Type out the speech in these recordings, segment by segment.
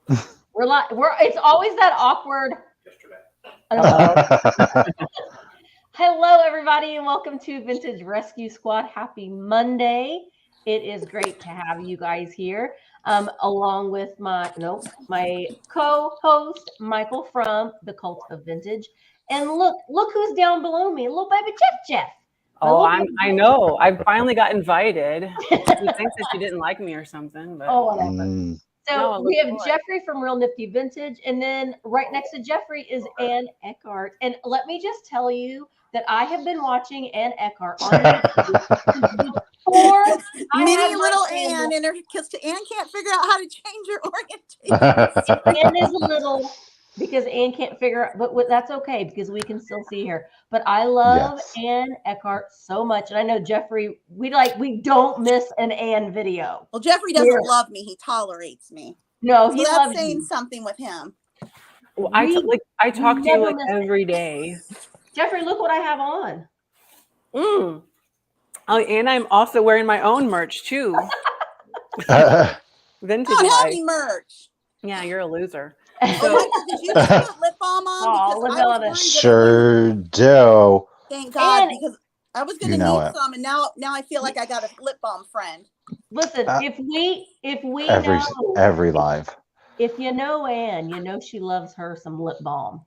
It's always that awkward. Hello, everybody, and welcome to Vintage Rescue Squad. Happy Monday. It is great to have you guys here, along with my co-host Michael from The.Cult.Of.Vintage. And look who's down below me, little baby Jeff. Oh, I know. I finally got invited. She thinks that she didn't like me or something, but whatever. So we have Jeffrey from Real Nifty Vintage, and then right next to Jeffrey is Ann Eckhart. And let me just tell you that I have been watching Ann Eckhart on YouTube before mini little Ann, and because Ann can't figure out how to change her orientation. Ann is a little, because Ann can't figure out, but that's okay because we can still see her. But I love Ann Eckhart so much, and I know Jeffrey. We don't miss an Ann video. Well, Jeffrey doesn't love me; he tolerates me. No, so that's saying something with him. Well, I talk to you like every day. Jeffrey, look what I have on. Oh, and I'm also wearing my own merch too. Vintage. I don't have any merch. Yeah, you're a loser. So, did you just put lip balm on? Because I was sure do. Thank God, because I was going to need some, and now I feel like I got a lip balm friend. Listen, if we every live. If you know Ann, you know she loves her some lip balm.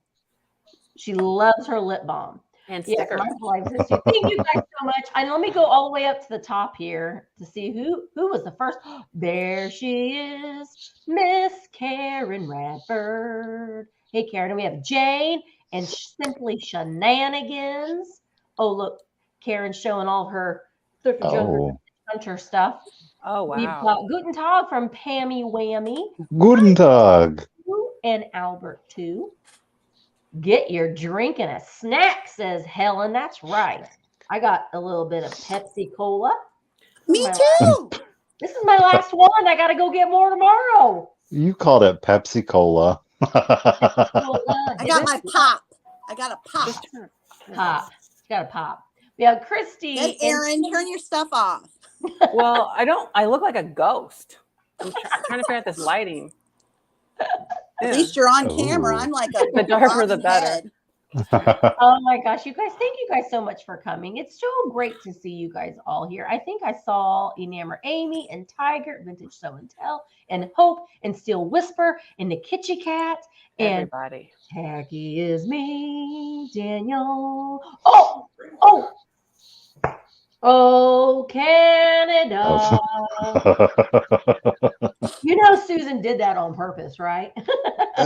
She loves her lip balm. And stickers. Thank you guys so much. And let me go all the way up to the top here to see who was the first. There she is, Miss Karen Radford. Hey, Karen. And we have Jane and Simply Shenanigans. Oh, look, Karen's showing all her Thrifter Hunter stuff. Oh, wow. We've got Guten Tag from Pammy Whammy. Guten Tag. And Albert, too. Get your drink and a snack, says Helen. That's right. I got a little bit of Pepsi Cola. Me too. This is my last one. I got to go get more tomorrow. You called it Pepsi Cola. I got my pop. I got a pop. Pop. Got a pop. Yeah, Christy. And Aaron, turn your stuff off. Well, I look like a ghost. I'm trying to figure out this lighting. At least you're on camera. I'm like the darker the better. Oh my gosh, you guys, thank you guys so much for coming. It's so great to see you guys all here. I think I saw Enamor Amy and Tiger, Vintage Show and Tell, and Hope, and Steel Whisper, and the Kitty Cat, and everybody. Tacky is me, Daniel. Oh, Canada. You know Susan did that on purpose, right?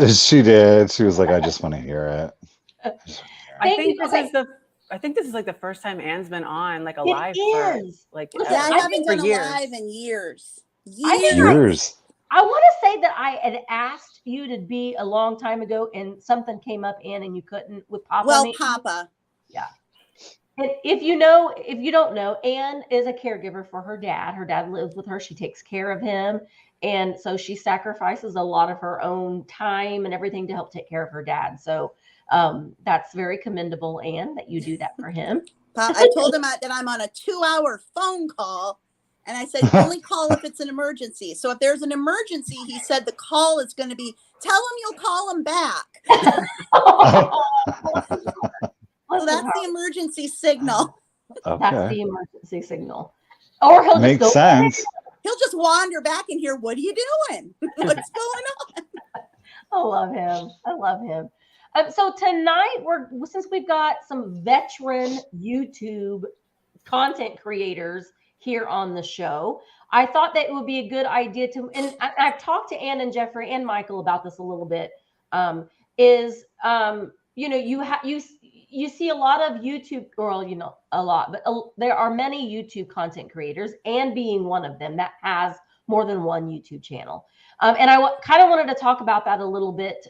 She did. She was like, I just want to hear it. I think this is like the first time Ann's been on like a live. I haven't done a live in years. Years. I want to say that I had asked you to be a long time ago, and something came up, Ann, and you couldn't with Papa. Well, Papa. Yeah. And if you don't know, Ann is a caregiver for her dad. Her dad lives with her. She takes care of him. And so she sacrifices a lot of her own time and everything to help take care of her dad. So that's very commendable, Ann, that you do that for him. I told him that I'm on a 2-hour phone call. And I said, only call if it's an emergency. So if there's an emergency, he said the call is going to be, tell him you'll call him back. So that's the emergency signal. Okay. That's the emergency signal. Or he'll Makes just go, sense. He'll just wander back in here. What are you doing? What's going on? I love him. So tonight, since we've got some veteran YouTube content creators here on the show, I thought that it would be a good idea to, and I've talked to Ann and Jeffrey and Michael about this a little bit, you see a lot of YouTube, but there are many YouTube content creators, and being one of them, that has more than one YouTube channel. And I kind of wanted to talk about that a little bit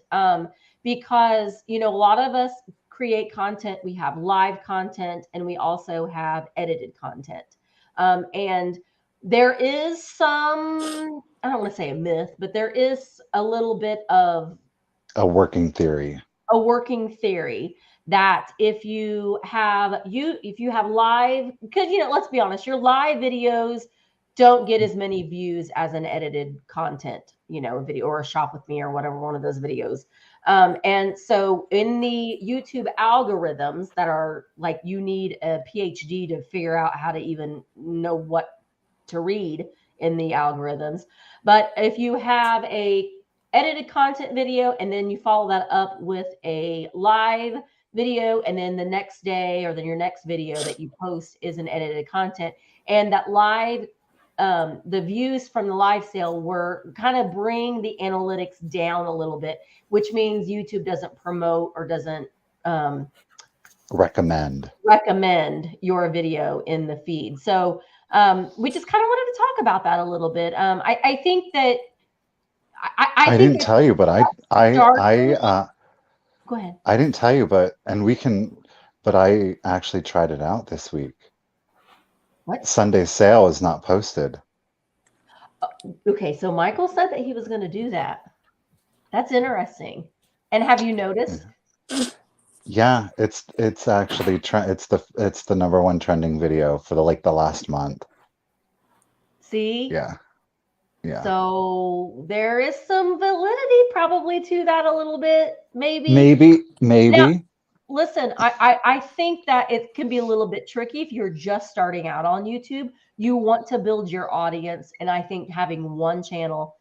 because, a lot of us create content. We have live content, and we also have edited content. And there is some, I don't want to say a myth, but there is a little bit of a working theory that if you have live, because let's be honest, your live videos don't get as many views as an edited content, video or a shop with me or whatever, one of those videos. And so in the YouTube algorithms that are like, you need a PhD to figure out how to even know what to read in the algorithms. But if you have a edited content video and then you follow that up with a live video, and then the next day or then your next video that you post is an edited content, and that live the views from the live sale were kind of bring the analytics down a little bit, which means YouTube doesn't promote or doesn't recommend your video in the feed. So we just kind of wanted to talk about that a little bit. I think that I think didn't tell you, but go ahead. I didn't tell you, but I actually tried it out this week. What? Sunday sale is not posted. Okay, so Michael said that he was going to do that. That's interesting. And have you noticed? Yeah, it's actually it's the number one trending video for the last month. See? Yeah. Yeah. So there is some validity probably to that a little bit, maybe. Maybe. Now, listen, I think that it can be a little bit tricky if you're just starting out on YouTube. You want to build your audience, and I think having one channel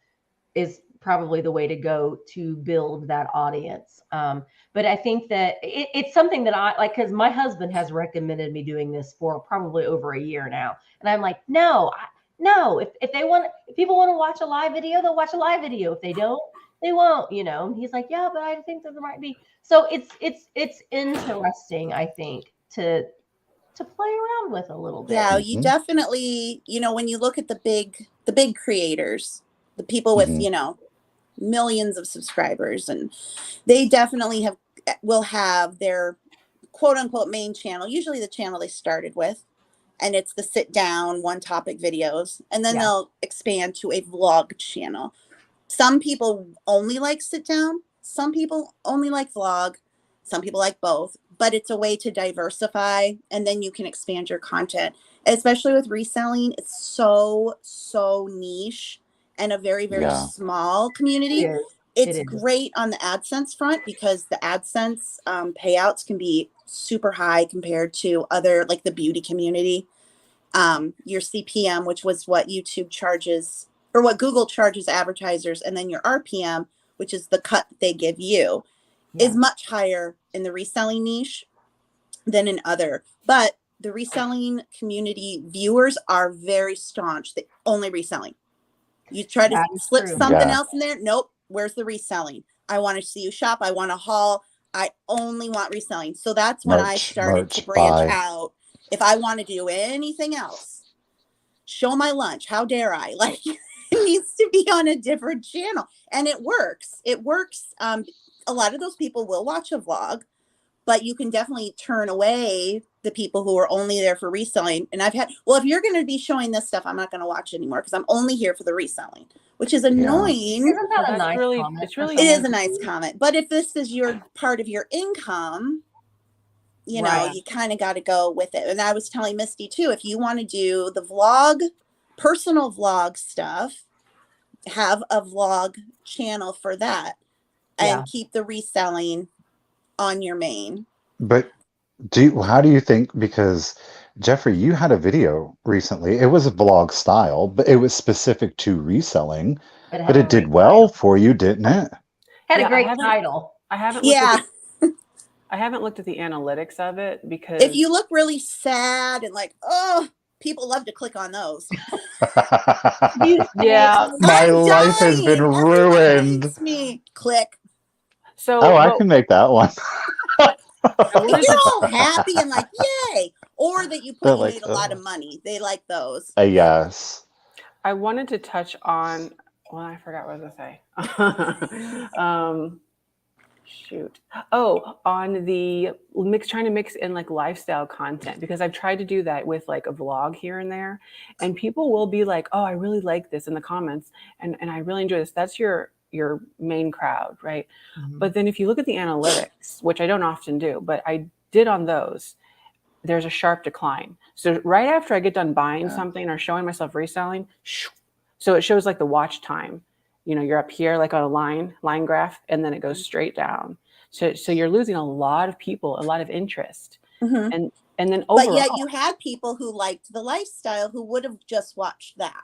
is probably the way to go to build that audience. But I think that it's something that I like, because my husband has recommended me doing this for probably over a year now, and I'm like, no. If people want to watch a live video, they'll watch a live video. If they don't, they won't. And he's like, yeah, but I think that there might be. So it's interesting, I think, to play around with a little bit. Yeah, you definitely, when you look at the big creators, the people with, millions of subscribers, and they definitely will have their quote unquote main channel, usually the channel they started with, and it's the sit down one topic videos, and then they'll expand to a vlog channel. Some people only like sit down, some people only like vlog, some people like both, but it's a way to diversify, and then you can expand your content. Especially with reselling, it's so niche and a very, very small community. It's great on the AdSense front, because the AdSense payouts can be super high compared to other, like the beauty community. Your CPM, which was what YouTube charges, or what Google charges advertisers, and then your RPM, which is the cut they give you, is much higher in the reselling niche than in other. But the reselling community viewers are very staunch. They only reselling. You try to slip something else in there. Nope. Where's the reselling? I want to see you shop. I want to haul. I only want reselling. So that's when I started to branch out. If I want to do anything else, show my lunch. How dare I? Like, it needs to be on a different channel. And it works. It works. A lot of those people will watch a vlog, but you can definitely turn away the people who are only there for reselling. And I've had, if you're going to be showing this stuff, I'm not going to watch anymore because I'm only here for the reseling, which is annoying. Isn't that a nice comment? It is a nice comment. But if this is your part of your income, you kind of got to go with it. And I was telling Misty too, if you want to do the vlog, personal vlog stuff, have a vlog channel for that, and keep the reselling on your main. But how do you think, because Jeffrey, you had a video recently, it was a vlog style, but it was specific to reselling, but it did well for you, didn't it? Had a great title. I haven't looked at the analytics of it, because if you look really sad and like, oh, people love to click on those. My life has been ruined. Me. Click. So I can make that one. You're all happy and like, yay. Or that you made a lot of money. They like those. Yes. I wanted to touch on, I forgot what I was going to say. On the trying to mix in like lifestyle content, because I've tried to do that with like a vlog here and there, and people will be like, oh, I really like this in the comments, and I really enjoy this. That's your main crowd, right? Mm-hmm. But then if you look at the analytics, which I don't often do, but I did on those, there's a sharp decline. So right after I get done buying something or showing myself reselling, so it shows like the watch time. You know, you're up here like on a line graph, and then it goes straight down. So you're losing a lot of people, a lot of interest. Mm-hmm. And then But overall, yet you had people who liked the lifestyle who would have just watched that.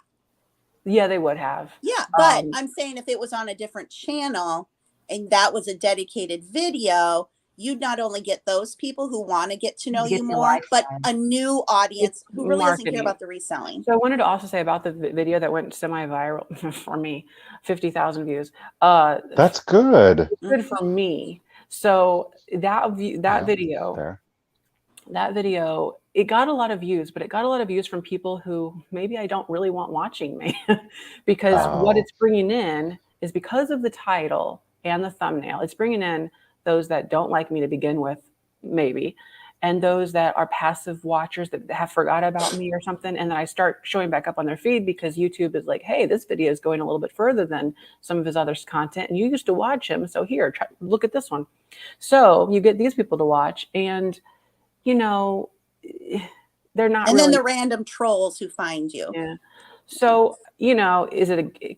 yeah, they would have. Yeah, but I'm saying if it was on a different channel and that was a dedicated video, you'd not only get those people who want to get to know you more, but a new audience who really doesn't care about the reselling. So I wanted to also say about the video that went semi-viral for me, 50,000 views. That's good. It's good for me. So that video, it got a lot of views, but it got a lot of views from people who maybe I don't really want watching me because what it's bringing in is, because of the title and the thumbnail, it's bringing in those that don't like me to begin with, maybe, and those that are passive watchers that have forgot about me or something. And then I start showing back up on their feed because YouTube is like, hey, this video is going a little bit further than some of his other content. And you used to watch him. So here, look at this one. So you get these people to watch, and, you know, they're not. And then the random trolls who find you. Yeah. So, you know,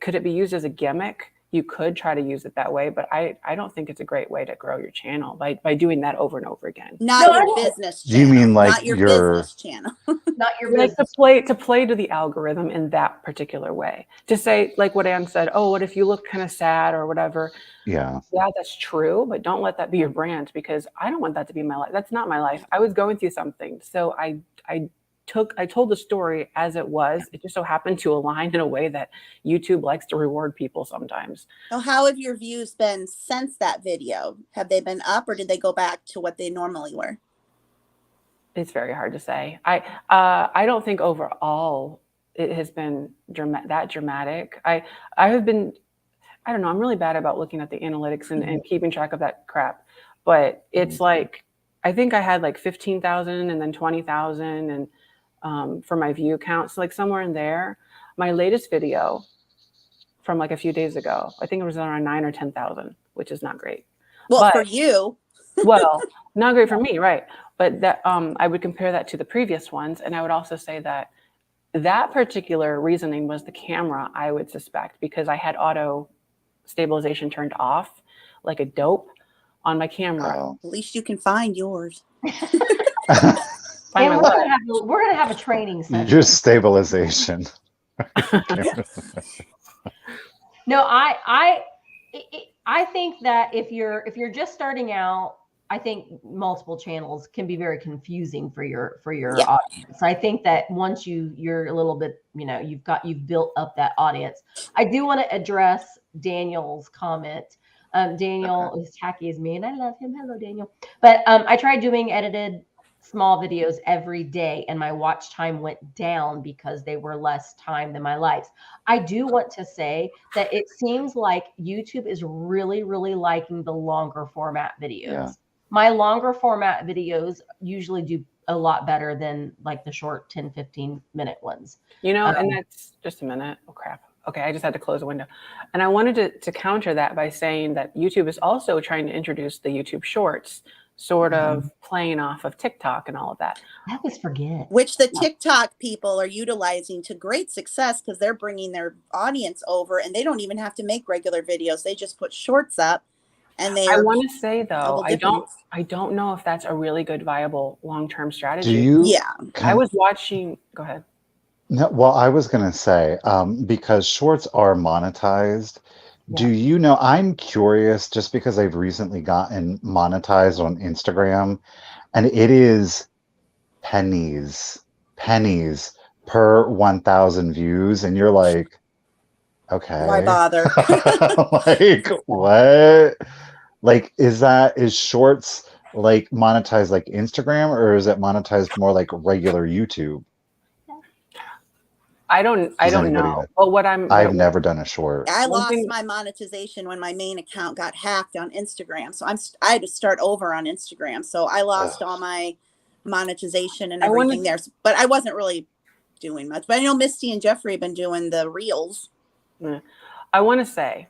could it be used as a gimmick? You could try to use it that way, but I don't think it's a great way to grow your channel by doing that over and over again. Not your business channel. You mean like not your business channel? Not your like business. to play to the algorithm in that particular way. To say, like what Ann said, oh, what if you look kind of sad or whatever? Yeah, that's true, but don't let that be your brand, because I don't want that to be my life. That's not my life. I was going through something, so I told the story as it was. It just so happened to align in a way that YouTube likes to reward people sometimes. So how have your views been since that video? Have they been up, or did they go back to what they normally were? It's very hard to say. I don't think overall it has been that dramatic. I have been, I don't know, I'm really bad about looking at the analytics and keeping track of that crap. But it's like, I think I had like 15,000 and then 20,000 and for my view count. So like somewhere in there. My latest video from like a few days ago, I think it was around 9 or 10,000, which is not great. Well, for you. Well, not great for me, right? But that I would compare that to the previous ones. And I would also say that that particular reasoning was the camera, I would suspect, because I had auto stabilization turned off like a dope on my camera. At least you can find yours. And we're gonna have a training session. Just stabilization. No, I think that if you're just starting out, I think multiple channels can be very confusing for your audience. I think that once you're a little bit, you know, you've built up that audience. I do want to address Daniel's comment. Daniel is tacky as me, and I love him. Hello, Daniel. But I tried doing edited small videos every day, and my watch time went down because they were less time than my likes. I do want to say that it seems like YouTube is really, really liking the longer format videos. Yeah. My longer format videos usually do a lot better than like the short 10, 15-minute ones. You know, and that's just a minute. Oh, crap. Okay, I just had to close the window. And I wanted to counter that by saying that YouTube is also trying to introduce the YouTube Shorts, sort of playing off of TikTok and all of that. I always forget. Which the TikTok people are utilizing to great success, because they're bringing their audience over and they don't even have to make regular videos. They just put shorts up. And I want to say though, I don't know if that's a really good, viable long-term strategy. Yeah. I was watching. Go ahead. No, well, I was going to say, because shorts are monetized. Yeah. Do you know, I'm curious just because I've recently gotten monetized on Instagram, and it is pennies per 1,000 views. And you're like, okay. Why bother? Like, what? Like, is shorts like monetized like Instagram, or is it monetized more like regular YouTube? I don't know. But I've never done a short. I lost my monetization when my main account got hacked on Instagram. So I had to start over on Instagram. So I lost all my monetization and everything there. But I wasn't really doing much. But I know Misty and Jeffrey have been doing the reels. I want to say,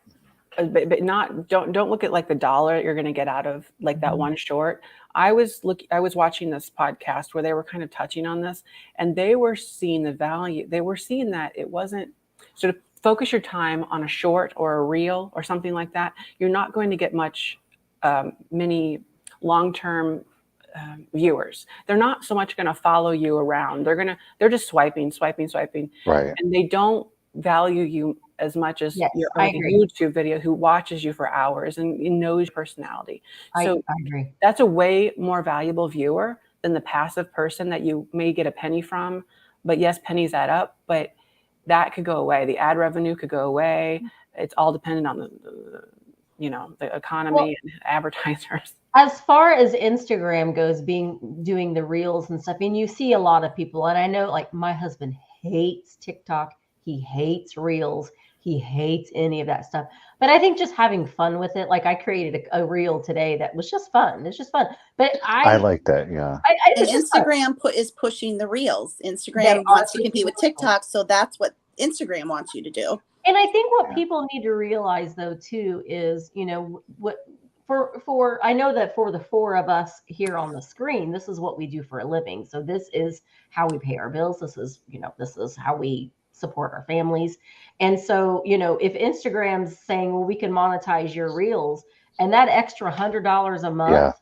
but not, don't look at like the dollar you're going to get out of like that one short. I was watching this podcast where they were kind of touching on this, and they were seeing the value. They were seeing that it wasn't sort of focus your time on a short or a reel or something like that. You're not going to get much, many long-term viewers. They're not so much going to follow you around. They're just swiping, Right. and they don't value you as much as your like a YouTube video who watches you for hours and knows your personality. So I agree. That's a way more valuable viewer than the passive person that you may get a penny from. But yes, pennies add up, but that could go away. The ad revenue could go away. It's all dependent on the economy and advertisers. As far as Instagram goes, doing the reels and stuff, and you see a lot of people, and I know like my husband hates TikTok. He hates reels. He hates any of that stuff. But I think just having fun with it, like I created a reel today that was just fun. It's just fun. But I like that. Yeah. And Instagram is pushing the reels. Instagram wants to compete with TikTok. So that's what Instagram wants you to do. And I think what people need to realize though, too, is, I know that for the four of us here on the screen, this is what we do for a living. So this is how we pay our bills. This is how we support our families. And so, if Instagram's saying, well, we can monetize your reels and that extra $100 a month,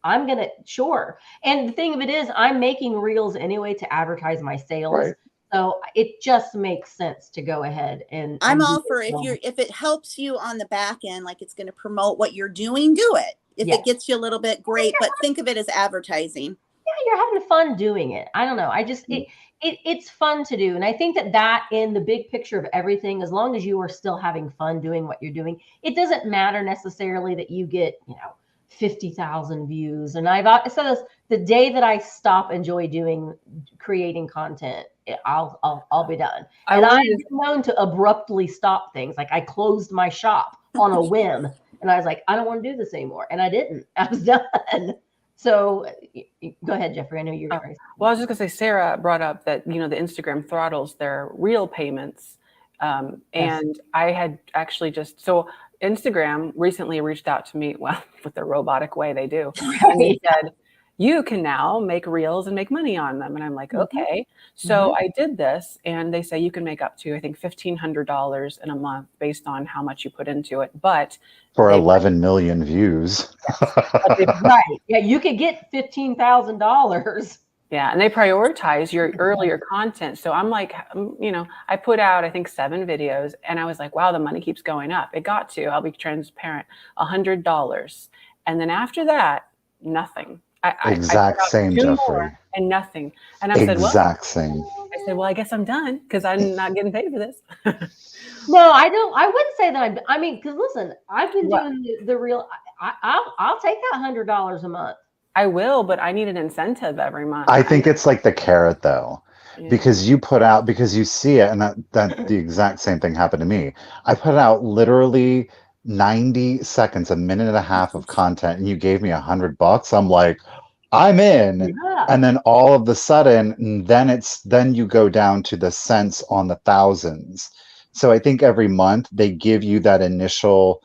I'm going to, sure. And the thing of it is, I'm making reels anyway to advertise my sales. Right. So it just makes sense to go ahead and I'm all for if it helps you on the back end, like it's going to promote what you're doing, do it. If it gets you a little bit, great, but think of it as advertising. Yeah, you're having fun doing it. I don't know. I just it's fun to do. And I think that in the big picture of everything, as long as you are still having fun doing what you're doing, it doesn't matter necessarily that you get, 50,000 views. And I've said this, the day that I stop creating content, I'll be done. And I'm known to abruptly stop things. Like I closed my shop on a whim and I was like, I don't want to do this anymore. And I didn't. I was done. So go ahead, Jeffrey. I know you're going. Well, I was just going to say, Sarah brought up that, the Instagram throttles their reel payments. And I had actually so Instagram recently reached out to me, well, with the robotic way they do. And they said, you can now make reels and make money on them. And I'm like, okay. So I did this, and they say you can make up to, I think, $1,500 in a month based on how much you put into it. But for 11 million views. Right. Yeah, you could get $15,000. Yeah, and they prioritize your earlier content. So I'm like, I put out, I think, 7 videos, and I was like, wow, the money keeps going up. It got to, I'll be transparent, $100. And then after that, nothing. Exact same, Jeffrey. And nothing. And I said, same. I said, well, I guess I'm done because I'm not getting paid for this. No, I don't. I wouldn't say that. Because listen, I've been doing the real. I'll take that $100 a month. I will, but I need an incentive every month. I think it's like the carrot, though, because you put out, because you see it, and that the exact same thing happened to me. I put out literally 90 seconds, a minute and a half of content, and you gave me $100. I'm like, I'm in. Yeah. And then all of a sudden, then you go down to the cents on the thousands. So I think every month they give you that initial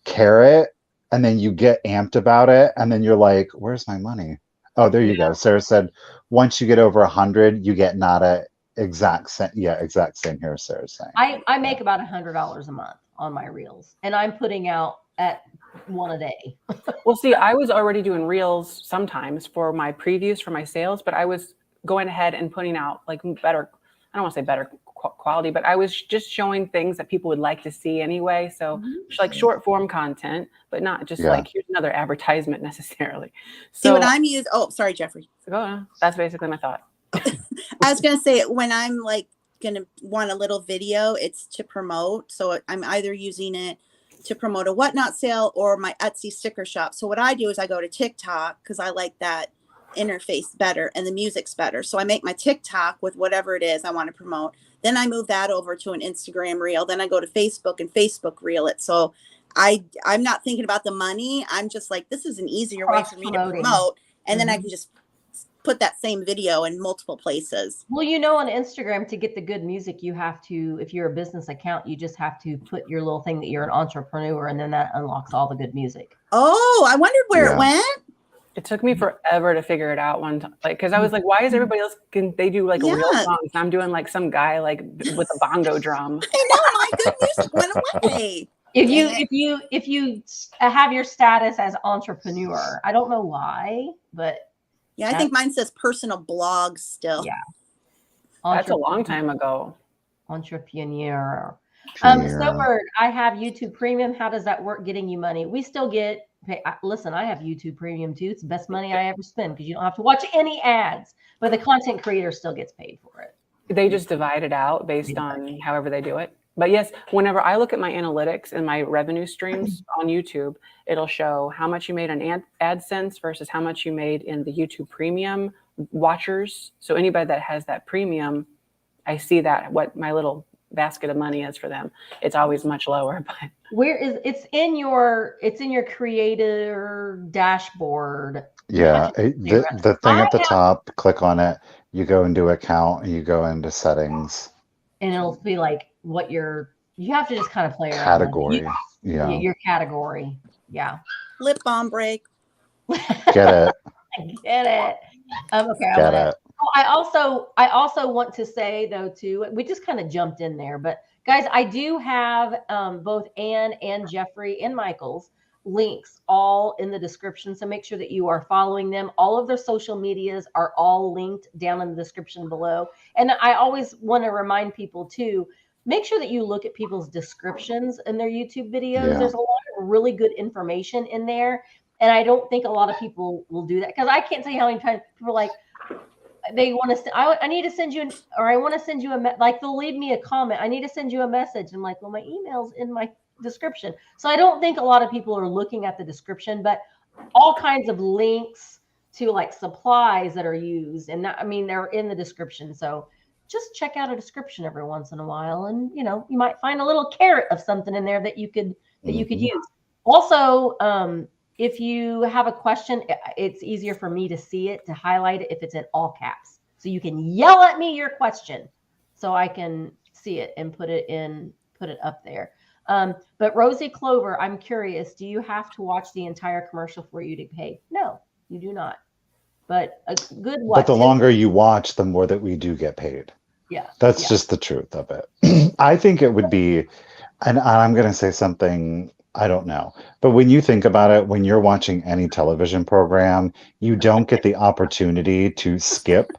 carrot, and then you get amped about it, and then you're like, where's my money? Oh, there you go. Sarah said, once you get over 100, you get not a exact same. Yeah, exact same here, Sarah's saying. I make about $100 a month on my reels, and I'm putting out at one a day. Well, see, I was already doing reels sometimes for my previews for my sales, but I was going ahead and putting out like better, I don't want to say better quality, but I was just showing things that people would like to see anyway. So like short form content, but not just like, here's another advertisement necessarily. So see what I'm using. Oh, sorry, Jeffrey. That's basically my thought. I was going to say, when I'm like going to want a little video, it's to promote. So I'm either using it to promote a whatnot sale or my Etsy sticker shop. So what I do is I go to TikTok because I like that interface better and the music's better. So I make my TikTok with whatever it is I want to promote. Then I move that over to an Instagram reel. Then I go to Facebook and Facebook reel it. So I'm not thinking about the money. I'm just like, this is an easier way for me to promote. And then I can just put that same video in multiple places. Well, you know, on Instagram, to get the good music, you have to, if you're a business account, you just have to put your little thing that you're an entrepreneur, and then that unlocks all the good music. Oh, I wondered where it went. It took me forever to figure it out one time, like, because I was like, why is everybody else, can they do like real songs? And I'm doing like some guy like with a bongo drum. I know, my good music went away. If you have your status as entrepreneur, I don't know why, but yeah, I think mine says personal blog still. Yeah, that's a long time ago. Entrepreneur. Snowbird, I have YouTube Premium. How does that work? Getting you money? We still get. Listen, I have YouTube Premium too. It's the best money I ever spend because you don't have to watch any ads, but the content creator still gets paid for it. They just divide it out based on however they do it. But yes, whenever I look at my analytics and my revenue streams on YouTube, it'll show how much you made on AdSense versus how much you made in the YouTube Premium watchers. So anybody that has that premium, I see that what my little basket of money is for them. It's always much lower. But where is it's in your creator dashboard? Yeah, the thing at the top. Click on it. You go into account and you go into settings. And it'll be like what you have to just kind of play around. Category. Your category. Yeah. Lip balm break. Get it. Get it. Okay. Get it. I also want to say though too, we just kind of jumped in there, but guys, I do have both Anne and Jeffrey and Michael's links all in the description. So make sure that you are following them. All of their social medias are all linked down in the description below. And I always want to remind people too, make sure that you look at people's descriptions in their YouTube videos. Yeah. There's a lot of really good information in there. And I don't think a lot of people will do that because I can't tell you how many times people are like, they want to, I need to send you, I want to send you like they'll leave me a comment. I need to send you a message. I'm like, well, my email's in my description. So I don't think a lot of people are looking at the description, but all kinds of links to like supplies that are used. And that, I mean, they're in the description. So just check out a description every once in a while. And, you know, you might find a little carrot of something in there that you could, you could use. Also, if you have a question, it's easier for me to see it, to highlight it if it's in all caps. So you can yell at me your question so I can see it and put it up there. But Rosie Clover, I'm curious, do you have to watch the entire commercial for you to pay? No, you do not. But a good watch. But the longer you watch, the more that we do get paid. Yeah. That's just the truth of it. I think it would be, and I'm going to say something, I don't know. But when you think about it, when you're watching any television program, you don't get the opportunity to skip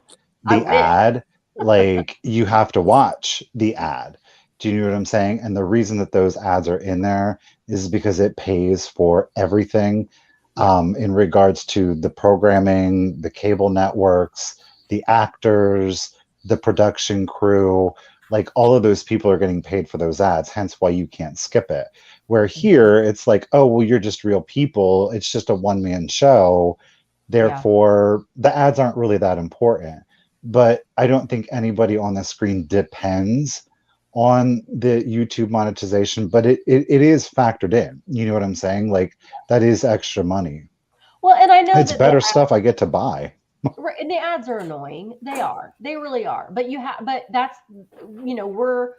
the ad. Like you have to watch the ad. Do you know what I'm saying? And the reason that those ads are in there is because it pays for everything in regards to the programming, the cable networks, the actors, the production crew. Like all of those people are getting paid for those ads, hence why you can't skip it. Where here it's like, oh, well, you're just real people. It's just a one-man show. Therefore, the ads aren't really that important. But I don't think anybody on the screen depends on the YouTube monetization, but it is factored in. You know what I'm saying? Like that is extra money. Well, and I know it's better stuff I get to buy. And the ads are annoying. They really are. But that's, you know, we're,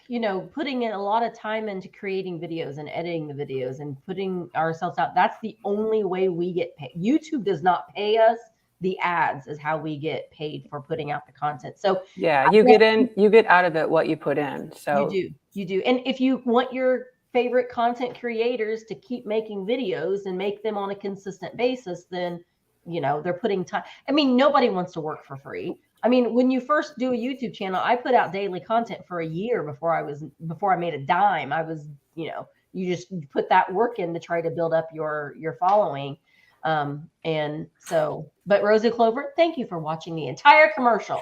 you know, putting in a lot of time into creating videos and editing the videos and putting ourselves out. That's the only way we get paid. YouTube does not pay us. The ads is how we get paid for putting out the content. So yeah, you get out of it what you put in. So you do. And if you want your favorite content creators to keep making videos and make them on a consistent basis, then, you know, they're putting time. I mean, nobody wants to work for free. I mean, when you first do a YouTube channel, I put out daily content for a year before I made a dime. I was, you know, you just put that work in to try to build up your following. And so, but Rosie Clover, thank you for watching the entire commercial.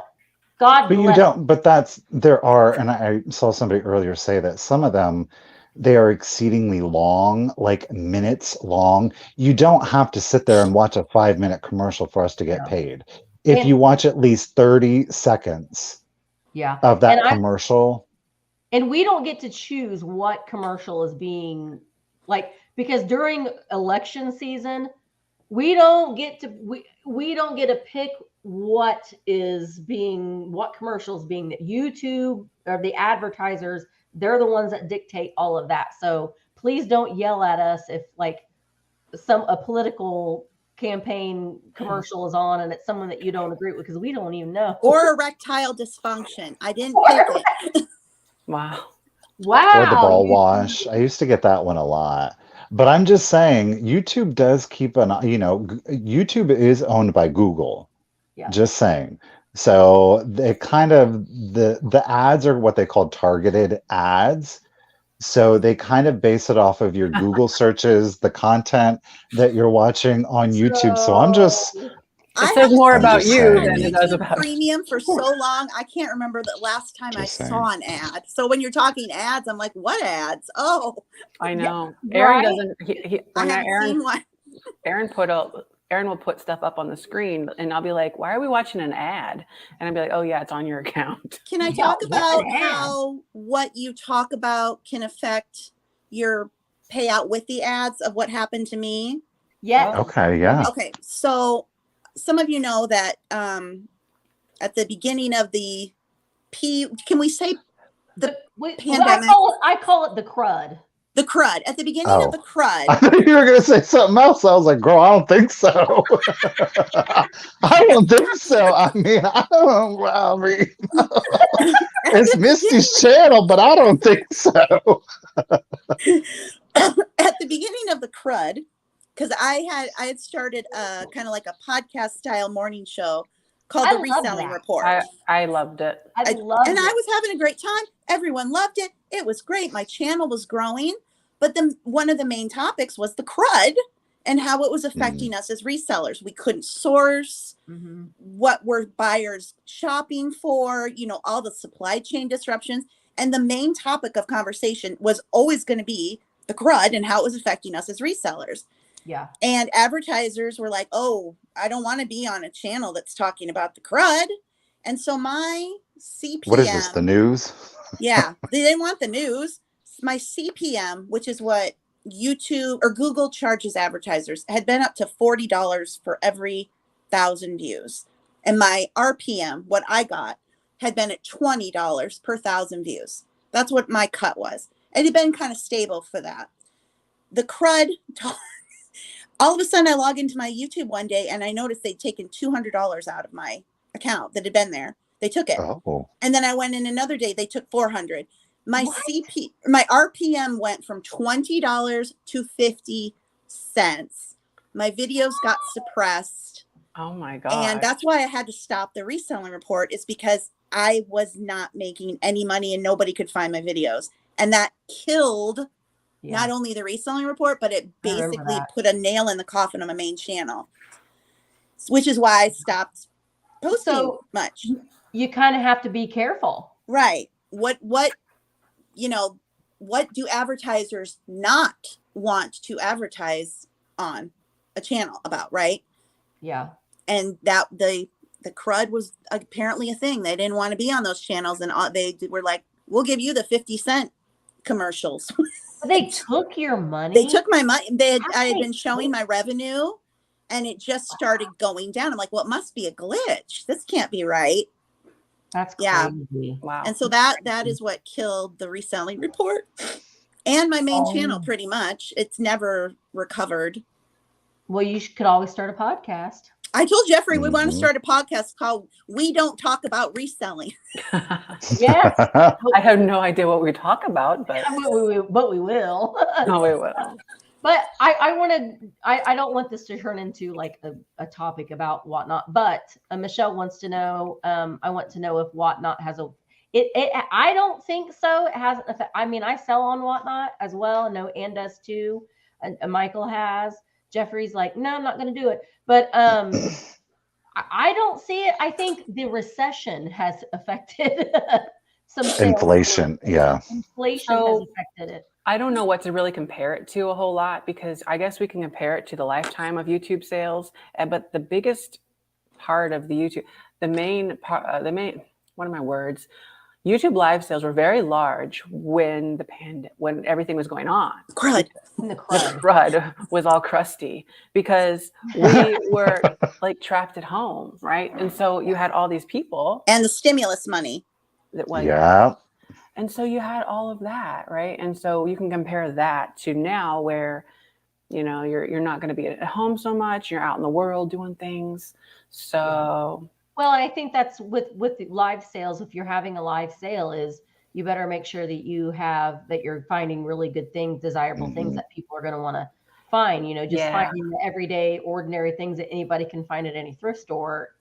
God bless. But you don't, but there are, and I saw somebody earlier say that some of them, they are exceedingly long, like minutes long. You don't have to sit there and watch a 5-minute commercial for us to get paid. If you watch at least 30 seconds of that commercial. And we don't get to choose what commercial is being like, because during election season, we don't get to pick what commercials being that YouTube or the advertisers, they're the ones that dictate all of that. So please don't yell at us if like a political campaign commercial is on and it's someone that you don't agree with, because we don't even know. Or erectile dysfunction. I didn't pick it. Wow. Or the ball wash. I used to get that one a lot. But I'm just saying, YouTube does keep YouTube is owned by Google. Yeah. Just saying. So it kind of the ads are what they call targeted ads. So they kind of base it off of your Google searches, the content that you're watching on YouTube. So I'm just It says more about just you saying. than it does about Premium for so long. I can't remember the last time I saw an ad. So when you're talking ads, I'm like, what ads? Oh, I know. Yeah, Aaron right? doesn't. I haven't seen one. Aaron will put stuff up on the screen, and I'll be like, "Why are we watching an ad?" And I'll be like, "Oh yeah, it's on your account." Can I talk about how what you talk about can affect your payout with the ads of what happened to me? Yes. Okay, yeah. Okay, so some of you know that at the beginning of the can we say the pandemic? I call it the crud. The crud. At the beginning of the crud. I thought you were going to say something else. I was like, girl, I don't think so. I don't think so. I mean, it's Misty's channel, but I don't think so. At the beginning of the crud, because I had started kind of like a podcast style morning show called The Reselling Report. I loved it. I was having a great time. Everyone loved it. It was great. My channel was growing. But then one of the main topics was the crud and how it was affecting us as resellers. We couldn't source. What were buyers shopping for, all the supply chain disruptions. And the main topic of conversation was always going to be the crud and how it was affecting us as resellers. Yeah. And advertisers were like, oh, I don't want to be on a channel that's talking about the crud. And so my CPM. What is this, the news? Yeah, they didn't want the news. My CPM, which is what YouTube or Google charges advertisers, had been up to $40 for every 1,000 views. And my RPM, what I got, had been at $20 per 1,000 views. That's what my cut was. It had been kind of stable for that. The crud, all of a sudden I log into my YouTube one day and I noticed they'd taken $200 out of my account that had been there. They took it. Oh. And then I went in another day, they took $400. My my RPM went from $20 to 50 cents. My videos got suppressed. Oh my God. And that's why I had to stop the reselling report, is because I was not making any money and nobody could find my videos. And that killed not only the reselling report, but it basically put a nail in the coffin of my main channel, which is why I stopped posting much. You kind of have to be careful. Right. What do advertisers not want to advertise on a channel about, right? Yeah. And that the crud was apparently a thing. They didn't want to be on those channels, and they were like, we'll give you the 50-cent commercials. They took your money? They took my money. I had been showing my revenue, and it just started going down. I'm like, well, it must be a glitch. This can't be right. That's crazy. Wow. And so that is what killed the reselling report and my main channel. Pretty much, it's never recovered. Well, you could always start a podcast. I told Jeffrey we want to start a podcast called "We Don't Talk About Reselling." Yes. I have no idea what we talk about, but we will. No, we will. But I don't want this to turn into like a topic about Whatnot, but Michelle wants to know, I want to know if Whatnot has I don't think so. It has, I mean, I sell on Whatnot as well. I know Ann does too. And Michael has. Jeffrey's like, no, I'm not going to do it. But I don't see it. I think the recession has affected some inflation. Yeah. Inflation has affected it. I don't know what to really compare it to a whole lot, because I guess we can compare it to the lifetime of YouTube sales. But the biggest part of the YouTube, what are my words? YouTube live sales were very large when when everything was going on. Crud. The The crud. crud was all crusty because we were like trapped at home, right? And so you had all these people And the stimulus money. Yeah. And so you had all of that, right? And so you can compare that to now where, you know, you're not going to be at home so much, you're out in the world doing things. So Well, and I think that's with the live sales. If you're having a live sale, is you better make sure that you're finding really good things, desirable things that people are going to want to find. You know, just finding the everyday, ordinary things that anybody can find at any thrift store.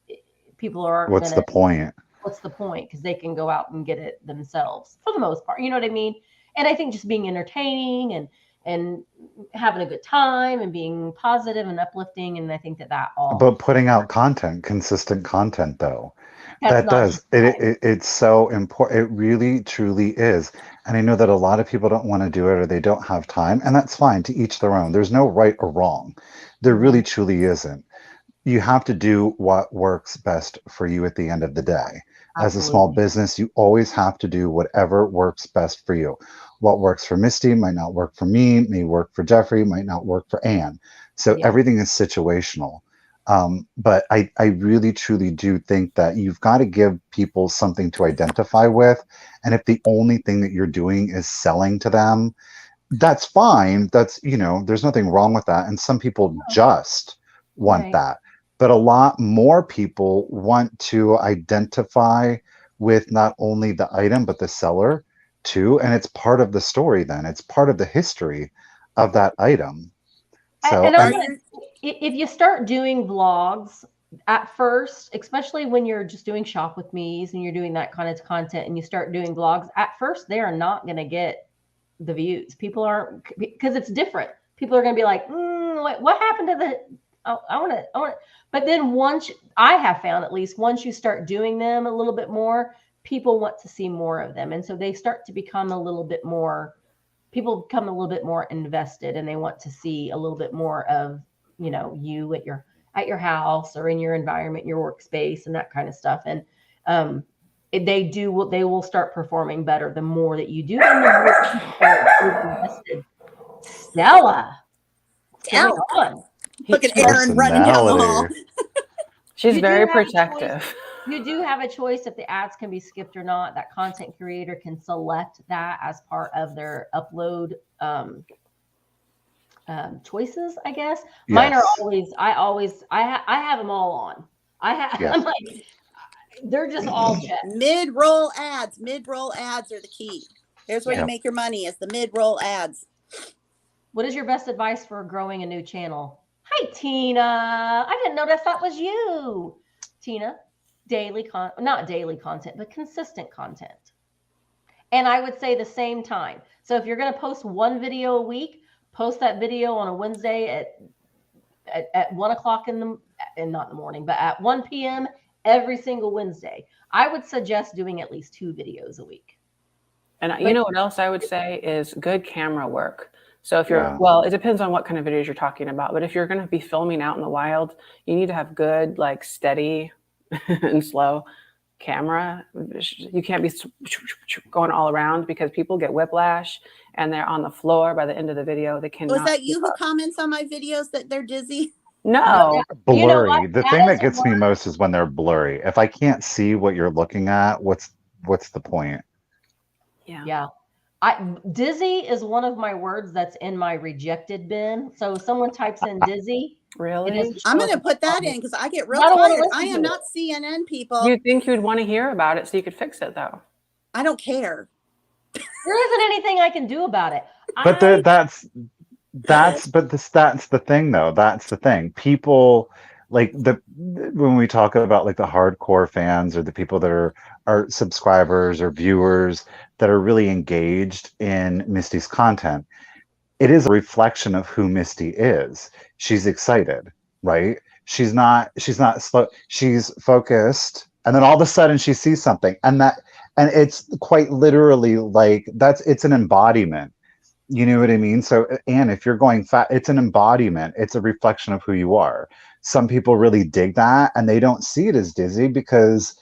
People aren't What's the point? What's the point? Because they can go out and get it themselves for the most part. You know what I mean? And I think just being entertaining and having a good time and being positive and uplifting. And I think that all. But putting out content, consistent content, though, That's that not does just it's so important. It really truly is. And I know that a lot of people don't want to do it or they don't have time, and that's fine. To each their own. There's no right or wrong. There really truly isn't. You have to do what works best for you at the end of the day. As a small Absolutely. business, you always have to do whatever works best for you. What works for Misty might not work for me, may work for Jeffrey, might not work for Anne. So Yeah. everything is situational. But I really truly do think that you've got to give people something to identify with. And if the only thing that you're doing is selling to them, that's fine. That's, you know, there's nothing wrong with that. And some people just want Right. that. But a lot more people want to identify with not only the item, but the seller too. And it's part of the story then. It's part of the history of that item. So, And Are I'm gonna, you if you start doing vlogs at first, especially when you're just doing shop with me's and you're doing that kind of content and you start doing vlogs, at first they are not going to get the views. People aren't, because it's different. People are going to be like, what happened to the, oh, I want to, but then I have found at least once you start doing them a little bit more, people want to see more of them. And so they start to become a little bit more, people become a little bit more invested and they want to see a little bit more of, you know, you at your house or in your environment, your workspace and that kind of stuff. And they will start performing better the more that you do them, the more people invested. Stella. What's going on? look at Aaron running down the hall? personality. she's You do very have a choice. protective. You do have a choice if the ads can be skipped or not. That content creator can select that as part of their upload choices, I guess. Mine are Yes. I have them all on. Yes. I'm like, they're just all checked. Mid-roll ads. Mid-roll ads are the key. Here's where you Yep. make your money, is the mid-roll ads. What is your best advice for growing a new channel? Hi, Tina. I didn't notice that was you. Tina, not daily content, but consistent content. And I would say the same time. So if you're going to post one video a week, post that video on a Wednesday at 1 o'clock and not in the morning, but at 1 p.m. every single Wednesday. I would suggest doing at least 2 videos a week. And you know what else I would say is good camera work. So if you're, Yeah. well, it depends on what kind of videos you're talking about, but if you're going to be filming out in the wild, you need to have good, like steady and slow camera. You can't be going all around because people get whiplash and they're on the floor by the end of the video. They cannot. Was that you who comments on my videos that they're dizzy? No. Blurry. You know what? The That thing is that a gets me word. most is when they're blurry. If I can't see what you're looking at, what's the point? Yeah. Dizzy is one of my words that's in my rejected bin. So if someone types in dizzy, Really? it is I'm going to put that in because I get real I don't wanna tired. listen I to am it. not CNN people. You'd think you'd want to hear about it so you could fix it, though. I don't care. There isn't anything I can do about it. But that's the thing though. That's the thing. People like when we talk about like the hardcore fans or the people that are subscribers or viewers that are really engaged in Misty's content, it is a reflection of who Misty is. She's excited, right? She's not slow. She's focused, and then all of a sudden she sees something, and it's quite literally like it's an embodiment. You know what I mean? So, Anne, if you're going fat, it's an embodiment. It's a reflection of who you are. Some people really dig that, and they don't see it as dizzy because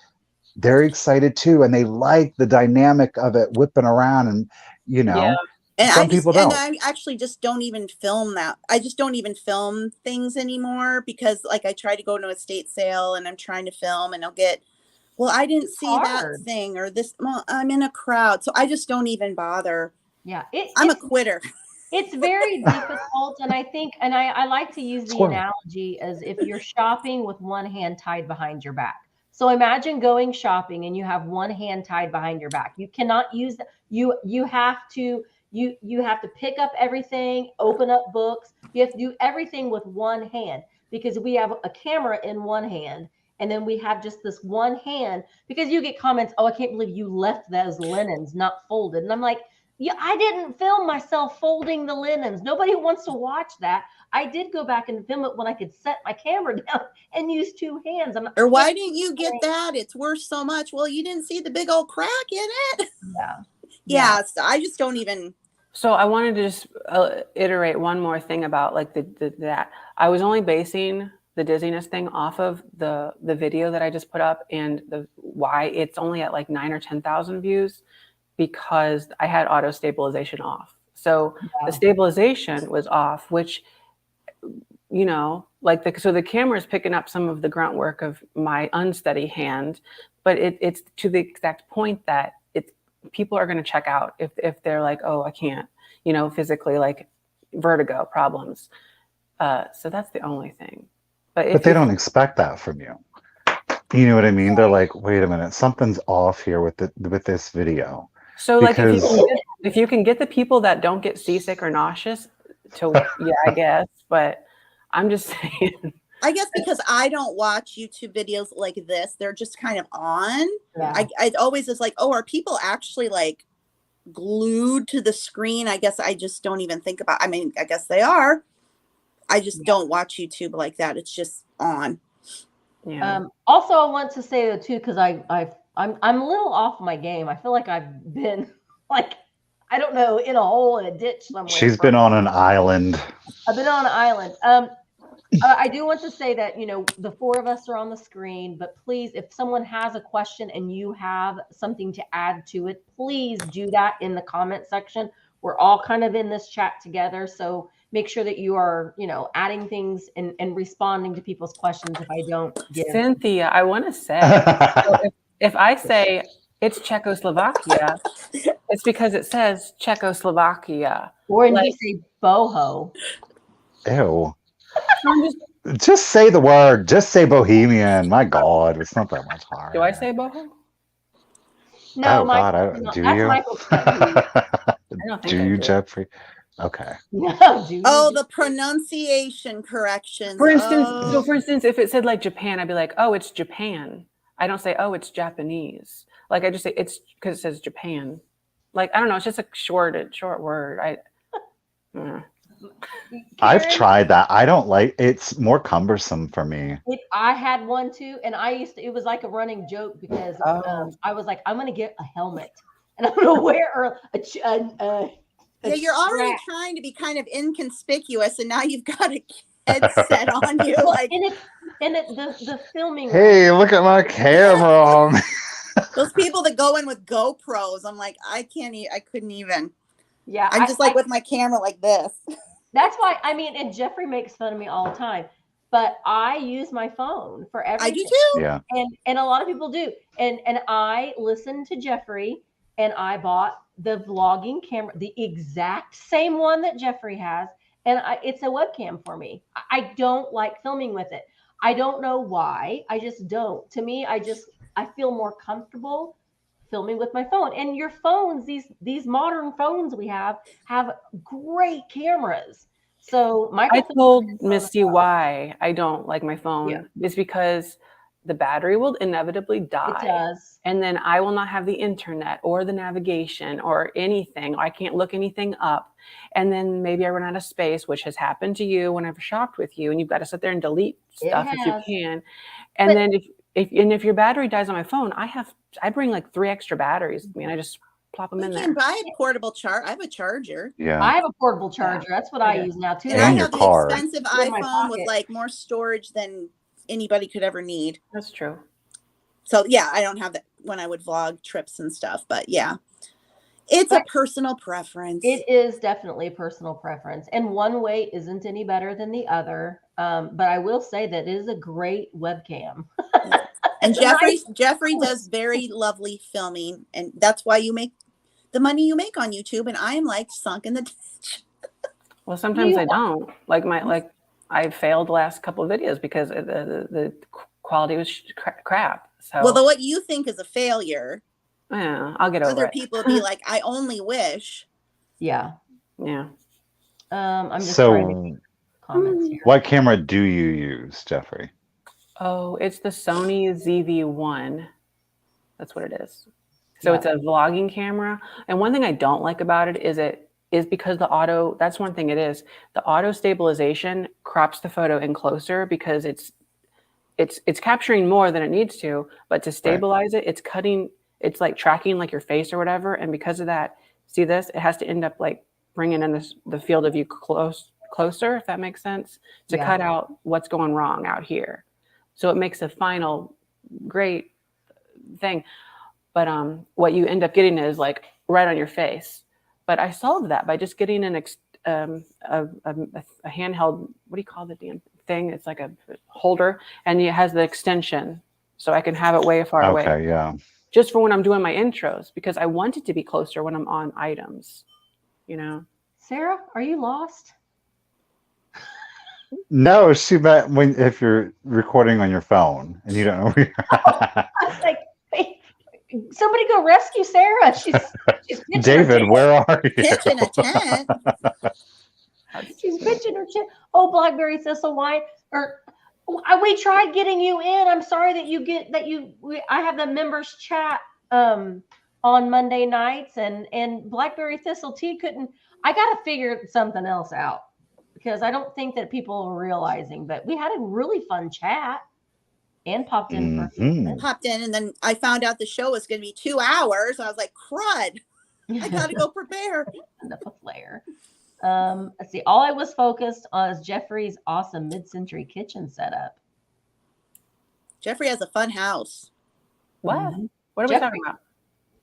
they're excited too, and they like the dynamic of it whipping around, and you know, and some people don't. I actually just don't even film that. I just don't even film things anymore because like I try to go to a estate sale and I'm trying to film and I'll get, well, I didn't see that thing or this. Well, I'm in a crowd, so I just don't even bother. Yeah, I'm a quitter. It's very difficult, and I think, and I like to use the analogy as if you're shopping with one hand tied behind your back. So imagine going shopping and you have one hand tied behind your back. You cannot use that. You have to pick up everything, open up books. You have to do everything with one hand because we have a camera in one hand. And then we have just this one hand because you get comments, oh, I can't believe you left those linens not folded. And I'm like, yeah, I didn't film myself folding the linens. Nobody wants to watch that. I did go back and film it when I could set my camera down and use two hands. Or why didn't you get that? It's worth so much. Well, you didn't see the big old crack in it. Yeah. So I just don't even. So I wanted to just iterate one more thing about like that. I was only basing the dizziness thing off of the video that I just put up and the why it's only at like 9 or 10,000 views. Because I had auto stabilization off. So the stabilization was off, which, you know, like so the camera is picking up some of the grunt work of my unsteady hand, but it's to the exact point that people are going to check out if they're like, oh, I can't, you know, physically, like vertigo problems. So that's the only thing. But they don't expect that from you. You know what I mean? They're like, wait a minute, something's off here with this video. So like if you can get the people that don't get seasick or nauseous to, yeah, I guess, but I'm just saying. I guess because I don't watch YouTube videos like this, they're just kind of on. Yeah. I always is like, oh, are people actually like glued to the screen? I guess I just don't even think about, I mean, I guess they are. I just don't watch YouTube like that. It's just on. Yeah. Also, I want to say though too, because I'm a little off my game. I feel like I've been like, I don't know, in a hole in a ditch somewhere. She's been on an island. I've been on an island. I do want to say that, you know, the four of us are on the screen, but please, if someone has a question and you have something to add to it, please do that in the comment section. We're all kind of in this chat together. So make sure that you are, you know, adding things and responding to people's questions if I don't get Cynthia, I want to say, if I say it's Czechoslovakia, it's because it says Czechoslovakia. Or when you say boho. Ew. Just say the word. Just say Bohemian. My God, it's not that much hard. Do I say boho? No, oh God, do you? I don't think do I you, do. Jeffrey? Okay. No, the pronunciation corrections. For instance, if it said like Japan, I'd be like, oh, it's Japan. I don't say, oh, it's Japanese. Like I just say it's because it says Japan. Like I don't know, it's just a short word. I've tried that. I don't like. It's more cumbersome for me. I had one too, and it was like a running joke because I was like, I'm gonna get a helmet and I'm gonna wear yeah, you're already trying to be kind of inconspicuous, and now you've got a headset on you. Like, the filming. Hey, look at my camera. Those people that go in with GoPros, I'm like, I couldn't even. Yeah, I'm just like with my camera like this. That's why, I mean, and Jeffrey makes fun of me all the time, but I use my phone for everything. I do too. Yeah. And a lot of people do. And I listened to Jeffrey and I bought the vlogging camera, the exact same one that Jeffrey has. And it's a webcam for me. I don't like filming with it. I don't know why. I just don't. To me, I feel more comfortable filming with my phone. And your phones, these modern phones we have great cameras. So I told Misty why I don't like my phone. Yeah. It's because the battery will inevitably die. It does. And then I will not have the internet or the navigation or anything. I can't look anything up. And then maybe I run out of space, which has happened to you when I've shopped with you, and you've got to sit there and delete stuff if you can. And then if your battery dies on my phone, I bring like 3 extra batteries. I mean, I just plop them in there. You can buy a portable charger. I have a charger. Yeah. I have a portable charger. That's what I use now too. And I have the expensive iPhone with like more storage than anybody could ever need. That's true. So yeah, I don't have that when I would vlog trips and stuff, but yeah, it's a personal preference. It is definitely a personal preference, and one way isn't any better than the other. But I will say that it is a great webcam. Yeah. And Jeffrey does very lovely filming, and that's why you make the money you make on YouTube. And I'm like sunk in the ditch. Well, sometimes I don't. Like I failed the last couple of videos because the quality was crap. So well, what you think is a failure, yeah, I'll get over other it. people would be like, I only wish. Yeah. Yeah. I'm just trying to read comments here. What camera do you use, Jeffrey? Oh, it's the Sony ZV-1. That's what it is. So it's a vlogging camera. And one thing I don't like about it is because that's one thing it is. The auto stabilization crops the photo in closer because it's capturing more than it needs to, but to stabilize it, it's like tracking like your face or whatever. And because of that, see this, it has to end up like bringing in the field of view closer, if that makes sense, to cut out what's going wrong out here. So it makes a final great thing. But what you end up getting is like right on your face. But I solved that by just getting a handheld, what do you call the damn thing? It's like a holder, and it has the extension, so I can have it way far away. Okay, yeah. Just for when I'm doing my intros, because I want it to be closer when I'm on items, you know. Sarah, are you lost? No, she meant if you're recording on your phone and you don't know where you're at. I was like, hey, somebody go rescue Sarah. She's David, where are you? Pitching a tent. She's pitching her tent. Oh, Blackberry Thistle Wine. We tried getting you in. I'm sorry that I have the members chat on Monday nights, and Blackberry Thistle Tea couldn't. I got to figure something else out, because I don't think that people are realizing, but we had a really fun chat and popped in for a few minutes. Popped in, and then I found out the show was going to be 2 hours. I was like, crud, I got to go prepare. Enough of flair. Let's see. All I was focused on is Jeffrey's awesome mid-century kitchen setup. Jeffrey has a fun house. What? Mm-hmm. What are we talking about?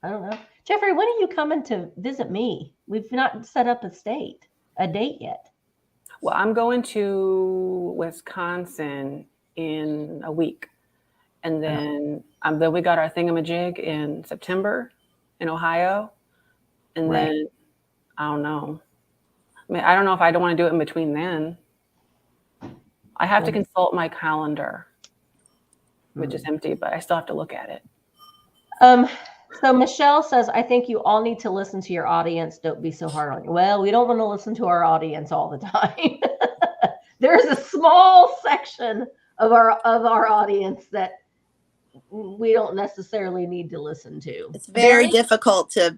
I don't know. Jeffrey, when are you coming to visit me? We've not set up a date yet. Well, I'm going to Wisconsin in a week. And then we got our thingamajig in September in Ohio. And then, I don't know. I mean, I don't know if I don't want to do it in between then. I have to consult my calendar, which is empty, but I still have to look at it. So Michelle says, I think you all need to listen to your audience. Don't be so hard on you. Well, we don't want to listen to our audience all the time. There's a small section of our audience that we don't necessarily need to listen to. It's very difficult to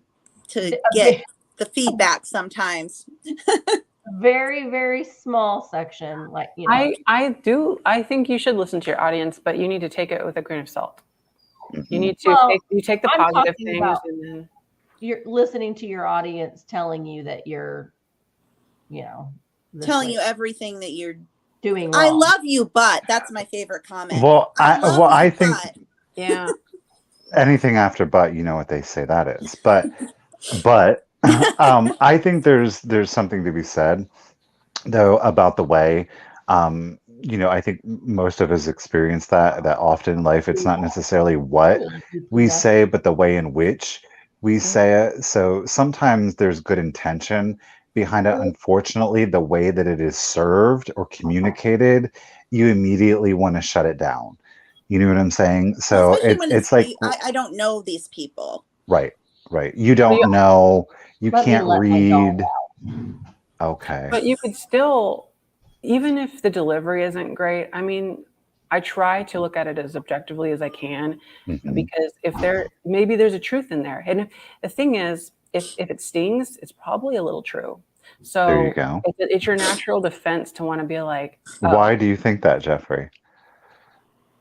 get the feedback sometimes. Very, very small section. Like, you know. I think you should listen to your audience, but you need to take it with a grain of salt. You need to take the positive things, and then you're listening to your audience telling you that you're, telling you everything that you're doing wrong. I love you, but that's my favorite comment. Well, I think yeah. Anything after but, you know what they say that is. But I think there's something to be said though about the way I think most of us experience that often in life. It's not necessarily what we say, but the way in which we say it. So sometimes there's good intention behind it. Unfortunately, the way that it is served or communicated, you immediately want to shut it down. You know what I'm saying? So it's like, I don't know these people. Right. You don't know. You can't read. Okay. But you could still, even if the delivery isn't great, I mean, I try to look at it as objectively as I can, because maybe there's a truth in there. And the thing is, if it stings, it's probably a little true. So there you go. It's your natural defense to want to be like, why do you think that, Jeffrey?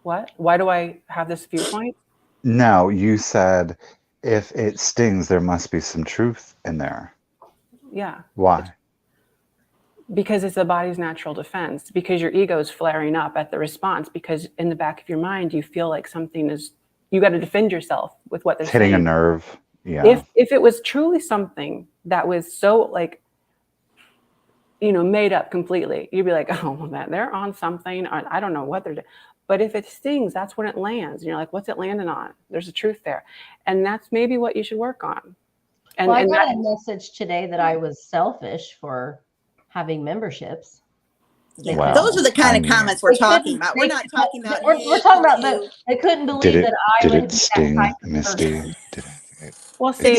What? Why do I have this viewpoint? No, you said if it stings, there must be some truth in there. Yeah. Why? Because it's the body's natural defense, because your ego is flaring up at the response, because in the back of your mind, you feel like something is, you got to defend yourself with what they're Hitting saying. a nerve. Yeah. If it was truly something that was so like, made up completely, you'd be like, oh man, they're on something. I don't know what they're doing. But if it stings, that's when it lands. And you're like, what's it landing on? There's a truth there. And that's maybe what you should work on. And, well, I got a message today that I was selfish for having memberships. Well, those are the kind of comments we're talking about. We're not talking about. We're talking about that. I couldn't believe that I would be sting, that type of Misty? person. Well, see,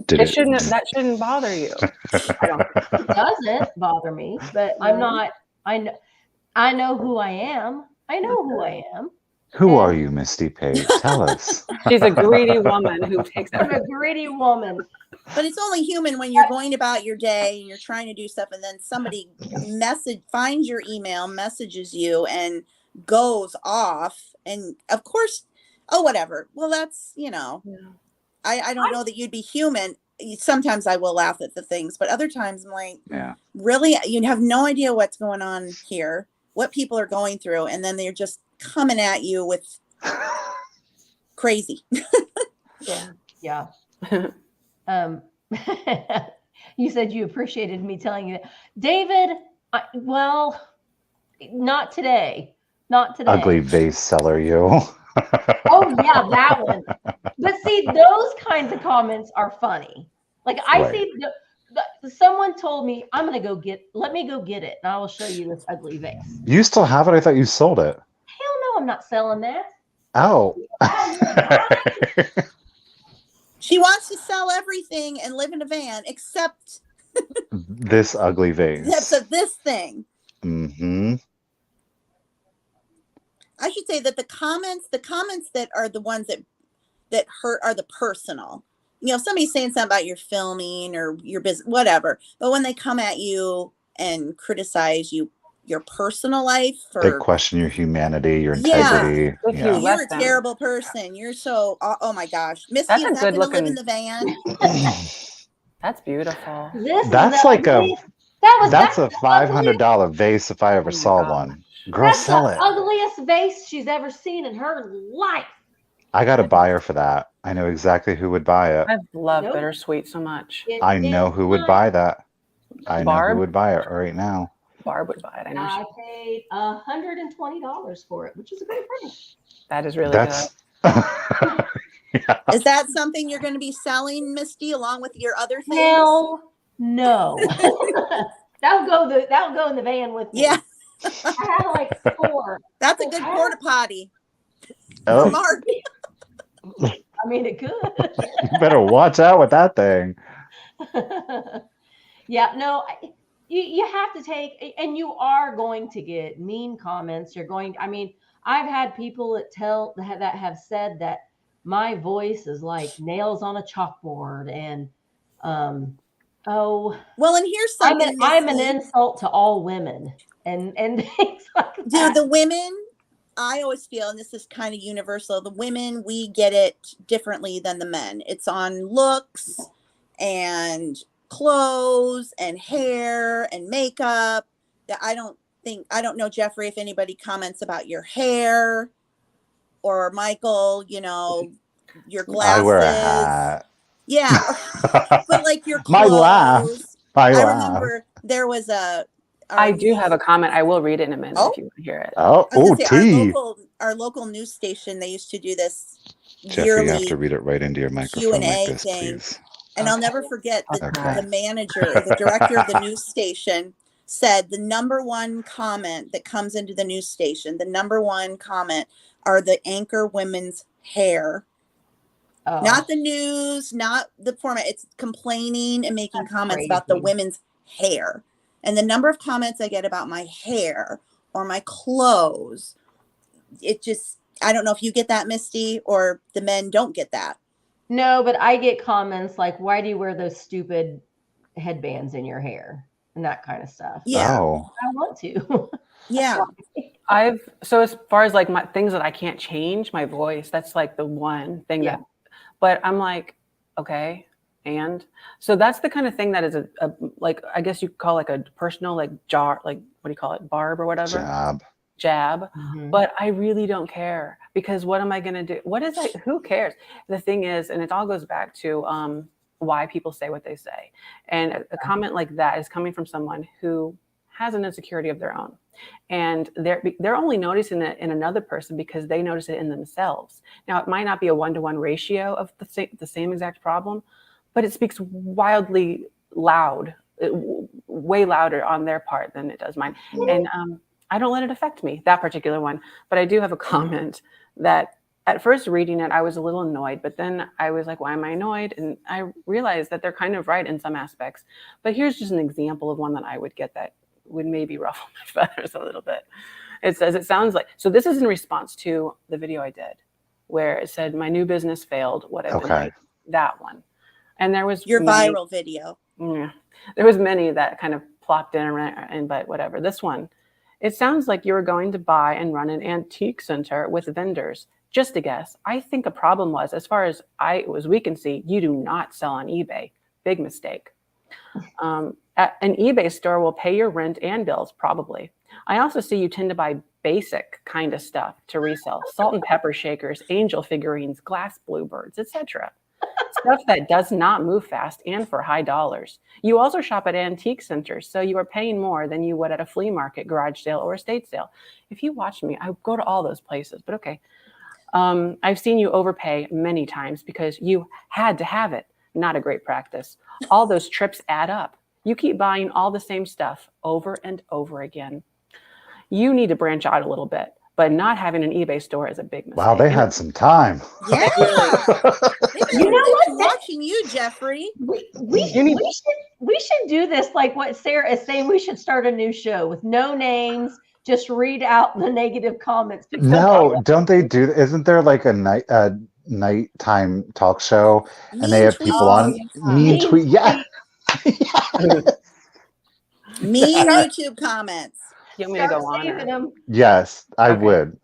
that shouldn't bother you. I don't. It doesn't bother me, but I'm not. I know who I am. I know who I am. Who are you, Misty Page? Tell us. She's a greedy woman who takes everything. I'm a greedy woman. But it's only human when you're going about your day and you're trying to do stuff, and then somebody finds your email, messages you, and goes off. And of course, whatever. Well, that's I don't know that you'd be human. Sometimes I will laugh at the things, but other times I'm like, really, you have no idea what's going on here, what people are going through, and then they're just coming at you with crazy. Yeah. You said you appreciated me telling you that, David. Well, not today. Not today. Ugly vase seller, you. Oh yeah, that one. But see, those kinds of comments are funny. Like I see, someone told me, let me go get it, and I will show you this ugly vase. You still have it? I thought you sold it. Hell no, I'm not selling that. Oh. She wants to sell everything and live in a van except this ugly vase. Except this thing. Mm-hmm. I should say that the comments that are the ones that hurt are the personal. Somebody's saying something about your filming or your business, whatever. But when they come at you and criticize your personal life, they question your humanity, your integrity. Yeah. You're a terrible person. You're so, oh my gosh. Misty is not going to live in the van. That's beautiful. That's like that's a $500 vase if I ever saw one. Girl, sell it. That's the ugliest vase she's ever seen in her life. I got a buyer for that. I know exactly who would buy it. I love bittersweet so much. I know who would buy that. I know who would buy it right now. Barb would buy it. I know. I paid $120 for it, which is a great price. That is really good. Yeah. Is that something you're going to be selling, Misty, along with your other things? Hell no. That'll go in the van with me. Yeah. I have like 4. That's a good porta potty. Oh. Mark. I mean, it could. You better watch out with that thing. Yeah, no, you have to take, and you are going to get mean comments. I've had people that have said that my voice is like nails on a chalkboard, and well, and here's something. I'm an insult to all women, and things like that. Dude, the women, I always feel, and this is kind of universal, the women, we get it differently than the men. It's on looks and clothes and hair and makeup. That I don't know, Jeffrey, if anybody comments about your hair, or Michael, your glasses. I wear a hat. Yeah. But like your clothes. My laugh. I remember there was I do have a comment. I will read it in a minute if you want to hear it. Our local news station, they used to do this Jeffrey, yearly you have to read it right into your microphone like this, thing. please. And I'll never forget the manager, the director of the news station said the number one comment that comes into the news station, the number one comment are the anchor women's hair. Oh. Not the news, not the format. It's complaining and making comments about the women's hair. And the number of comments I get about my hair or my clothes, I don't know if you get that, Misty, or the men don't get that. No, but I get comments like, why do you wear those stupid headbands in your hair and that kind of stuff? Yeah. Oh. I want to. Yeah. So as far as like my things that I can't change, my voice, that's like the one thing but I'm like, okay. And so that's the kind of thing that is a like, I guess you could call like a personal, like jar, like what do you call it? Barb or whatever. Job. jab, Mhm. but I really don't care, because what am I going to do? Who cares? The thing is, and it all goes back to why people say what they say. And a comment like that is coming from someone who has an insecurity of their own. And they're only noticing it in another person because they notice it in themselves. Now, it might not be a 1-to-1 ratio of the same exact problem, but it speaks wildly loud, way louder on their part than it does mine. And I don't let it affect me, that particular one. But I do have a comment that at first reading it, I was a little annoyed, but then I was like, why am I annoyed? And I realized that they're kind of right in some aspects. But here's just an example of one that I would get that would maybe ruffle my feathers a little bit. It says, it sounds like, so this is in response to the video I did where it said, my new business failed, what I've been doing. That one. And there was your viral video. Yeah, there was many that kind of plopped in, but whatever. This one, it sounds like you were going to buy and run an antique center with vendors. Just a guess. I think a problem was, as far as we can see, you do not sell on eBay. Big mistake. An eBay store will pay your rent and bills, probably. I also see you tend to buy basic kind of stuff to resell. Salt and pepper shakers, angel figurines, glass bluebirds, etc. Stuff that does not move fast and for high dollars. You also shop at antique centers, so you are paying more than you would at a flea market, garage sale, or estate sale. If you watch me, I go to all those places, but okay. I've seen you overpay many times because you had to have it. Not a great practice. All those trips add up. You keep buying all the same stuff over and over again. You need to branch out a little bit, but not having an eBay store is a big mistake. Wow, they had some time. Yeah. You know what? Watching you, Jeffrey. We should do this like what Sarah is saying. We should start a new show with no names. Just read out the negative comments. No, don't they do? Isn't there like a nighttime talk show, and they have people on mean tweet? Yeah. Mean YouTube comments. You want me to go on? Them. Yes, I would.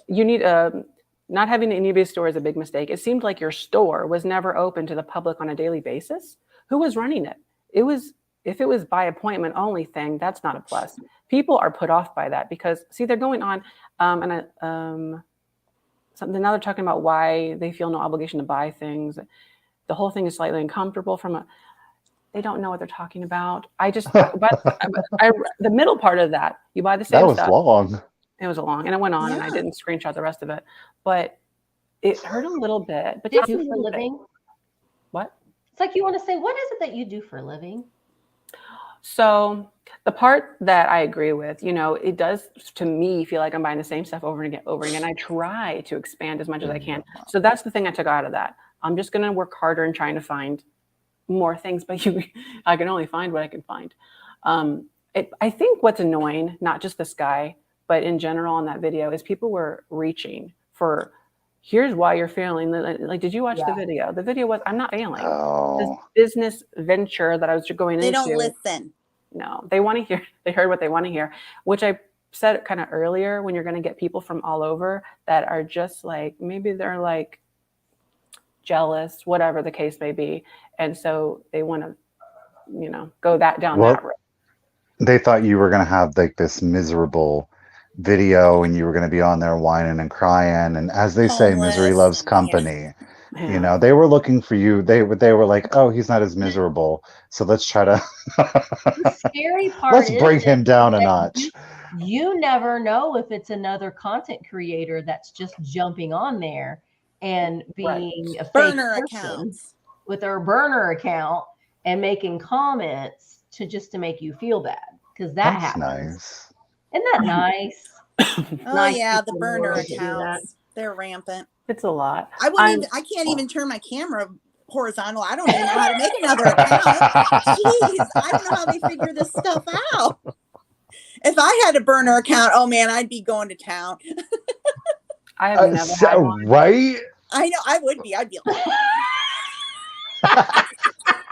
You need not having an eBay store is a big mistake. It seemed like your store was never open to the public on a daily basis. Who was running it? If it was by appointment only thing, that's not a plus. People are put off by that because see, they're going on something now they're talking about why they feel no obligation to buy things. The whole thing is slightly uncomfortable they don't know what they're talking about. The middle part of that, you buy the same stuff. That was long. It was long, and it went on, and I didn't screenshot the rest of it, but it hurt a little bit. But you do for a living? What? It's like you want to say, what is it that you do for a living? So the part that I agree with, it does to me feel like I'm buying the same stuff over and again. I try to expand as much as I can. So that's the thing I took out of that. I'm just going to work harder in trying to find more things, but I can only find what I can find. I think what's annoying, not just this guy, but in general on that video, is people were reaching for, here's why you're failing. Like, did you watch the video? The video was, I'm not failing. This business venture that I was going into. They don't listen. No, they want to hear, they heard what they want to hear, which I said kind of earlier, when you're going to get people from all over that are just like, maybe they're like jealous, whatever the case may be. And so they want to, go down that road. They thought you were going to have like this miserable video and you were going to be on there whining and crying. And as they say, misery loves company. Yeah. They were looking for you. They were like, oh, he's not as miserable. So let's try to. The scary part let's bring him down a notch. You never know if it's another content creator that's just jumping on there and being a burner account with their burner account and making comments to make you feel bad, because that's happens. Nice. Isn't that nice? Nice yeah, the burner accounts. They're rampant. It's a lot. I can't even turn my camera horizontal. I don't even know how to make another account. Jeez, I don't know how they figure this stuff out. If I had a burner account, oh man, I'd be going to town. I have never had one. Right? I know, I would be.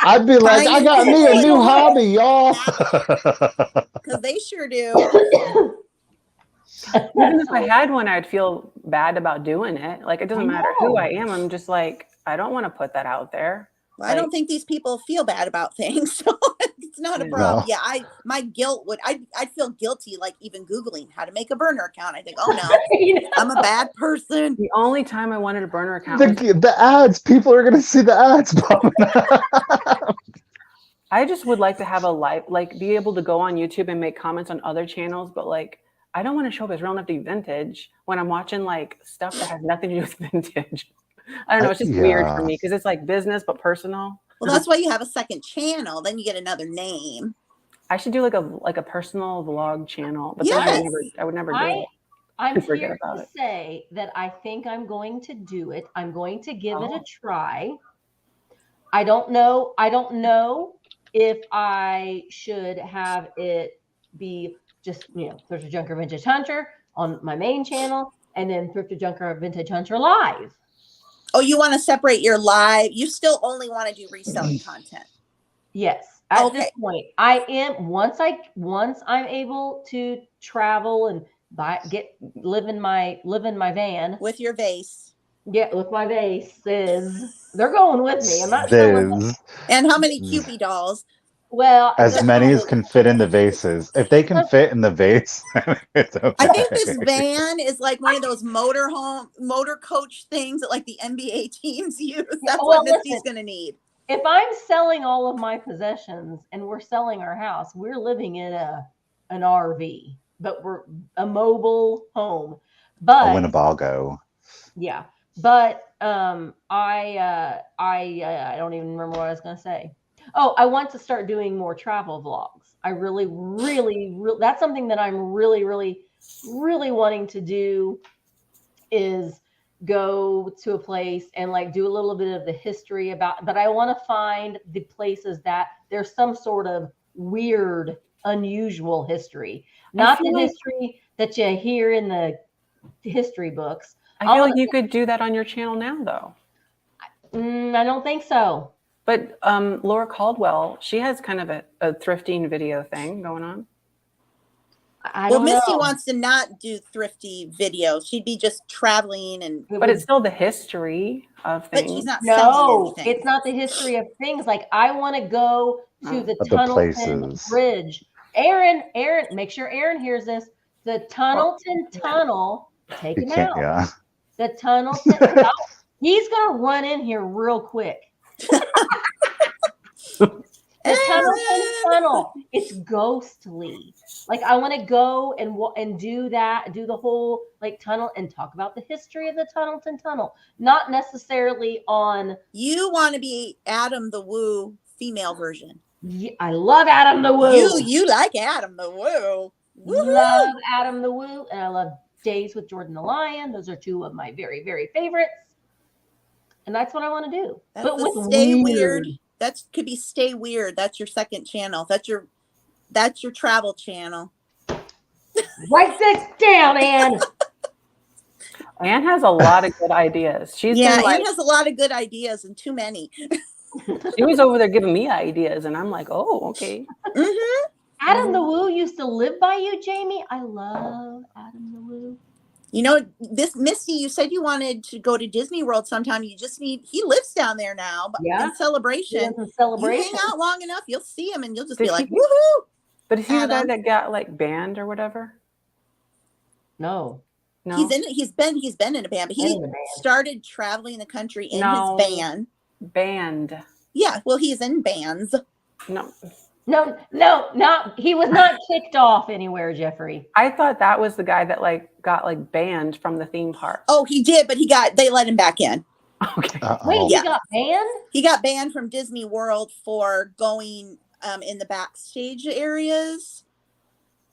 I'd be like, I got me a new hobby, y'all. Because they sure do. Even if I had one, I'd feel bad about doing it. Like, it doesn't matter who I am. I'm just like, I don't want to put that out there. Well, I don't think these people feel bad about things. So It's not a Yeah. problem. No. Yeah, my guilt would, I'd feel guilty, like even Googling how to make a burner account. I think, oh no, You know? I'm a bad person. The only time I wanted a burner account was The ads, people are gonna see the ads popping up. I just would like to have a life, like be able to go on YouTube and make comments on other channels, but like I don't want to show up as Real Nifty Vintage when I'm watching like stuff that has nothing to do with vintage. I don't know. It's just weird for Yeah. me because it's like business but personal. Well, that's why you have a second channel. Then you get another name. I should do like a personal vlog channel, but Yes. then I would never do it. I'm Forget here about to it. say that I think I'm going to do it. I'm going to give it a try. I don't know if I should have it be just, Thrifter Junker Vintage Hunter on my main channel and then Thrifter Junker Vintage Hunter live. Oh, you want to separate your live? You still only want to do reselling content? Yes. At this point, I am once I'm able to travel and live in my van with your vase. Yeah, with my vases. They're going with me. I'm not showing them. And how many Cupid dolls? Well, as many as can fit in the vases. If they can fit in the vase, it's okay. I think this van is like one of those motor coach things that like the NBA teams use. That's what Nifty's going to need. If I'm selling all of my possessions and we're selling our house, we're living in an RV, but we're a mobile home. But a Winnebago. Yeah, but I don't even remember what I was going to say. Oh, I want to start doing more travel vlogs. I really, that's something that I'm really, really, really wanting to do is go to a place and like do a little bit of the history about, but I want to find the places that there's some sort of weird, unusual history, not the history that you hear in the history books. I feel like you could do that on your channel now, though. I don't think so. But Laura Caldwell, she has kind of a thrifting video thing going on. Well, Misty wants to not do thrifty videos. She'd be just traveling and. But it's still the history of things. But she's not selling anything. It's not the history of things. Like I want to go to the Tunnelton Bridge. Aaron, make sure Aaron hears this. The Tunnelton Tunnel. Take him out. Yeah. The Tunnelton. He's gonna run in here real quick. The Tunnelton Tunnel. It's ghostly. Like I want to go and do that, do the whole like tunnel and talk about the history of the Tunnelton Tunnel. Not necessarily on. You want to be Adam the Woo female version. Yeah, I love Adam the Woo. You like Adam the Woo. Woo-hoo. Love Adam the Woo, and I love Days with Jordan the Lion. Those are two of my very, very favorites. And that's what I want to do. That's but with Stay Weird. That could be Stay Weird. That's your second channel. That's your travel channel. Write this down, Anne. Anne has a lot of good ideas. Anne has a lot of good ideas and too many. She was over there giving me ideas, and I'm like, oh, okay. Mm-hmm. Adam the Woo used to live by you, Jamie. I love Adam the Woo. You know, this Misty, you said you wanted to go to Disney World sometime. You just he lives down there now, but in Celebration. You hang out long enough, you'll see him and you'll just be like, woohoo. But is he the guy that got like banned or whatever? No. He's been in a band, but he started traveling the country in his van. Band. Yeah, well, he's in bands. No, he was not kicked off anywhere, Jeffrey. I thought that was the guy that got banned from the theme park. Oh, he did, but they let him back in. Okay. Wait, he got banned? He got banned from Disney World for going in the backstage areas.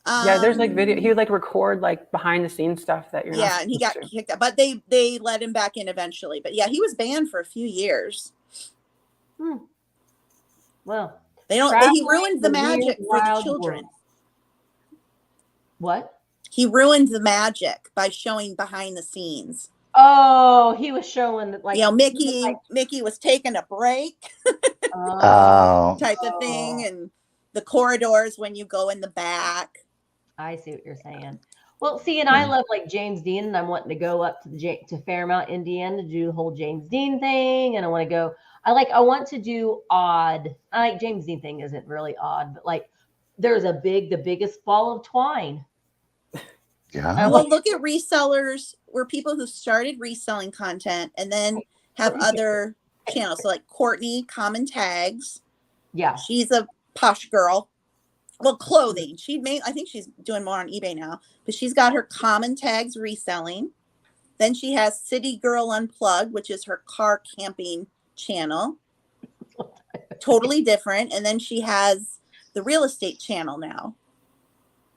Yeah, there's video. He would record behind the scenes stuff that you're not. Yeah, and he got kicked out, but they let him back in eventually. But yeah, he was banned for a few years. Well. He ruined the magic for the children. World. What? He ruined the magic by showing behind the scenes. Oh, he was showing that Mickey was taking a break. Type of thing, and the corridors when you go in the back. I see what you're saying. Well, see, and I love James Dean, and I'm wanting to go up to Fairmount, Indiana, to do the whole James Dean thing, and I want to go. I want to do odd. I like James Dean thing isn't really odd, but like there's the biggest ball of twine. Yeah. Well, look at resellers, or people who started reselling content and then have other channels. So like Courtney, Common Tags. Yeah. She's a posh girl. Well, clothing. I think she's doing more on eBay now, but she's got her Common Tags reselling. Then she has City Girl Unplugged, which is her car camping channel. Totally different. And then she has the real estate channel now.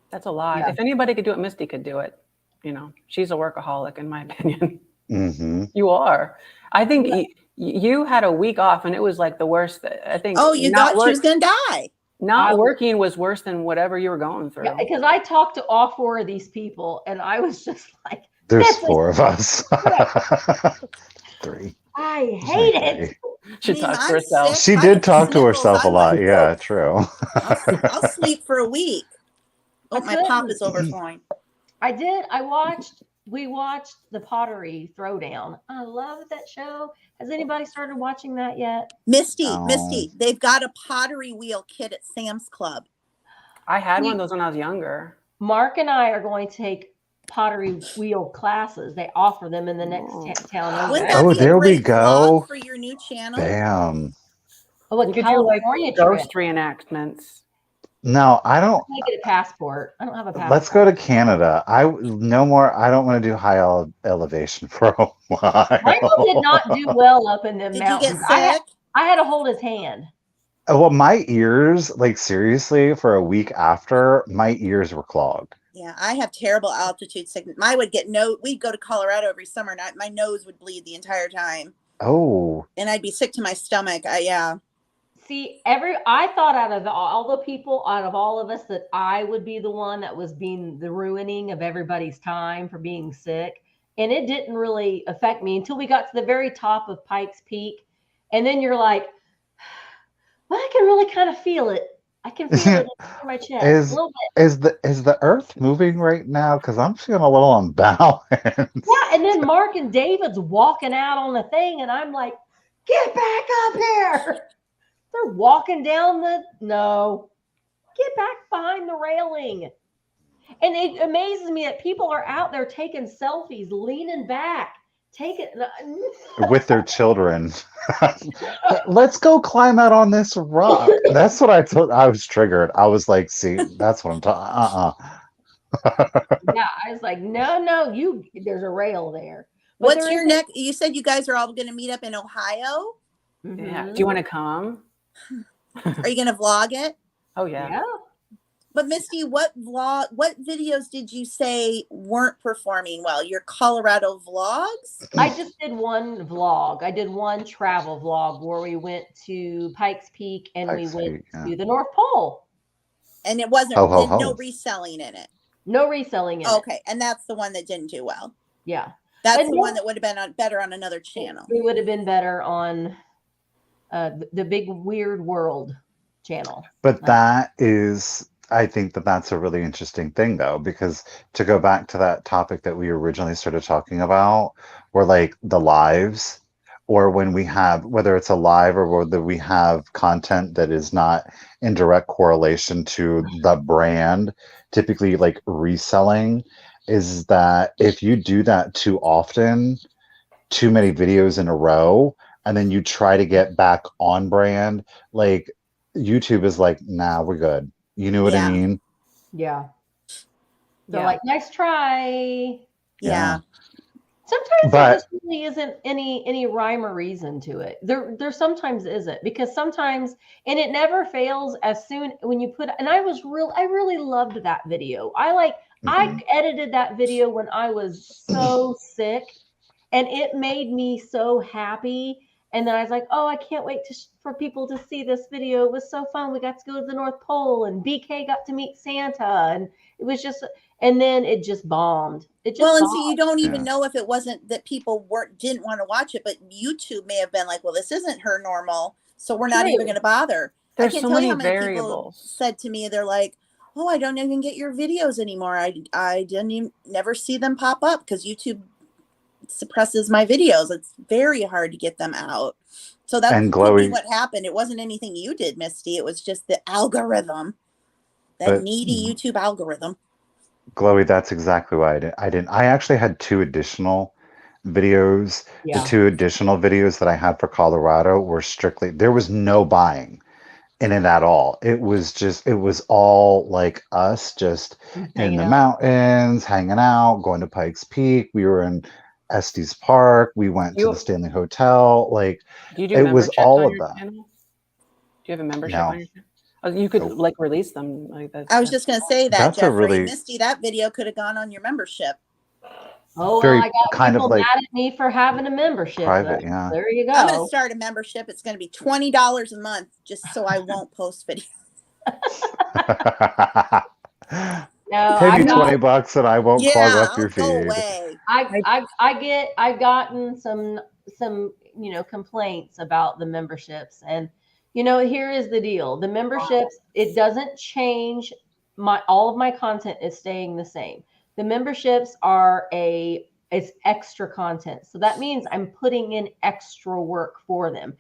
That's a lot. Yeah. If anybody could do it, Misty could do it. You know, she's a workaholic, in my opinion. Mm-hmm. You are. I think you had a week off, and it was like the worst. I think. Oh, you thought she was going to die. Not working was worse than whatever you were going through. Yeah, because I talked to all 4 of these people, and I was just like, "There's 4 of us." 3. I hate it. She talked to herself. She did talk to herself a lot. Yeah, true. I'll sleep for a week. Oh, my pop is overflowing. I did. We watched the Pottery Throwdown. I love that show. Has anybody started watching that yet? Misty, they've got a pottery wheel kit at Sam's Club. I had one of those when I was younger. Mark and I are going to take pottery wheel classes. They offer them in the next town over. Wouldn't that be there a great we go. vlog for your new channel? Bam. Oh, You could do like ghost reenactments. No, I don't. I get a passport. I don't have a passport. Let's go to Canada. I don't want to do high elevation for a while. Michael did not do well up in the mountains. Did you get sick? I had to hold his hand. Well, my ears, like seriously, for a week after, my ears were clogged. Yeah, I have terrible altitude sickness. We'd go to Colorado every summer, and my nose would bleed the entire time. Oh. And I'd be sick to my stomach. Yeah. See, I thought out of all the people, out of all of us, that I would be the one that was being the ruining of everybody's time for being sick. And it didn't really affect me until we got to the very top of Pikes Peak. And then you're like, well, I can really kind of feel it. I can feel it in my chest a little bit. Is the earth moving right now? Because I'm feeling a little unbalanced. Yeah, and then Mark and David's walking out on the thing, and I'm like, get back up here. They're walking down get back behind the railing. And it amazes me that people are out there taking selfies, leaning back, with their children. Let's go climb out on this rock. That's what I thought. I was triggered. I was like, see, that's what I'm talking. Yeah, I was like, no, there's a rail there. But what's your next? You said you guys are all going to meet up in Ohio. Mm-hmm. Yeah. Do you want to come? Are you going to vlog it? Oh yeah. But Misty, what videos did you say weren't performing well? Your Colorado vlogs? I just did one vlog. I did one travel vlog where we went to Pikes Peak and we went to the North Pole. And it wasn't no reselling in it. No reselling in it. Okay, and that's the one that didn't do well. Yeah. That's the one that would have been better on another channel. It would have been better on the Big Weird World channel. But I think that's a really interesting thing, though, because to go back to that topic that we originally started talking about, where like the lives, or when we have, whether it's a live or whether we have content that is not in direct correlation to the brand, typically like reselling, is that if you do that too often, too many videos in a row, and then you try to get back on brand, like YouTube is like, nah, we're good. You know what I mean? Yeah. They're like, nice try. Yeah. Sometimes there just really isn't any rhyme or reason to it. There sometimes isn't, because sometimes, and it never fails as soon when you put, and I really loved that video. I edited that video when I was so sick, and it made me so happy. And then I was like, oh, I can't wait for people to see this video. It was so fun. We got to go to the North Pole, and BK got to meet Santa, and it was just, and then it just bombed. So you don't even know if it wasn't that people didn't want to watch it, but YouTube may have been like, well, this isn't her normal, so we're not even going to bother. There's I can't so tell many you how many variables. people said to me, they're like, oh, I don't even get your videos anymore. I didn't even never see them pop up because YouTube suppresses my videos. It's very hard to get them out. So that And could be Glowy, what happened. It wasn't anything you did, Misty. It was just the algorithm, that but needy YouTube algorithm. Glowy, that's exactly why I didn't. I actually had two additional videos. The Yeah. two additional videos that I had for Colorado were strictly, there was no buying in it at all. It was all like us just in Hanging the out. mountains, hanging out, going to Pikes Peak. We were in Estes Park. We went to the You Stanley Hotel. Like, do you do it was memberships all on of your that. channel? Do you have a membership on No, your channel? Oh, you could nope. like release them like that. I was just going to say that, That's a Jeffrey. really Misty, that video could have gone on your membership. Oh, well, very I got kind of people like mad at me for having a membership. private, yeah. There you I'm going to go. start a membership. It's going to be $20 a month just so I won't post videos. No, Pay I me got $20 and I won't clog Yeah, up your go feed. away. I've gotten some complaints about the memberships, and here is the deal. The memberships, it doesn't change all of my content is staying the same. The memberships it's extra content. So that means I'm putting in extra work for them.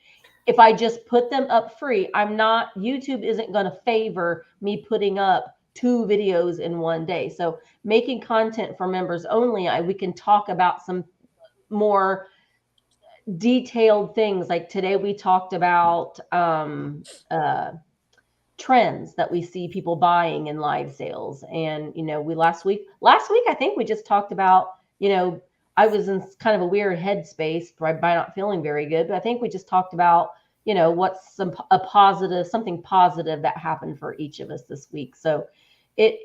If I just put them up free, YouTube isn't going to favor me putting up 2 videos in one day. So making content for members only, we can talk about some more detailed things. Like today we talked about trends that we see people buying in live sales. And we last week I think we just talked about, I was in kind of a weird headspace by not feeling very good, but I think we just talked about what's something positive that happened for each of us this week. So People,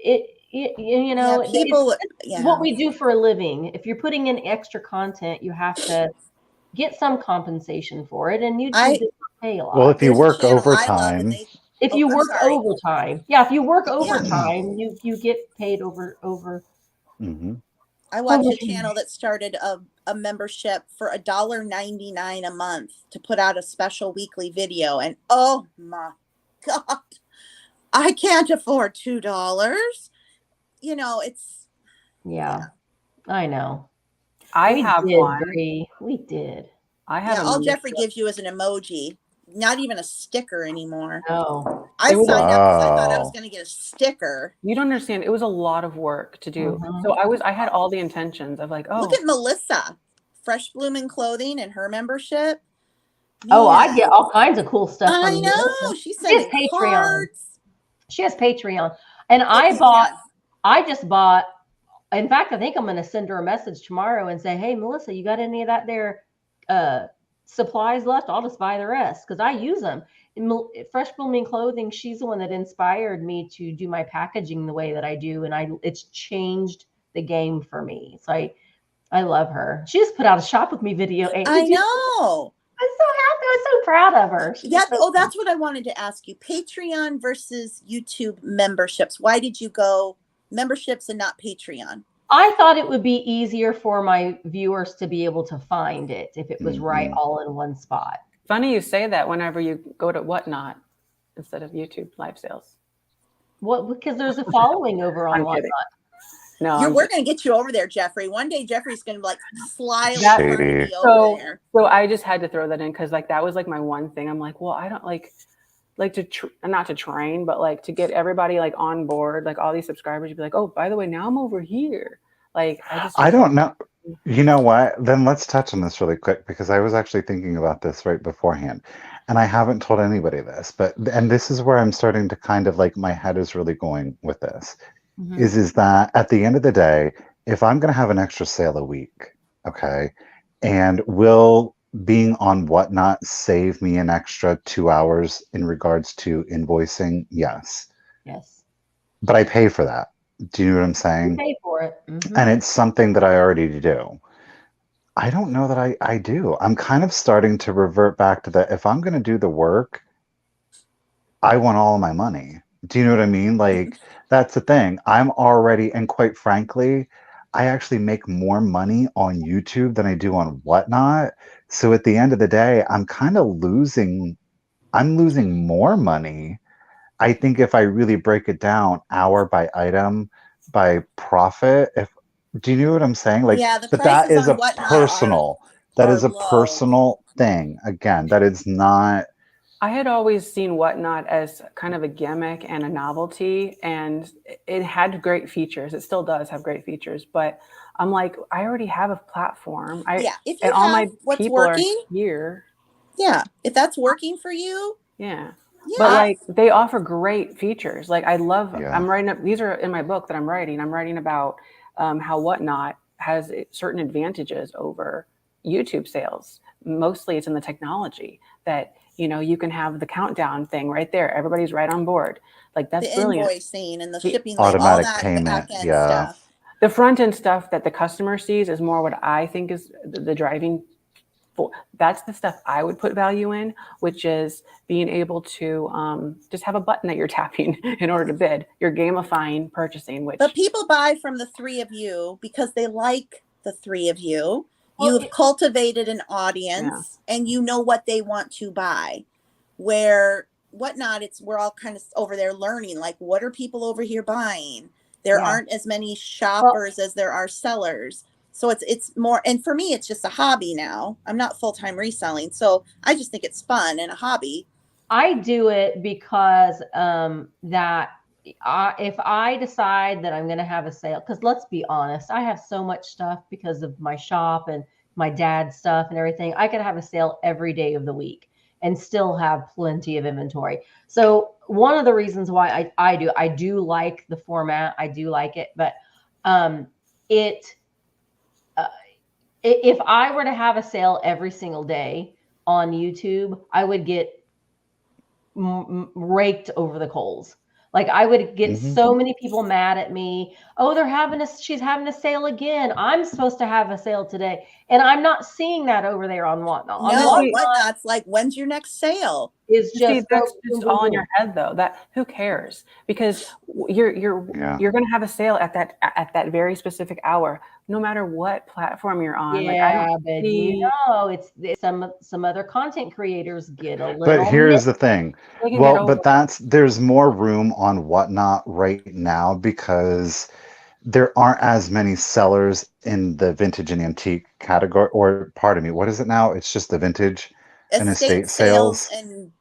it's what we do for a living. If you're putting in extra content, you have to get some compensation for it, and YouTube does not pay a lot. Well, if you there's a work channel I love, and overtime, they. If Oh, you I'm work sorry. overtime, if you work Yeah. overtime, you get paid over. mhm. I watched a channel that started a membership for $1.99 a month to put out a special weekly video, and oh my God, I can't afford $2. It's Yeah, I know. I We have did, one. Bree. We did. I have a all Jeffrey membership. gives you is an emoji, not even a sticker anymore. Oh, I It was signed up because I thought I was Wow. going to get a sticker. You don't understand. It was a lot of work to do. Mhm. So I had all the intentions of like, Look oh, at Melissa, Fresh Blooming Clothing, and her membership. Oh, I Man, get all kinds of cool stuff I from know. Melissa. She's She has sending Patreon. cards. She has Patreon, and Patreon. I just bought. In fact, I think I'm going to send her a message tomorrow and say, "Hey, Melissa, you got any of that there supplies left? I'll just buy the rest because I use them." Fresh Blooming Clothing, she's the one that inspired me to do my packaging the way that I do, and it's changed the game for me. So I love her. She just put out a shop with me video. I know. I'm so happy. I was so proud of her. That's what I wanted to ask you. Patreon versus YouTube memberships. Why did you go memberships and not Patreon? I thought it would be easier for my viewers to be able to find it if it was right all in one spot. funny you say that whenever you go to Whatnot instead of YouTube live sales. What? Because there's a following over on I'm Whatnot. kidding. No, We're going to get you over there, Jeffrey. One day, Jeffrey's going to like slyly Shady. trying to be over there. So I just had to throw that in because like that was like my one thing. I'm like, well, I don't like to not to train, but like to get everybody like on board, like all these subscribers, you'd be like, oh, by the way, now I'm over here. Like I don't know. You know what? Then let's touch on this really quick because I was actually thinking about this right beforehand. And I haven't told anybody this, and this is where I'm starting to kind of like my head is really going with this. Mhm. Is that at the end of the day, if I'm going to have an extra sale a week, okay, and will being on Whatnot save me an extra 2 hours in regards to invoicing? Yes. Yes. But I pay for that. Do you know what I'm You saying? pay for it. Mhm. And it's something that I already do. I don't know that I do. I'm kind of starting to revert back to that. If I'm going to do the work, I want all of my money. Do you know what I mean? Like, that's the thing. I'm already, and quite frankly, I actually make more money on YouTube than I do on Whatnot. So at the end of the day, I'm losing more money. I think if I really break it down hour by item by profit, do you know what I'm saying? Like, Yeah, the but that prices is on a Whatnot personal, that are is a low. personal, thing. Again, that it's not. I had always seen Whatnot as kind of a gimmick and a novelty, and it had great features. It still does have great features, but I'm like, I already have a platform. If And you all have my what's people are working, here. yeah, if that's working for you, Yeah. yeah. But like they offer great features. Like I love, Yeah. I'm writing up, these are in my book that I'm writing. I'm writing about how Whatnot has certain advantages over YouTube sales. Mostly it's in the technology that, you can have the countdown thing right there. Everybody's right on board. Like that's the brilliant. invoicing and the shipping, all Automatic that payment. back end Yeah. stuff. The front end stuff that the customer sees is more what I think is the driving. That's the stuff I would put value in, which is being able to just have a button that you're tapping in order to bid. You're gamifying purchasing, which. But people buy from the three of you because they like the three of you. Well, You've cultivated an audience and you know what they want to buy. Where Whatnot, we're all kind of over there learning, like, what are people over here buying? There aren't as many shoppers as there are sellers. So it's more, and for me, it's just a hobby now. I'm not full-time reselling. So I just think it's fun and a hobby. I do it because if I decide that I'm going to have a sale, because let's be honest, I have so much stuff because of my shop and my dad's stuff and everything. I could have a sale every day of the week and still have plenty of inventory. So one of the reasons why I do like the format, I do like it, but if I were to have a sale every single day on YouTube, I would get raked over the coals. Like I would get so many people mad at me. Oh, she's having a sale again. I'm supposed to have a sale today. And I'm not seeing that over there on Whatnot. No, Whatnot's like, when's your next sale? Is just that's just all in your head though. That who cares? Because you're going to have a sale at that very specific hour, no matter what platform you're on. Yeah, but it's some other content creators get a little. But here's the thing. Well, but there's more room on Whatnot right now because there aren't as many sellers in the vintage and antique category, or pardon me, what is it now? It's just the vintage and estate sales and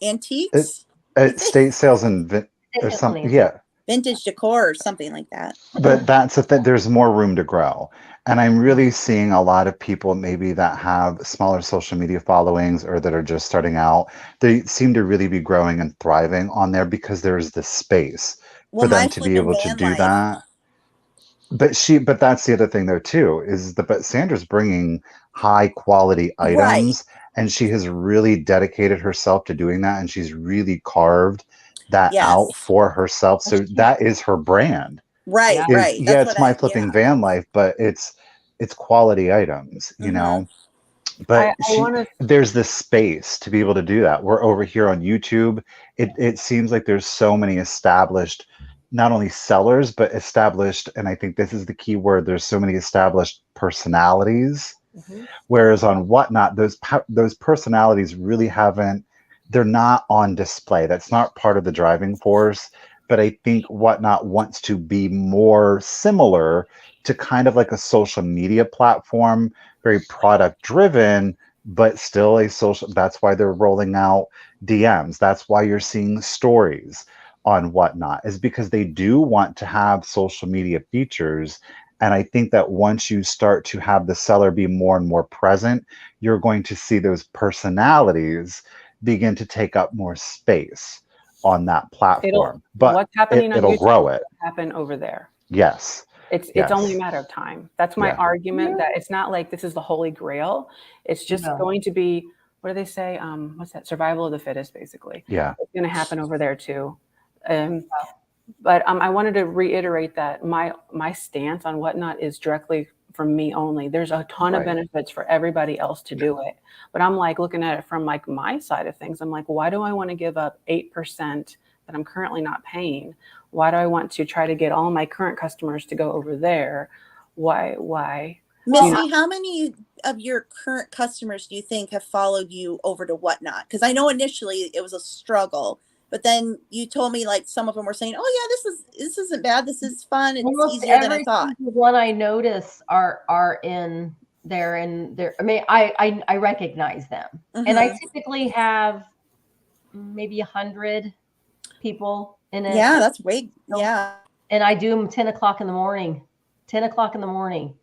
antiques. Estate sales and or something. Yeah. Vintage decor or something like that. But that's the thing. There's more room to grow. And I'm really seeing a lot of people maybe that have smaller social media followings or that are just starting out. They seem to really be growing and thriving on there because there's the space for them to be able to do that. But that's the other thing though too, but Sandra's bringing high quality items and she has really dedicated herself to doing that and she's really carved that out for herself. So that is her brand. Right. Yeah, it's my flipping van life, but it's quality items, you know. But there's this space to be able to do that. We're over here on YouTube. It seems like there's so many established, not only sellers, but established, and I think this is the key word, there's so many established personalities. Whereas on Whatnot, those personalities really they're not on display. That's not part of the driving force. But I think Whatnot wants to be more similar to kind of like a social media platform, very product driven, but still a social. That's why they're rolling out DMs. That's why you're seeing stories on Whatnot, is because they do want to have social media features. And I think that once you start to have the seller be more and more present, you're going to see those personalities begin to take up more space on that platform. But what's happening it'll grow it. Happen over there. Yes. It's only a matter of time. That's my argument, that it's not like this is the holy grail. It's just going to be, what do they say? What's that? Survival of the fittest, basically. Yeah. It's going to happen over there too. But I wanted to reiterate that my stance on Whatnot is directly from me only. There's a ton of benefits for everybody else to do it. But I'm like looking at it from like my side of things. I'm like, why do I want to give up 8% that I'm currently not paying? Why do I want to try to get all my current customers to go over there? Why? Missy, how many of your current customers do you think have followed you over to Whatnot? Because I know initially it was a struggle, but then you told me like some of them were saying, "Oh yeah, this isn't bad. This is fun. It's easier than I thought." One I notice are in they're in there. I mean, I recognize them, and I typically have maybe 100 people in it. Yeah, that's way. Yeah, and I do them 10 o'clock in the morning, 10 o'clock in the morning,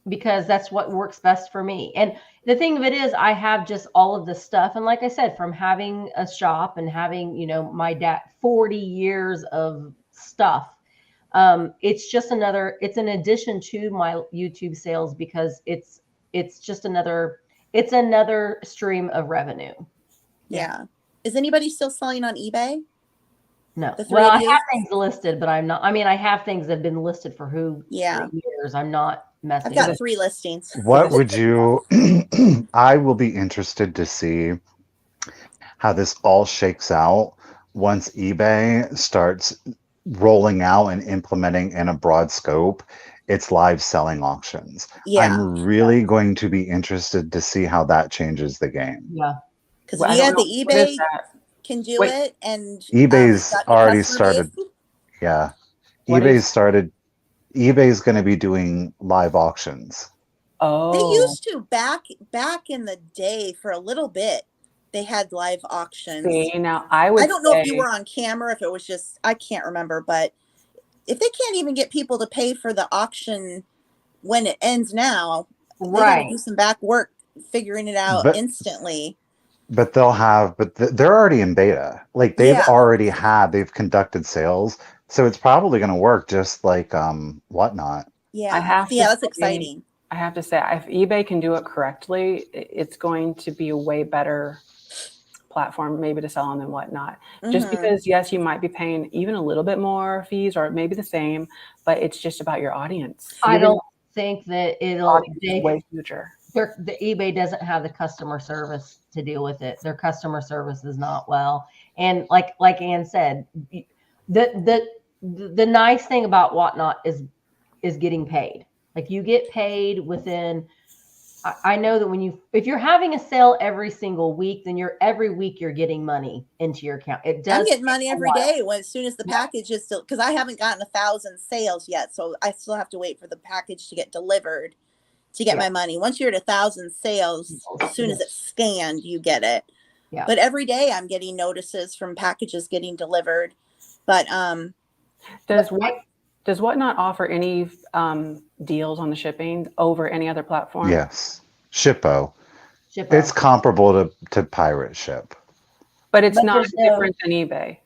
because that's what works best for me. And the thing of it is, I have just all of this stuff. And like I said, from having a shop and having, my dad, 40 years of stuff, it's just it's an addition to my YouTube sales, because it's just another stream of revenue. Yeah. Is anybody still selling on eBay? No. The three Well, I of you? have things listed, but I'm not. I mean, I have things that have been listed for Yeah. years. I'm not messing. I've got with 3 listings. What would you? I will be interested to see how this all shakes out once eBay starts rolling out and implementing in a broad scope its live selling auctions. Yeah. I'm really going to be interested to see how that changes the game. Yeah. Because Well, if I you don't have the know. What is eBay that? can do Wait. it, and eBay's got the already customer started. base. Yeah. What is- eBay's going to be doing live auctions. They Oh, used to back in the day for a little bit. They had live auctions. see, now I would I don't know if you say- were on camera, if it was just, I can't remember, but if they can't even get people to pay for the auction when it ends now, they got to Right. do some back work figuring it out But- instantly. But they're already in beta. Like they've conducted sales. So it's probably going to work just like Whatnot. Yeah. That's exciting. I have to say, if eBay can do it correctly, it's going to be a way better platform maybe to sell on than Whatnot. Just because, yes, you might be paying even a little bit more fees or maybe the same, but it's just about your audience. I don't think that it'll. Way future. The eBay doesn't have the customer service to deal with it. Their customer service is not well. And like Ann said, the nice thing about Whatnot is getting paid. Like you get paid within. I know that if you're having a sale every single week, then every week you're getting money into your account. It does. I'm getting money every day as soon as the package is still, because I haven't gotten 1,000 sales yet. So I still have to wait for the package to get delivered to get my money. Once you're at 1,000 sales, as soon as it's scanned, you get it. Yeah. But every day I'm getting notices from packages getting delivered. But does Whatnot offer any deals on the shipping over any other platform? Yes. Shippo. It's comparable to Pirate Ship. But it's not different than eBay.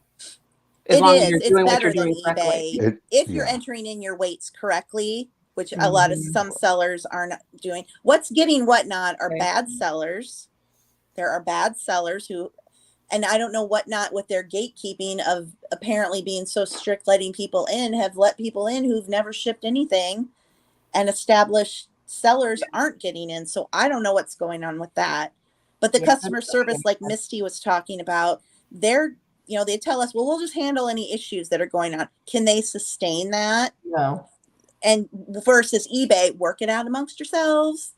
As long as you're doing what you're doing correctly. If you're entering in your weights correctly, which a lot of some sellers are not doing. What's getting Whatnot are bad sellers. There are bad sellers who, and I don't know Whatnot with their gatekeeping of apparently being so strict letting people in, have let people in who've never shipped anything, and established sellers aren't getting in. So I don't know what's going on with that. But the customer service, like Misty was talking about, they tell us, well, we'll just handle any issues that are going on. Can they sustain that? No. And versus eBay, work it out amongst yourselves,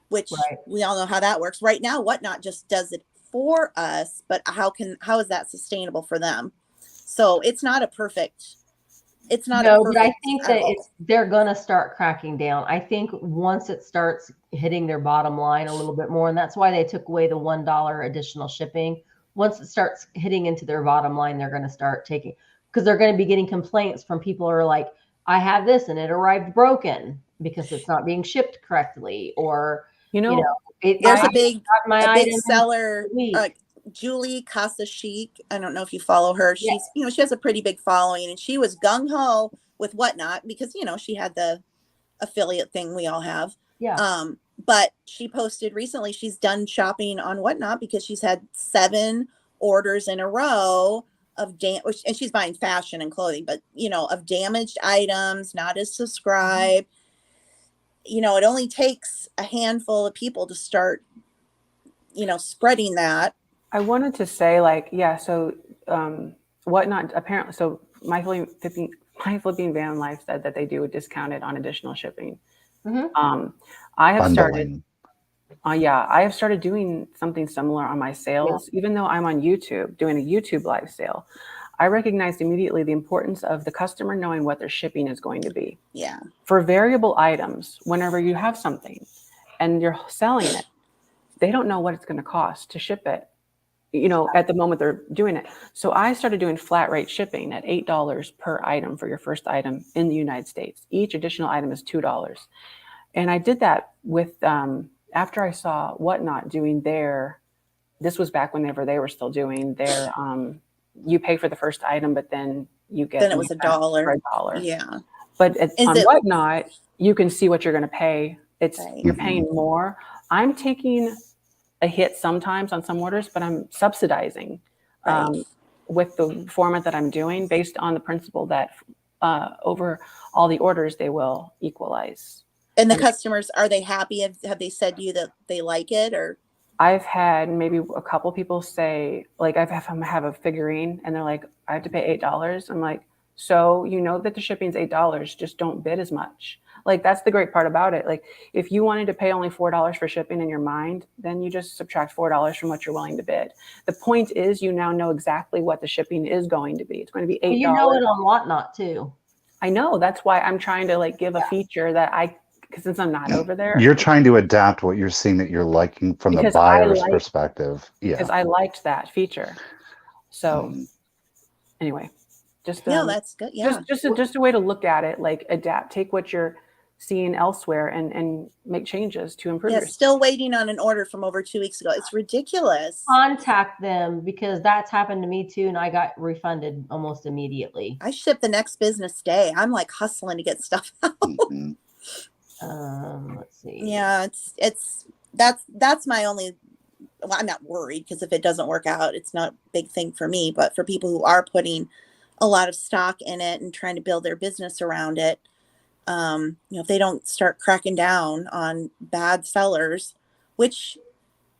which we all know how that works. Right now, Whatnot just does it for us, but how is that sustainable for them? So it's not a perfect. It's not. No, but I think that they're gonna start cracking down. I think once it starts hitting their bottom line a little bit more, and that's why they took away the $1 additional shipping. Once it starts hitting into their bottom line, they're gonna start taking, because they're gonna be getting complaints from people who are like, I have this and it arrived broken because it's not being shipped correctly, or there's a big seller, Julie Casa Chic. I don't know if you follow her. She's she has a pretty big following, and she was gung ho with Whatnot because she had the affiliate thing we all have. Yeah. But she posted recently she's done shopping on Whatnot because she's had 7 orders in a row of and she's buying fashion and clothing, but of damaged items, not as subscribed. It only takes a handful of people to start spreading that. I wanted to say, so Whatnot apparently, so my flipping van life said that they do a discounted on additional shipping. I have started doing something similar on my sales, even though I'm on YouTube doing a YouTube live sale. I recognized immediately the importance of the customer knowing what their shipping is going to be. Yeah. For variable items, whenever you have something and you're selling it, they don't know what it's going to cost to ship it, at the moment they're doing it. So I started doing flat rate shipping at $8 per item for your first item in the United States. Each additional item is $2. And I did that with, after I saw Whatnot doing this was back whenever they were still doing their, you pay for the first item, but then you get Then it was $1 for $1. Yeah. But on Whatnot, you can see what you're going to pay. You're paying more. I'm taking a hit sometimes on some orders, but I'm subsidizing with the format that I'm doing based on the principle that over all the orders, they will equalize. And the customers, are they happy? Have they said to you that they like it? Or I've had maybe a couple people say, like, I have a figurine and they're like, I have to pay $8. I'm like, so that the shipping's $8, just don't bid as much. Like, that's the great part about it. Like, if you wanted to pay only $4 for shipping in your mind, then you just subtract $4 from what you're willing to bid. The point is, you now know exactly what the shipping is going to be. It's going to be $8. You know it on Whatnot too. I know. That's why I'm trying to give a feature that because since I'm not over there. You're trying to adapt what you're seeing that you're liking from the buyer's perspective. Yeah. Because I liked that feature. So anyway, that's good. Yeah. Just a way to look at it, like adapt, take what you're seeing elsewhere and make changes to improve. Yeah, still waiting on an order from over 2 weeks ago. It's ridiculous. Contact them, because that's happened to me too, and I got refunded almost immediately. I ship the next business day. I'm like hustling to get stuff out. Let's see. Yeah, that's my only. Well, I'm not worried, because if it doesn't work out, it's not a big thing for me. But for people who are putting a lot of stock in it and trying to build their business around it, if they don't start cracking down on bad sellers, which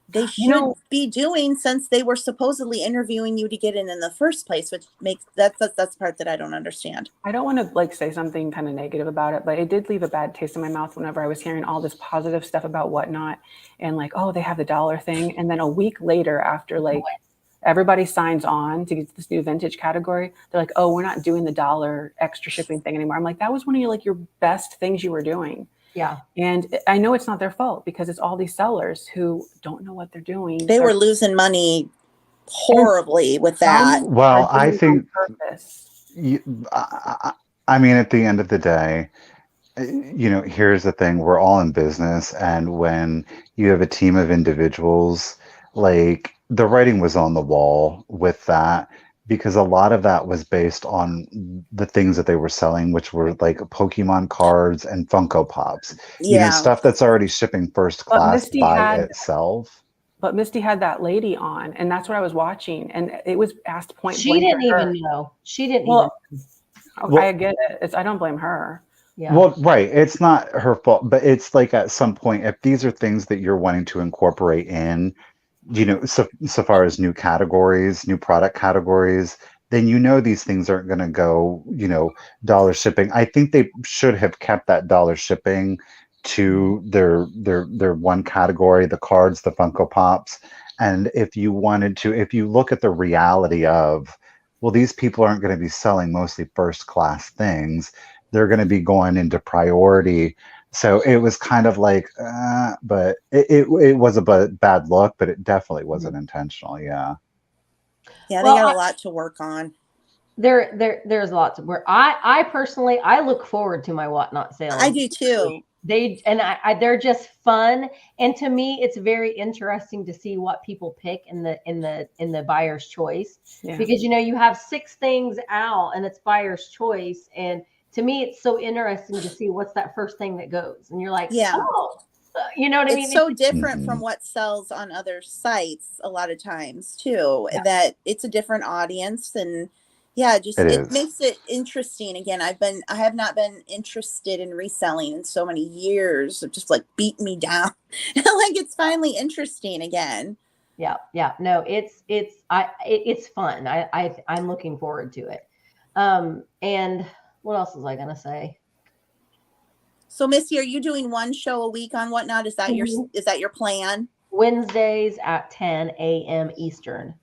they should be doing, since they were supposedly interviewing you to get in the first place, which makes that's the part that I don't understand. I don't want to say something kind of negative about it, but it did leave a bad taste in my mouth whenever I was hearing all this positive stuff about Whatnot and they have the dollar thing. And then a week later, after everybody signs on to get this new vintage category, they're like, oh, we're not doing the dollar extra shipping thing anymore. I'm like, that was one of your best things you were doing. Yeah. And I know it's not their fault, because it's all these sellers who don't know what they're doing. They were losing money horribly with that. Well, I think, I mean, at the end of the day, here's the thing. We're all in business. And when you have a team of individuals, the writing was on the wall with that, because a lot of that was based on the things that they were selling, which were Pokemon cards and Funko Pops. Yeah. Stuff that's already shipping first class by itself. But Misty had that lady on, and that's what I was watching, and it was asked point blank. She didn't even know. She didn't even know. I get it. I don't blame her. Yeah. Well, right. It's not her fault, but it's at some point, if these are things that you're wanting to incorporate in, so far as new categories, new product categories, then these things aren't going to go, dollar shipping. I think they should have kept that dollar shipping to their one category, the cards, the Funko Pops. And if you look at the reality of, well, these people aren't going to be selling mostly first class things. They're going to be going into priority. So it was kind of but it was a bad look, but it definitely wasn't intentional. Yeah. Yeah, they got a lot to work on. There's a lot to work. I personally, I look forward to my Whatnot sales. I do too. They're just fun, and to me, it's very interesting to see what people pick in the buyer's choice, because you have 6 things out, and it's buyer's choice, and to me, it's so interesting to see what's that first thing that goes. And you're like, oh, you know what I mean? It's so different from what sells on other sites a lot of times too, that it's a different audience. And it makes it interesting. Again, I have not been interested in reselling in so many years. It just beat me down. It's finally interesting again. Yeah. No, it's fun. I'm looking forward to it. And what else was I going to say? So Missy, are you doing one show a week on Whatnot? Is that your plan? Wednesdays at 10 a.m. Eastern.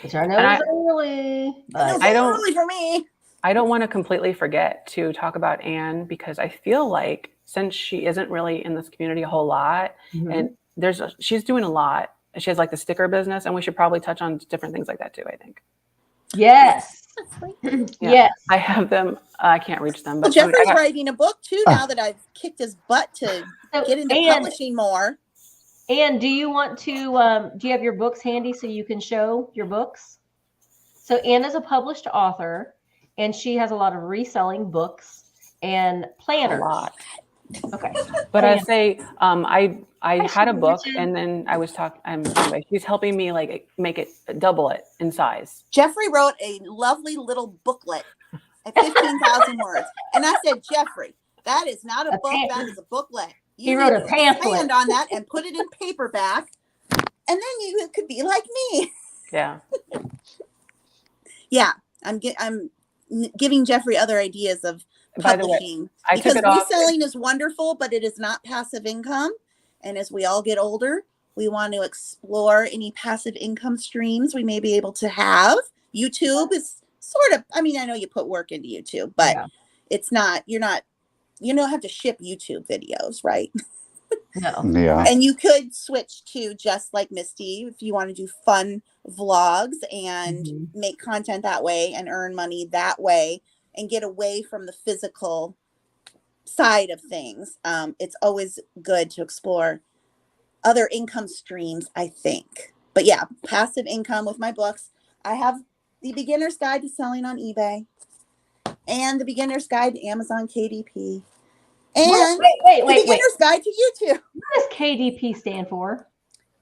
Which I know is early, but I don't. Early for me. I don't want to completely forget to talk about Anne, because I feel like since she isn't really in this community a whole lot, and she's doing a lot. She has like the sticker business, and we should probably touch on different things like that too, I think. Yes. Yes. I have them. I can't reach them. But Jeffrey's writing a book too now that I've kicked his butt to get into publishing more. And do you want to, do you have your books handy so you can show your books? So Anne is a published author, and she has a lot of reselling books and planners. A lot. Okay. But I say, I had a book, and then I was talking. Anyway, she's helping me like make it double it in size. Jeffrey wrote a lovely little booklet at 15,000 words, and I said, Jeffrey, that is not a book. That is a booklet. He wrote a pamphlet. Expand on that and put it in paperback, and then you could be like me. Yeah. Yeah, I'm giving Jeffrey other ideas of publishing. By the way, because reselling is wonderful, but it is not passive income. And as we all get older, we want to explore any passive income streams we may be able to have. YouTube is sort of, I mean, I know you put work into YouTube, but it's not, you don't have to ship YouTube videos, right? No. Yeah. And you could switch to just like Misty if you want to do fun vlogs and make content that way and earn money that way and get away from the physical side of things. It's always good to explore other income streams, I think. But yeah, passive income with my books. I have the Beginner's Guide to Selling on eBay and the Beginner's Guide to Amazon KDP. And wait, Beginner's Guide to YouTube. What does KDP stand for?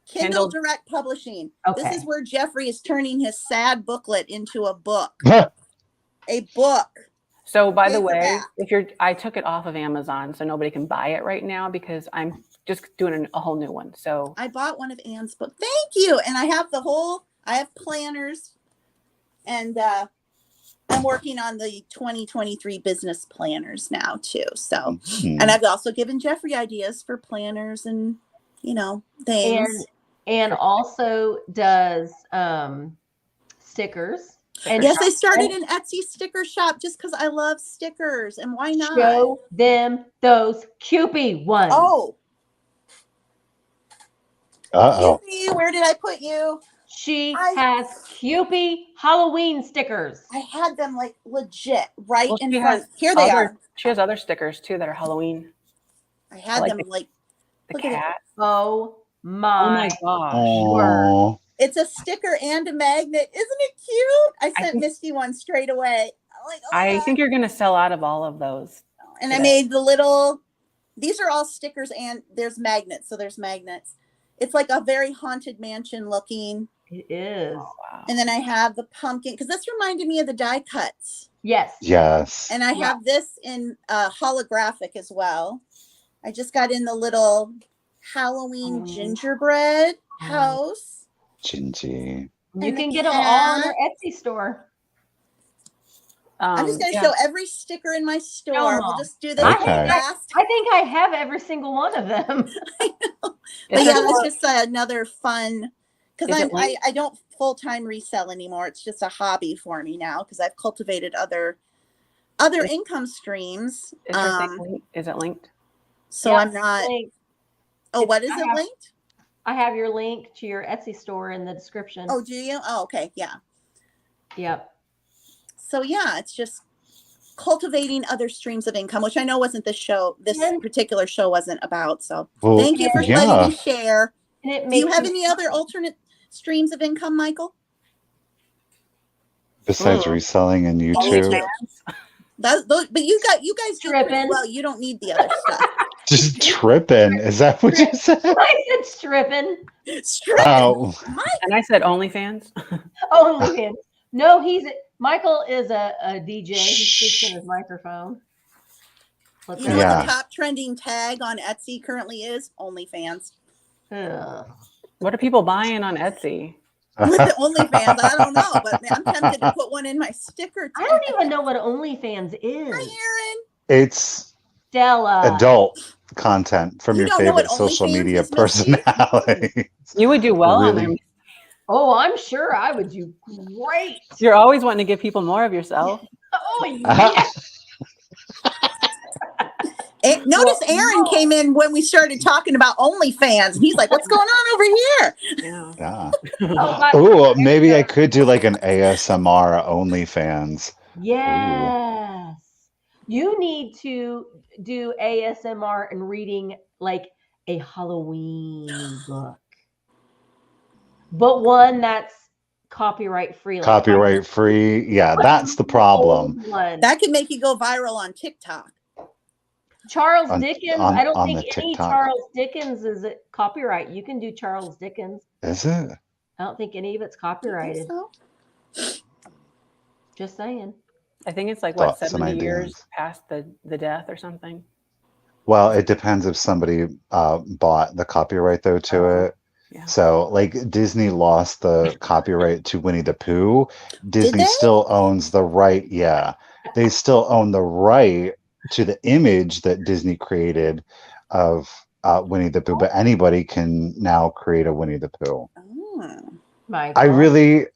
Kindle Direct Publishing. Okay. This is where Jeffrey is turning his sad booklet into a book. A book. So by the way, I took it off of Amazon, so nobody can buy it right now because I'm just doing a whole new one. So I bought one of Anne's books. Thank you. And I have I have planners, and I'm working on the 2023 business planners now too. So, and I've also given Jeffrey ideas for planners and, things. And also does stickers. And yes, I started an Etsy sticker shop just because I love stickers, and why not? Show them those Kewpie ones. Oh. Uh-oh. Kewpie, where did I put you? She has Kewpie Halloween stickers. I had them like legit right in front. Here they are. She has other stickers too that are Halloween. I had them the look cat. at it. Oh my gosh. Oh. It's a sticker and a magnet. Isn't it cute? I sent Misty one straight away. I think you're going to sell out of all of those. And today. I made these are all stickers and there's magnets. So there's magnets. It's like a very haunted mansion looking. It is. Oh, wow. And then I have the pumpkin because this reminded me of the die cuts. Yes. Yes. And I have this in holographic as well. I just got in the little Halloween gingerbread house. Gingy. You can get them all on our Etsy store. I'm just going to show every sticker in my store. We'll just do this fast. I think I have every single one of them. I know. But yeah, that's just another fun, because I don't full-time resell anymore. It's just a hobby for me now because I've cultivated other income streams. Is it linked? So I'm not. Linked. Oh, what is it linked? I have your link to your Etsy store in the description. Oh, do you? Oh, okay. Yeah. Yep. So yeah, it's just cultivating other streams of income, which I know wasn't this particular show wasn't about. So thank you for letting me share. Do you have any other alternate streams of income, Michael? Besides reselling and YouTube. But you guys do pretty well. You don't need the other stuff. Just tripping. Is that what you said? I said stripping. Oh. And I said OnlyFans. OnlyFans. No, Michael is a DJ. He speaks in his microphone. You know what the top trending tag on Etsy currently is? OnlyFans. What are people buying on Etsy? OnlyFans, I don't know, but I'm tempted to put one in my sticker tag. I don't even know what OnlyFans is. Hi, Aaron. It's Stella. Adult content from your favorite social media personality. You would do well on there. Oh, I'm sure I would do great. You're always wanting to give people more of yourself. Oh, yeah. Notice Aaron came in when we started talking about OnlyFans, and he's like, "What's going on over here?" Yeah. Oh, maybe I could do like an ASMR OnlyFans. Yes. You need to do ASMR and reading like a Halloween book, but one that's copyright free. Like Copyright free. Yeah, that's the problem. That could make you go viral on TikTok. Charles Dickens. I don't on think the any TikTok. Charles Dickens is it copyright. You can do Charles Dickens. Is it? I don't think any of it's copyrighted. So? Just saying. I think it's like Thoughts what, and 70 years ideas. past the death or something. Well, it depends if somebody bought the copyright though to it. Yeah. So, like Disney lost the copyright to Winnie the Pooh. Disney still owns the right. Yeah, they still own the right to the image that Disney created of Winnie the Pooh. But anybody can now create a Winnie the Pooh. My I God. really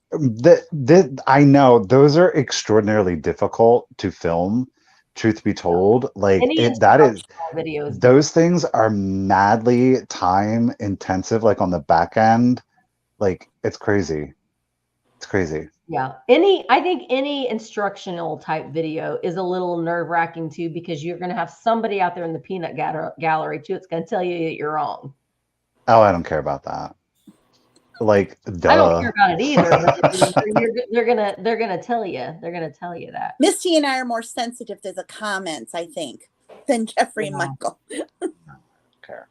I know those are extraordinarily difficult to film. Truth be told, like that is videos. Those things are madly time intensive, like on the back end. Like it's crazy. It's crazy. Yeah. I think any instructional type video is a little nerve wracking too, because you're going to have somebody out there in the peanut gallery too. It's going to tell you that you're wrong. Oh, I don't care about that. Like, duh. I don't care about it either. But they're gonna tell you. They're gonna tell you that. Misty and I are more sensitive to the comments, I think, than Jeffrey and Michael. care.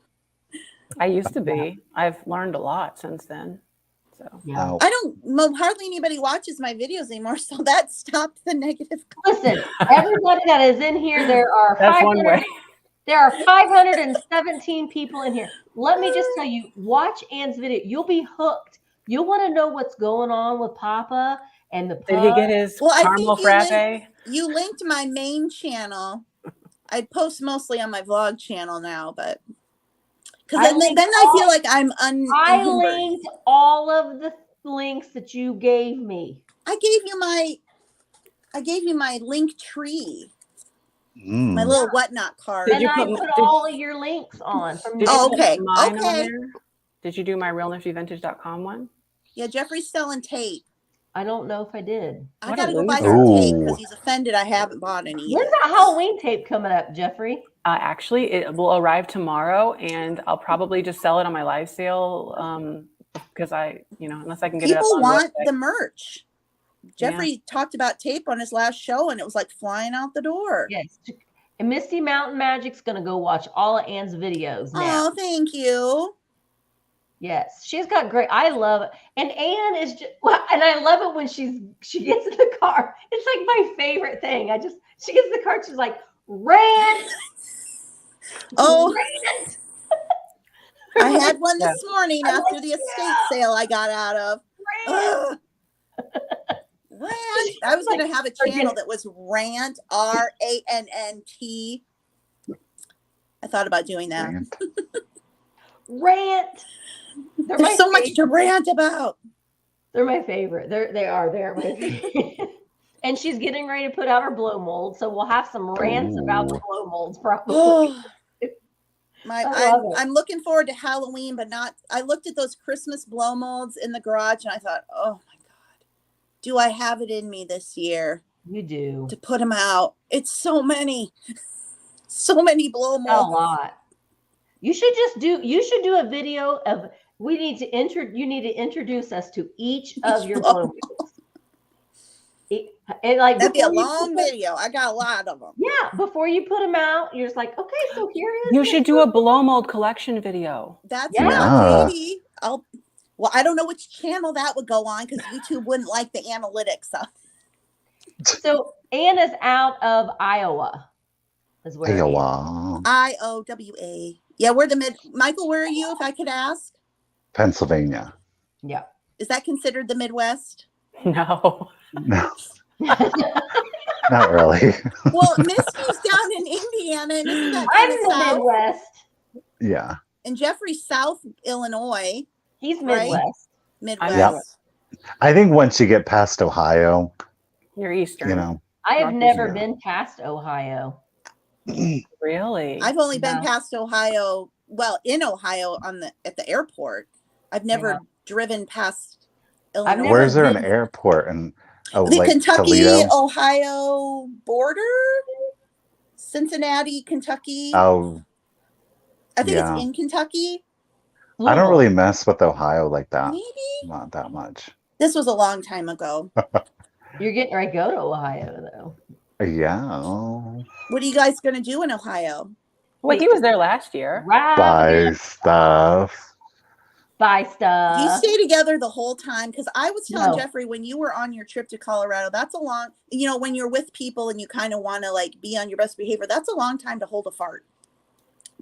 I used to be. I've learned a lot since then. So yeah. I don't. Hardly anybody watches my videos anymore, so that stopped the negative. Listen, everybody that is in here, there are 517 people in here. Let me just tell you, watch Ann's video. You'll be hooked. You'll want to know what's going on with Papa and the pug. Did he get his caramel frappe? You linked my main channel. I post mostly on my vlog channel now, but because then I feel like I'm I linked all of the links that you gave me. I gave you my link tree. My little whatnot card. And I put all of your links on. Okay. Did you do my realniftyvintage.com one? Yeah, Jeffrey's selling tape. I don't know if I did. I gotta go buy some tape because he's offended I haven't bought any. When's that Halloween tape coming up, Jeffrey? Actually, it will arrive tomorrow, and I'll probably just sell it on my live sale because unless I can get it up on people want the the merch. Jeffrey talked about tape on his last show, and it was like flying out the door. Yes. And Misty Mountain Magic's going to go watch all of Ann's videos now. Oh, thank you. Yes. She's got great. I love it. And Ann is just, and I love it when she gets in the car. It's like my favorite thing. She gets in the car. She's like, rant. Oh, rant. I had one this morning after the estate sale I got out of. Rant. I was going to have a channel that was Rant, RANNT. I thought about doing that. Rant. There's so much to rant about. They're my favorite. They're my favorite. And she's getting ready to put out her blow mold, so we'll have some rants about the blow molds probably. I'm looking forward to Halloween, but not. I looked at those Christmas blow molds in the garage, and I thought, oh my God, do I have it in me this year? You do. To put them out. It's so many blow molds. A lot. You should do a video of. You need to introduce us to each of your blow molds. That'd be a long video. I got a lot of them. Yeah, before you put them out, you're just like, okay, so here is. You should do a blow mold collection video. That's maybe. I don't know which channel that would go on because YouTube wouldn't like the analytics. So Ann is out of Iowa. Is where Iowa. IOWA. Yeah, we're Michael, where are you? If I could ask. Pennsylvania. Yeah. Is that considered the Midwest? No. No. Not really. Well, Misty's down in Indiana, and isn't that I'm in the Midwest. Yeah. And Jeffrey's South Illinois. He's Midwest. Right? Midwest. I think once you get past Ohio, You're Eastern. you know. I have never Yeah. been past Ohio. Really? I've only been Yeah. past Ohio. Well, in Ohio at the airport. I've never driven past Illinois. never Where's there an been- airport in the like Kentucky, Toledo? Ohio border? Cincinnati, Kentucky. Oh, I think yeah. it's in Kentucky. I don't really mess with Ohio like that. Maybe. Not that much. This was a long time ago. You're getting ready to go to Ohio, though. Yeah. What are you guys going to do in Ohio? Well, he was there last year. Right. Buy stuff. Buy Do you stuff. stay together the whole time? Because I was telling No. Jeffrey, when you were on your trip to Colorado, that's a long, you know, when you're with people and you kind of want to like be on your best behavior, that's a long time to hold a fart.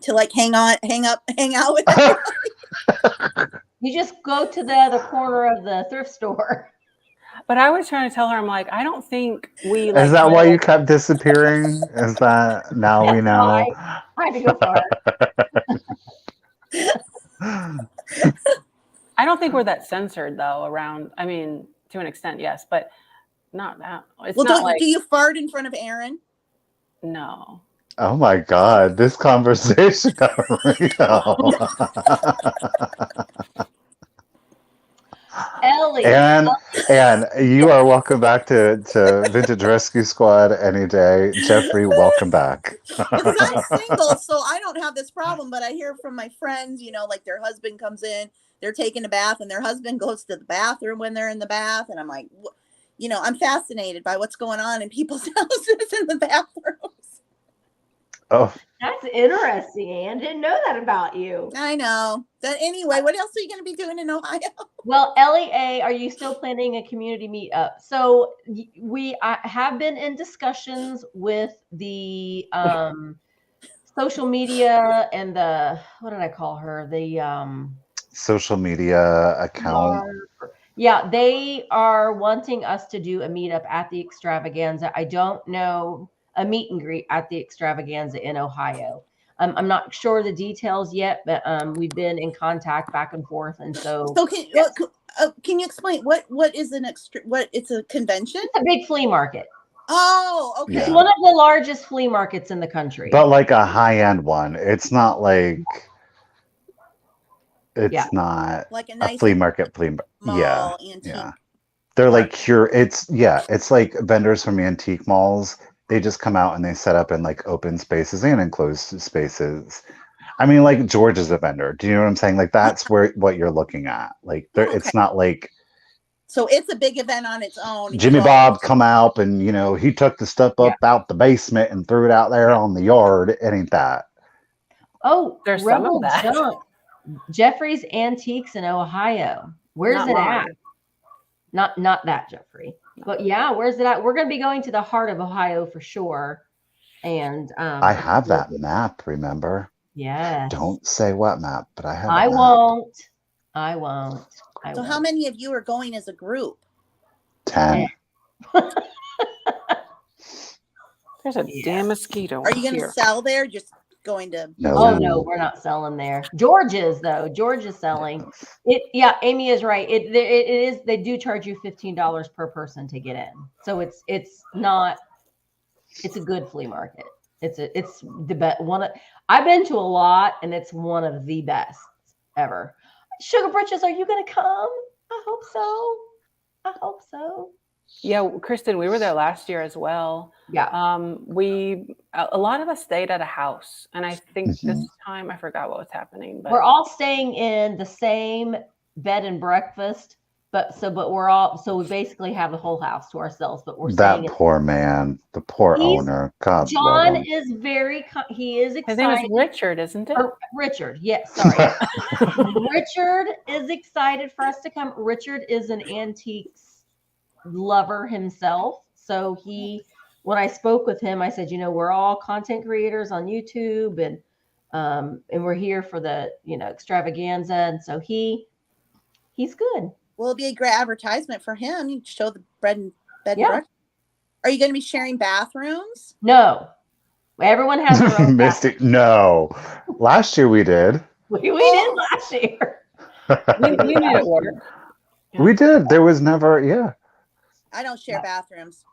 To like hang out with everybody. You just go to the other corner of the thrift store. But I was trying to tell her, I'm like, I don't think we like. Is that why you kept disappearing? Is that now we know? I had to go far. I don't think we're that censored though around. I mean, to an extent, yes, but not that. It's Well, not like do you fart in front of Aaron? no. Oh my God, this conversation got real. Ellie. And you are welcome back to Vintage Rescue Squad any day. Jeffrey, welcome back. Because I'm single, so I don't have this problem. But I hear from my friends, you know, like their husband comes in, they're taking a bath, and their husband goes to the bathroom when they're in the bath, and I'm like, you know, I'm fascinated by what's going on in people's houses in the bathrooms. Oh, That's interesting, Ann. Didn't know that about you. I know. But anyway, what else are you going to be doing in Ohio? Well, Ellie A, are you still planning a community meetup? So I have been in discussions with the social media and the, what did I call her? The social media account. Yeah, they are wanting us to do a meetup at the extravaganza. I don't know, a meet and greet at the extravaganza in Ohio. I'm not sure the details yet, but we've been in contact back and forth, and so. So can you explain what is what it's a convention? It's a big flea market. Oh, okay. It's one of the largest flea markets in the country. But like a high-end one. It's not like not like a nice flea market mall antique. Yeah. They're like it's like vendors from antique malls. They just come out and they set up in like open spaces and enclosed spaces. I mean, like George is a vendor. Do you know what I'm saying? Like that's what you're looking at. Like it's not like. So it's a big event on its own. Jimmy Bob come out and he took the stuff up out the basement and threw it out there on the yard. It ain't that. Oh, there's Rebel some of that. Junk. Jeffrey's Antiques in Ohio. Where's it at? Not that Jeffrey. But yeah, where's it at? We're going to be going to the heart of Ohio for sure. And I have that map, remember? Yes. Don't say what map, but I have I won't. So how many of you are going as a group? 10. There's a damn mosquito. Are you going to sell there? Just going to No. Oh no, we're not selling there. George is though. George is selling it. Yeah, Amy is right. It is. They do charge you $15 per person to get in. So it's not. It's a good flea market. It's the best one. I've been to a lot, and it's one of the best ever. Sugar Britches, are you going to come? I hope so. Yeah, Kristen, we were there last year as well. Yeah. A lot of us stayed at a house, and I think this time I forgot what was happening. But we're all staying in the same bed and breakfast, but we basically have the whole house to ourselves. But we're that poor man, the poor owner. God, John is he is excited. His name is Richard, isn't it? Richard, yes. Sorry, Richard is excited for us to come. Richard is an antiques lover himself, so when I spoke with him, I said, we're all content creators on YouTube, and we're here for the extravaganza, and so he's good. Well, it'll be a great advertisement for him. You show the bed and breakfast. Are you going to be sharing bathrooms? No, everyone has their own. Mystic. No, last year we did. We did last year. we made it work. Yeah. We did. There was never, yeah. I don't share bathrooms.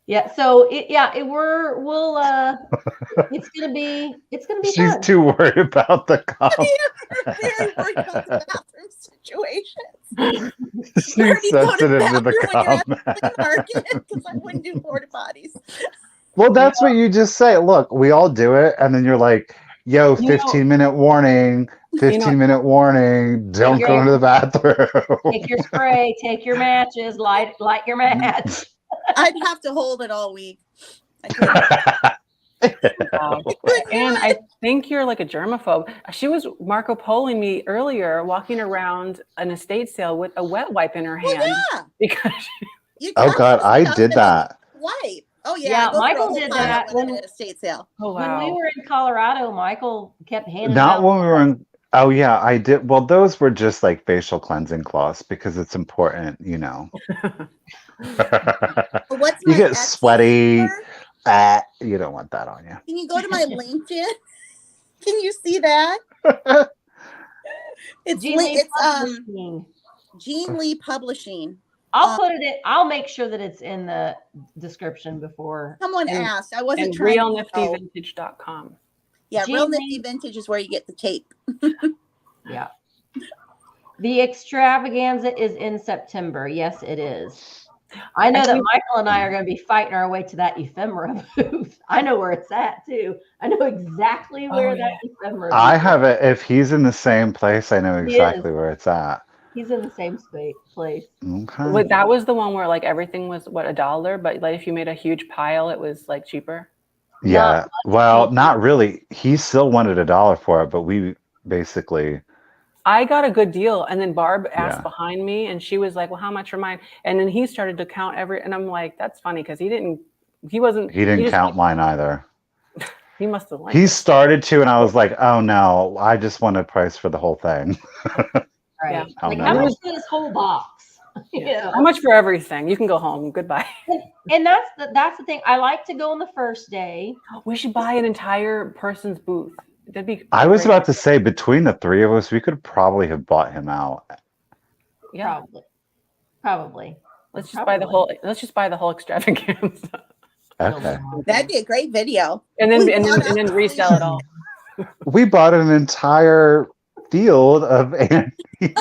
Yeah. So it's gonna be She's fun. too worried about the comment. We're very worried about the bathroom situations. She's Where do you go to the sensitive to the bathroom when you're at the comment. flea market? Because I wouldn't do porta potties. Well, that's what you just say. Look, we all do it, and then you're like, "Yo, You know- 15-minute warning, 15-minute warning, don't go into the bathroom." Take your spray, take your matches, light your match. I'd have to hold it all week. I couldn't. Wow. I couldn't do And it. I think you're like a germaphobe. She was Marco Poloing me earlier, walking around an estate sale with a wet wipe in her hand. Well, yeah. Because You Oh touch God, the I stuff did and then that. you wipe. Oh yeah, Yeah, I go through a Michael whole did pile that when I'm when at a estate sale. oh when we wow. were in Colorado. Michael kept handing Not out. when we were in. Oh yeah, I did. Well, those were just like facial cleansing cloths because it's important, you know. What's You my get Etsy sweaty. store? You don't want that on you. Can you go to my LinkedIn? Can you see that? It's Jean Lee it's Publishing. Jean Lee Publishing. I'll put it in. I'll make sure that it's in the description before. Someone asked. I wasn't And trying to. realniftyvintage.com. Yeah, Jean Real Lee- Nifty Vintage is where you get the tape. Yeah. The extravaganza is in September. Yes, it is. I know that Michael and I are going to be fighting our way to that ephemera booth. I know where it's at too. I know exactly where that ephemera. I booth have it. If he's in the same place, I know He exactly is. where it's at. He's in the same place. Okay. But that was the one where like everything was what $1, but like if you made a huge pile, it was like cheaper. Yeah. Well, cheaper. not really. He still wanted $1 for it, but we basically. I got a good deal, and then Barb asked Yeah. behind me, and she was like, "Well, how much for mine?" And then he started to count and I'm like, "That's funny because he didn't Count mine either. He must have liked He it. started to, and I was like, "Oh no, I just want a price for the whole thing." Right. Yeah. Oh, Like no. how much for this whole box? Yeah. How much for everything? You can go home. Goodbye. And that's the thing. I like to go on the first day. We should buy an entire person's booth. That'd be. I was great. about to say, between the three of us, we could probably have bought him out. Yeah. Probably. Let's just buy the whole. Let's just buy the whole extravaganza. Okay. That'd be a great video. And then We and bought then out resell it all. We bought an entire field of antique.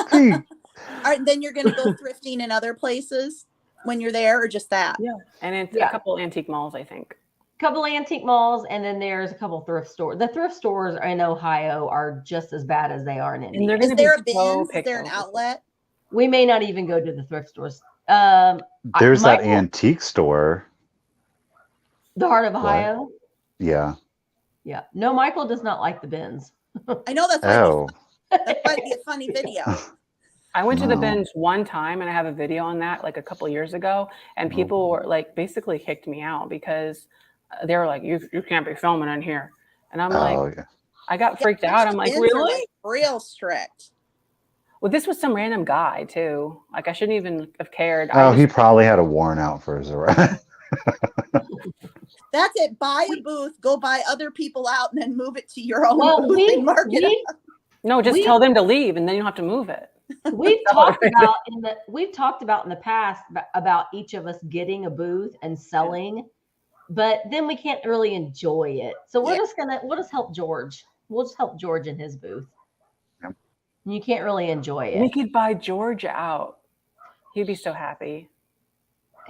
All right, then you're going to go thrifting in other places when you're there, or just that? Yeah. And a couple antique malls, I think. Couple antique malls, and then there's a couple thrift stores. The thrift stores in Ohio are just as bad as they are in India. And they're Is going to there a be so bins? Is there an picky. outlet? We may not even go to the thrift stores. There's that Michael- antique store. The Heart of Ohio. Yeah. Yeah. No, Michael does not like the bins. I know that's why Oh. that might be a funny video. I went to the No. bins one time, and I have a video on that like a couple of years ago, and people were like basically kicked me out because they were like, you can't be filming in here. And I'm like, Yeah. I got freaked out. I'm like, Bins are, really? like, real strict. Well, this was some random guy too. Like I shouldn't even have cared. Oh, he probably had a warrant out for his arrest. That's it. Buy a booth, go buy other people out, and then move it to your own Well, booth and market it. No, just tell them to leave, and then you don't have to move it. We've talked about in the past about each of us getting a booth and selling, but then we can't really enjoy it. So we'll just help George. We'll just help George in his booth. Yep. You can't really enjoy We it. could buy George out. He'd be so happy.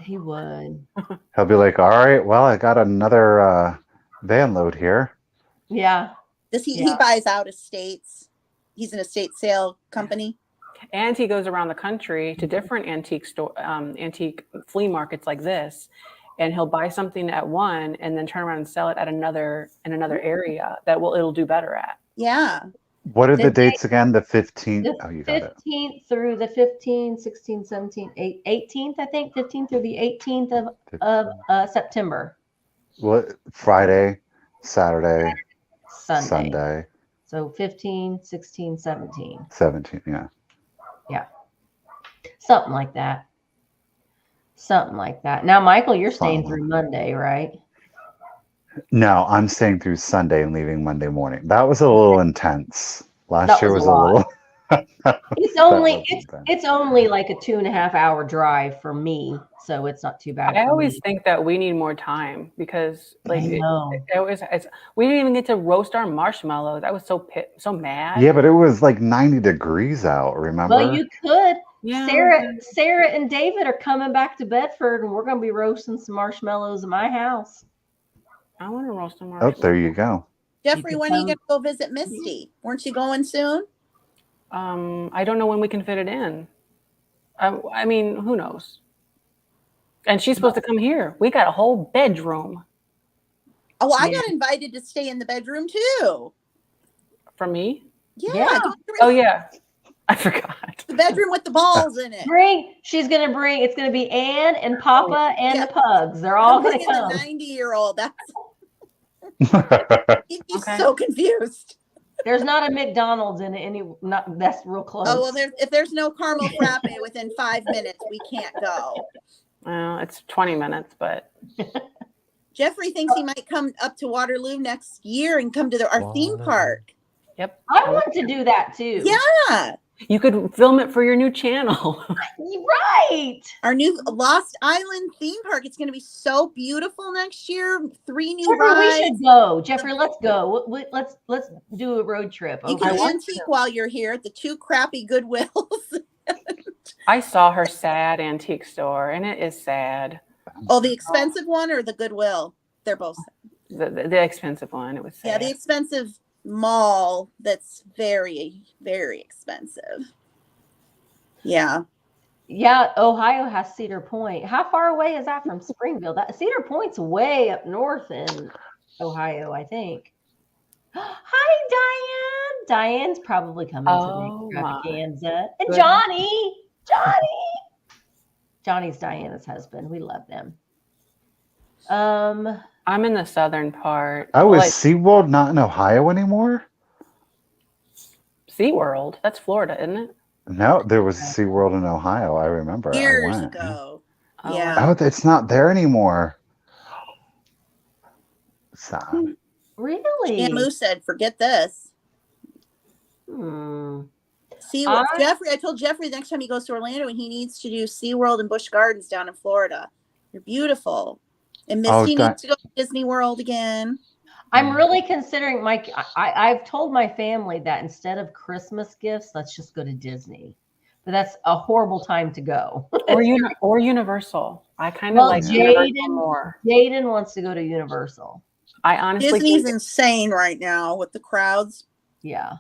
He would. He'll be like, all right, well, I got another van load here. Yeah. Does he Yeah. buys out estates? He's an estate sale company. And he goes around the country to different antique flea markets like this, and he'll buy something at one and then turn around and sell it at another area that it'll do better at. Yeah. What are the The dates again? The 15th? The Oh, you got it. 15th through the 15th, 16th, 17th, 18th, I think, 15th through the 18th of September. What? Friday, Saturday, Sunday. Sunday, So 15, 16, 17. 17th. Yeah. Something like that. Something like that. Now, Michael, you're staying Something. through Monday, right? No, I'm staying through Sunday and leaving Monday morning. That was a little intense. Last That year was was a a lot. little. It's only like a 2.5 hour drive for me, so it's not too bad. I for always me. think that we need more time because, like, I know. we didn't even get to roast our marshmallows. I was so mad. Yeah, but it was like 90 degrees out, remember? Well, you could. Yeah. Sarah and David are coming back to Bedford, and we're going to be roasting some marshmallows in my house. I want to roast some marshmallows. Oh, there you go. Jeffrey, when are you going to go visit Misty? Weren't you going soon? I don't know when we can fit it in. I mean, who knows? And she's supposed to come here. We got a whole bedroom. Oh, I got invited to stay in the bedroom too. From me? Yeah. Oh, yeah. I forgot. The bedroom with the balls in it. She's going to bring, it's going to be Ann and Papa and the pugs. They're all going to come. The 90-year-old. He'd be so confused. There's not a McDonald's in it. That's real close. Oh, well, if there's no caramel frappe within 5 minutes, we can't go. Well, it's 20 minutes, but. Jeffrey thinks he might come up to Waterloo next year and come to our theme park. Yep. I want to do that too. Yeah. You could film it for your new channel. Right. Our new Lost Island theme park. It's going to be so beautiful next year. 3 new Jeffrey, rides. we should go. Jeffrey, let's go. Let's do a road trip. You can antique while you're here at the 2 crappy Goodwills. I saw her sad antique store, and it is sad. Oh, the expensive one or the Goodwill? They're both sad. The expensive one. It was sad. Yeah, the expensive mall that's very, very expensive. Yeah. Yeah, Ohio has Cedar Point. How far away is that from Springfield? Cedar Point's way up north in Ohio, I think. Hi, Diane. Diane's probably coming to the extravaganza. And Johnny's Diana's husband. We love them. I'm in the southern part. Oh, is SeaWorld not in Ohio anymore? SeaWorld? That's Florida, isn't it? No, there was SeaWorld in Ohio. I remember. Years ago. Yeah. Oh, it's not there anymore. Sad. Really? Shamu said, forget this. SeaWorld. Jeffrey, I told Jeffrey the next time he goes to Orlando, and he needs to do SeaWorld and Busch Gardens down in Florida. They're beautiful. And Misty needs to go to Disney World again. I'm really considering, Mike. I've told my family that instead of Christmas gifts, let's just go to Disney. But that's a horrible time to go. or Universal. I kind of like Universal more. Jaden wants to go to Universal. I honestly Disney's insane right now with the crowds. Yeah.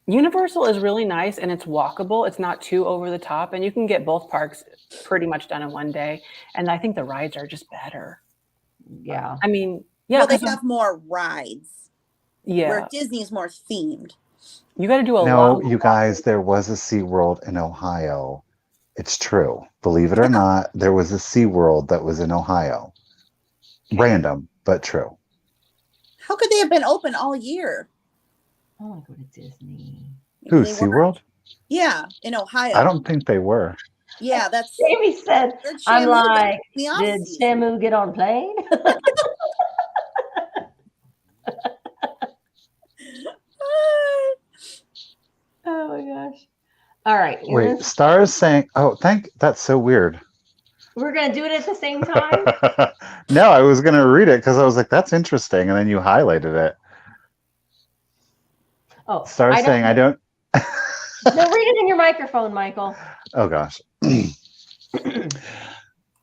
Universal is really nice and it's walkable. It's not too over the top, and you can get both parks pretty much done in one day. And I think the rides are just better. Yeah. I mean, yeah. Well, they have more rides. Yeah. Where Disney's more themed. You got to do a lot. No, you guys, there was a SeaWorld in Ohio. It's true. Believe it or not, there was a SeaWorld that was in Ohio. Random, but true. How could they have been open all year? I want to go to Disney. Who, SeaWorld? Yeah, in Ohio. I don't think they were. Yeah, that's Jamie said. I'm like, did Shamu get on plane? Oh my gosh. All right. Wait, Star is saying, that's so weird. We're going to do it at the same time? No, I was going to read it because I was like, that's interesting. And then you highlighted it. Oh, Star saying, I don't. No, read it in your microphone, Michael. Oh, gosh.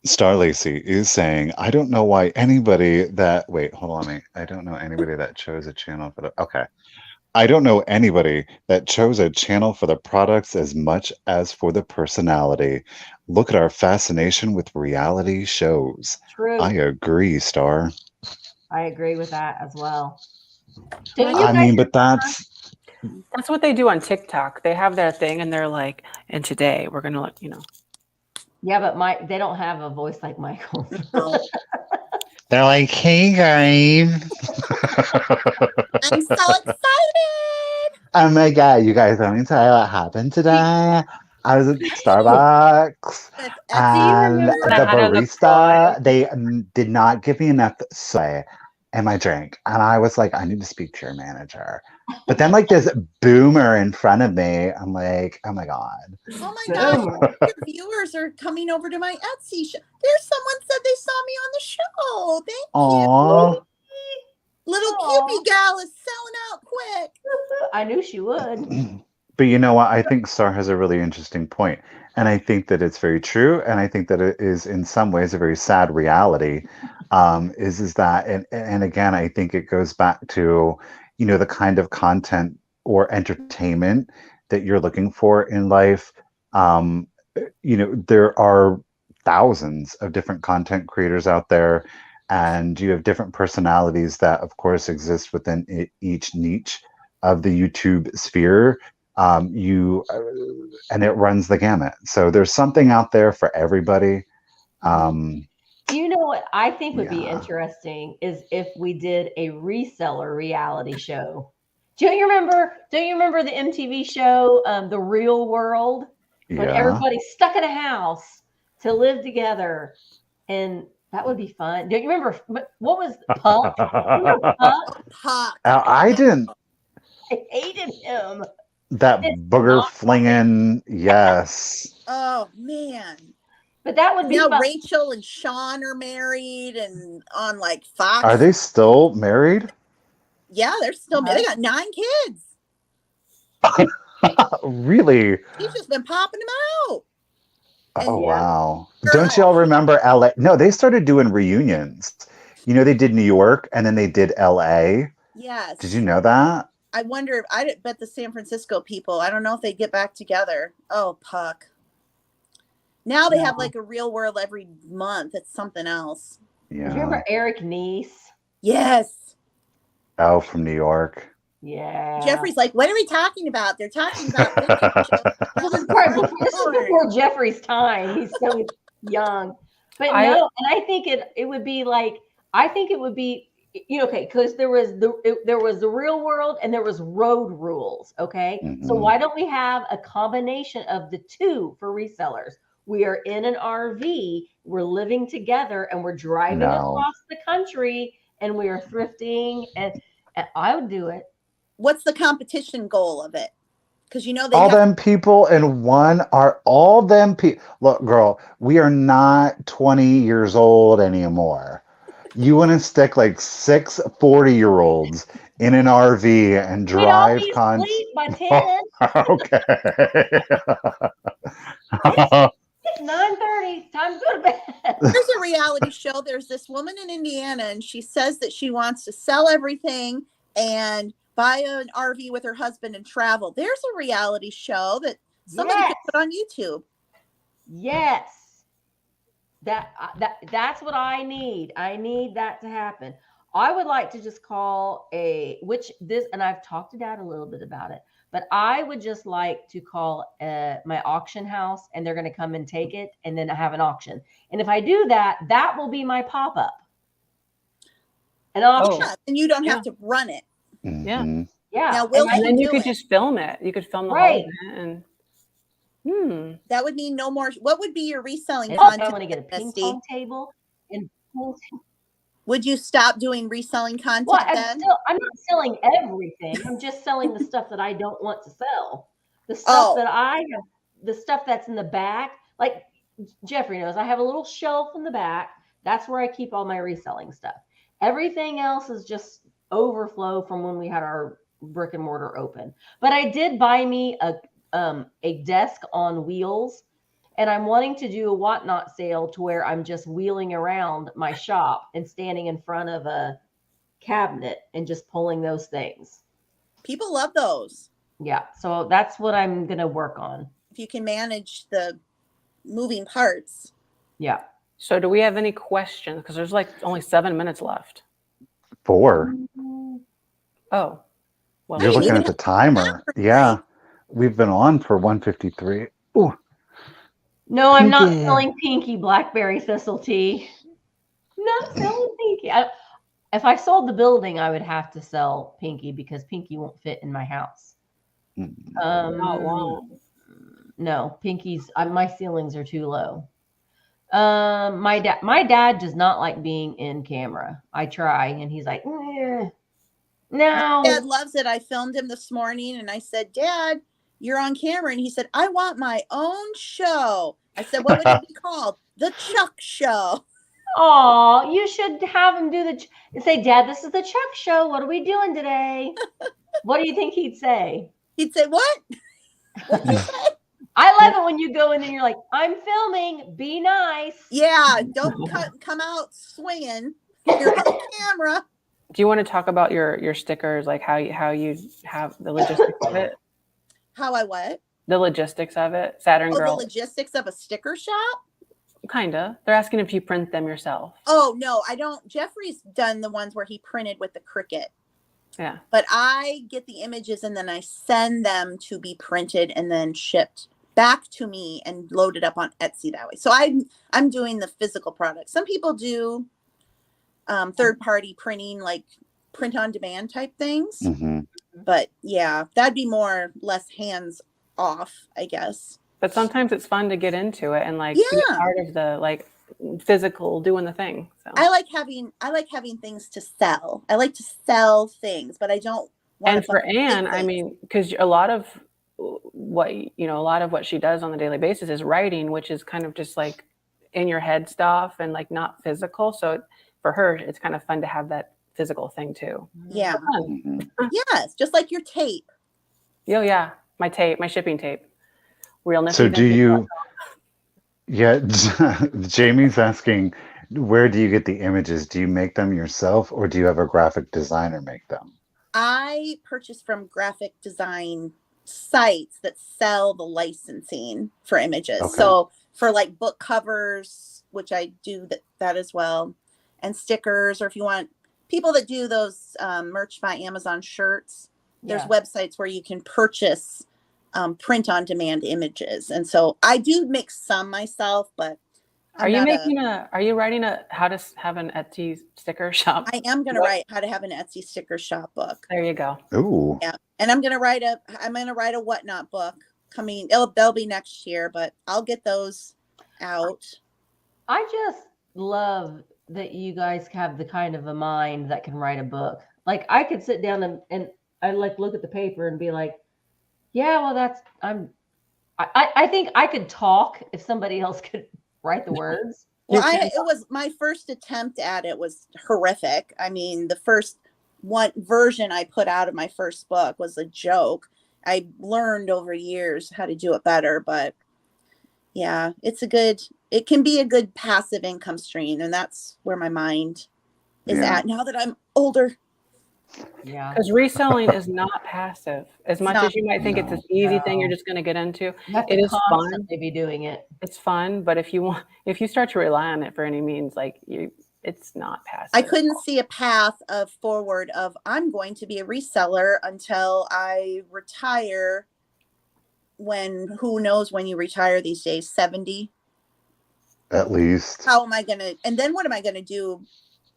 Star Lacey is saying, I don't know why anybody that, wait, hold on. I don't know anybody that chose a channel for the, okay. I don't know anybody that chose a channel for the products as much as for the personality. Look at our fascination with reality shows. True. I agree, Star. I agree with that as well. I mean, but that's what they do on TikTok. They have their thing and they're like, and today we're going to let you know. Yeah, but they don't have a voice like Michael's. They're like, hey, guys. I'm so excited. Oh, my God. You guys, let me tell you what happened today. I was at Starbucks, and the barista, they did not give me enough soy. and my drink. And I was like, I need to speak to your manager. But then like this boomer in front of me, I'm like, oh my God. Oh my gosh, your viewers are coming over to my Etsy shop. There's someone said they saw me on the show. Thank Aw. you. Little Cupid gal is selling out quick. I knew she would. But you know what? I think Star has a really interesting point. And I think that it's very true. And I think that it is in some ways a very sad reality. Is that and again, I think it goes back to, the kind of content or entertainment that you're looking for in life. There are thousands of different content creators out there, and you have different personalities that, of course, exist within each niche of the YouTube sphere. And it runs the gamut. So there's something out there for everybody. You know what I think would be Yeah. interesting is if we did a reseller reality show. Do you remember the MTV show, The Real World, when Yeah. everybody's stuck in a house to live together? And that would be fun. Do you remember what was Puck? Remember Puck? Puck. I didn't. I hated him. That It's booger not flinging, yes. Oh man. But that would be Now fun. Rachel and Sean are married and on like Fox. Are they still married? Yeah, they're still married. They got 9 kids. Really? He's just been popping them out. Oh, yeah. wow. Don't y'all remember LA? No, they started doing reunions. They did New York and then they did LA. Yes. Did you know that? I wonder, I bet the San Francisco people, I don't know if they get back together. Oh, Puck. Now they have like a Real World every month. It's something else. Do you Yeah. remember Eric Nice? Yes. Oh, from New York. Yeah. Jeffrey's like, what are we talking about? They're talking about This is before Jeffrey's time. He's so young. But no, and I think it would be like, I think it would be, okay, because there was the Real World and there was Road Rules, okay? So why don't we have a combination of the two for resellers? We are in an RV, we're living together, and we're driving across the country, and we are thrifting, and I would do it. What's the competition goal of it? Because they all them people in one are all them people. Look, girl, we are not 20 years old anymore. You want to stick like 6 40-year-olds in an RV and drive We'd all be asleep by 10. Okay. It's 9:30. Time to go to bed. There's a reality show. There's this woman in Indiana, and she says that she wants to sell everything and buy an RV with her husband and travel. There's a reality show that somebody could put on YouTube. Yes. That's what I need. I need that to happen. I would like to just call and I've talked to Dad a little bit about it, but I would just like to call my auction house, and they're going to come and take it, and then I have an auction. And if I do that, that will be my pop-up. An auction. Yeah, and you don't have to run it. Yeah. Yeah. Now, and then you could just film it. You could film the whole event. And that would mean no more. What would be your reselling content? content? I want to get a ping pong table and would you stop doing reselling content then? I'm not selling everything. I'm just selling the stuff that I don't want to sell. The stuff that I have, the stuff that's in the back, like Jeffrey knows, I have a little shelf in the back. That's where I keep all my reselling stuff. Everything else is just overflow from when we had our brick and mortar open. But I did buy me a desk on wheels, and I'm wanting to do a whatnot sale to where I'm just wheeling around my shop and standing in front of a cabinet and just pulling those things. People love those. Yeah. So that's what I'm going to work on. If you can manage the moving parts. Yeah. So do we have any questions? Because there's like only 7 minutes left. 4. Oh. Well, you're looking at the timer. Yeah. We've been on for 1:53. Ooh. No, I'm not selling Pinky Blackberry Thistle Tea. Not selling Pinky. If I sold the building, I would have to sell Pinky because Pinky won't fit in my house. Not long. No, Pinky's, my ceilings are too low. My dad does not like being in camera. I try, and he's like, Dad no. loves it. I filmed him this morning and I said, Dad, you're on camera. And he said, I want my own show. I said, what would it be called? The Chuck Show. Oh, you should have him do and say, Dad, this is the Chuck Show. What are we doing today? What do you think he'd say? He'd say, what? What'd you say? I love it when you go in and you're like, I'm filming. Be nice. Yeah, don't come out swinging. You're on camera. Do you want to talk about your stickers, like how you have the logistics of it? How I what? The logistics of it, Saturn Girl. The logistics of a sticker shop? Kinda. They're asking if you print them yourself. Oh, no, I don't. Jeffrey's done the ones where he printed with the Cricut. Yeah. But I get the images and then I send them to be printed and then shipped back to me and loaded up on Etsy that way. So I'm doing the physical product. Some people do third-party printing, like print on demand type things. Mm-hmm. But yeah, that'd be less hands off, I guess. But sometimes it's fun to get into it and be part of the physical doing the thing. So I like having things to sell. I like to sell things, but I don't want. And for Anne, I mean, because a lot of what she does on a daily basis is writing, which is kind of just like in your head stuff and not physical. So for her, it's kind of fun to have that physical thing too. Yeah. Mm-hmm. Yes, just like your tape. Oh yeah, my shipping tape. Real Nifty. So do you? Yeah, Jamie's asking, where do you get the images? Do you make them yourself, or do you have a graphic designer make them? I purchase from graphic design sites that sell the licensing for images. Okay. So for book covers, which I do that as well, and stickers, or if you want people that do those merch by Amazon shirts, there's websites where you can purchase print on demand images. And so I do make some myself, but are you writing how to have an Etsy sticker shop? I am going to write how to have an Etsy sticker shop book. There you go. Ooh. Yeah. And I'm going to write a whatnot book coming. They'll be next year, but I'll get those out. I just love that you guys have the kind of a mind that can write a book. I could sit down and I look at the paper and be like, yeah, well, I think I could talk if somebody else could write the words. Well, it was my first attempt at it was horrific. I mean, the first one version I put out of my first book was a joke. I learned over years how to do it better, but yeah, it can be a good passive income stream. And that's where my mind is at now that I'm older. Yeah, because reselling is not passive as much as you might think. It's this easy thing you're just going to get into. It is fun to be doing it. It's fun, but if you start to rely on it for any means, it's not passive. I couldn't see a path forward of I'm going to be a reseller until I retire. Who knows when you retire these days? 70 at least. How am I gonna? And then what am I gonna do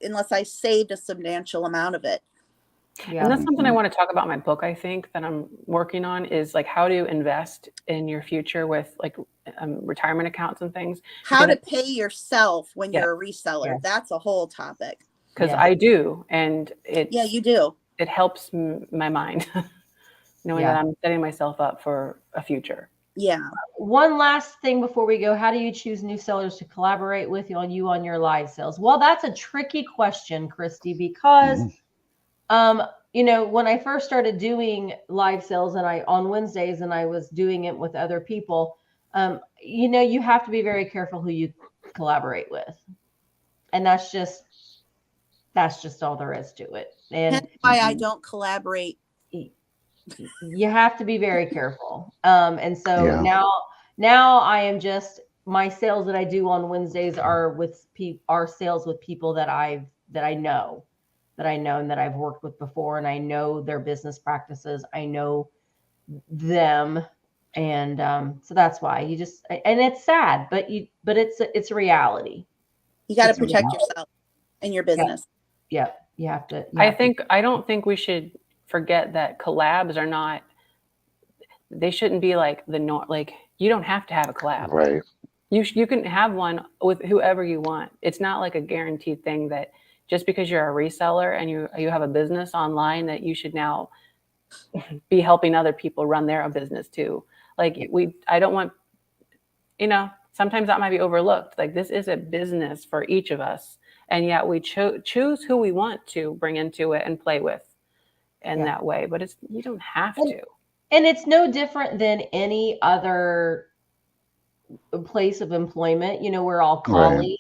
unless I saved a substantial amount of it? Yeah. And that's something I want to talk about in my book, I think, that I'm working on, is how to invest in your future with retirement accounts and things. How to pay yourself when you're a reseller. Yeah. That's a whole topic. Because I do. And you do. It helps my mind knowing that I'm setting myself up for a future. Yeah. One last thing before we go. How do you choose new sellers to collaborate with on your live sales? Well, that's a tricky question, Christy, because when I first started doing live sales on Wednesdays and I was doing it with other people, you have to be very careful who you collaborate with. And that's just all there is to it. And that's why I don't collaborate. You have to be very careful. And so now I am just, my sales that I do on Wednesdays are sales with people that I know and that I've worked with before, and I know their business practices. I know them. And so that's why and it's sad, but it's a reality. You got to protect yourself and your business. Yeah. You have to. I don't think we should forget that collabs are not, they shouldn't be you don't have to have a collab. Right. You can have one with whoever you want. It's not like a guaranteed thing that just because you're a reseller and you have a business online that you should now be helping other people run their own business too. Like I don't want, sometimes that might be overlooked. Like this is a business for each of us. And yet we choose who we want to bring into it and play with in that way. But you don't have to. And it's no different than any other place of employment. We're all colleagues. Right.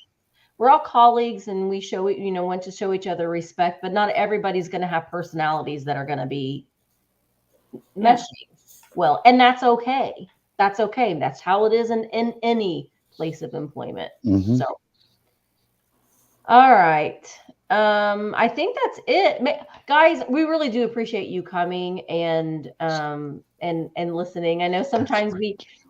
We're all colleagues, and we want to show each other respect, but not everybody's going to have personalities that are going to be meshing well, and that's okay. That's okay. That's how it is in any place of employment. Mm-hmm. So, all right. I think that's it, guys. We really do appreciate you coming and listening. I know sometimes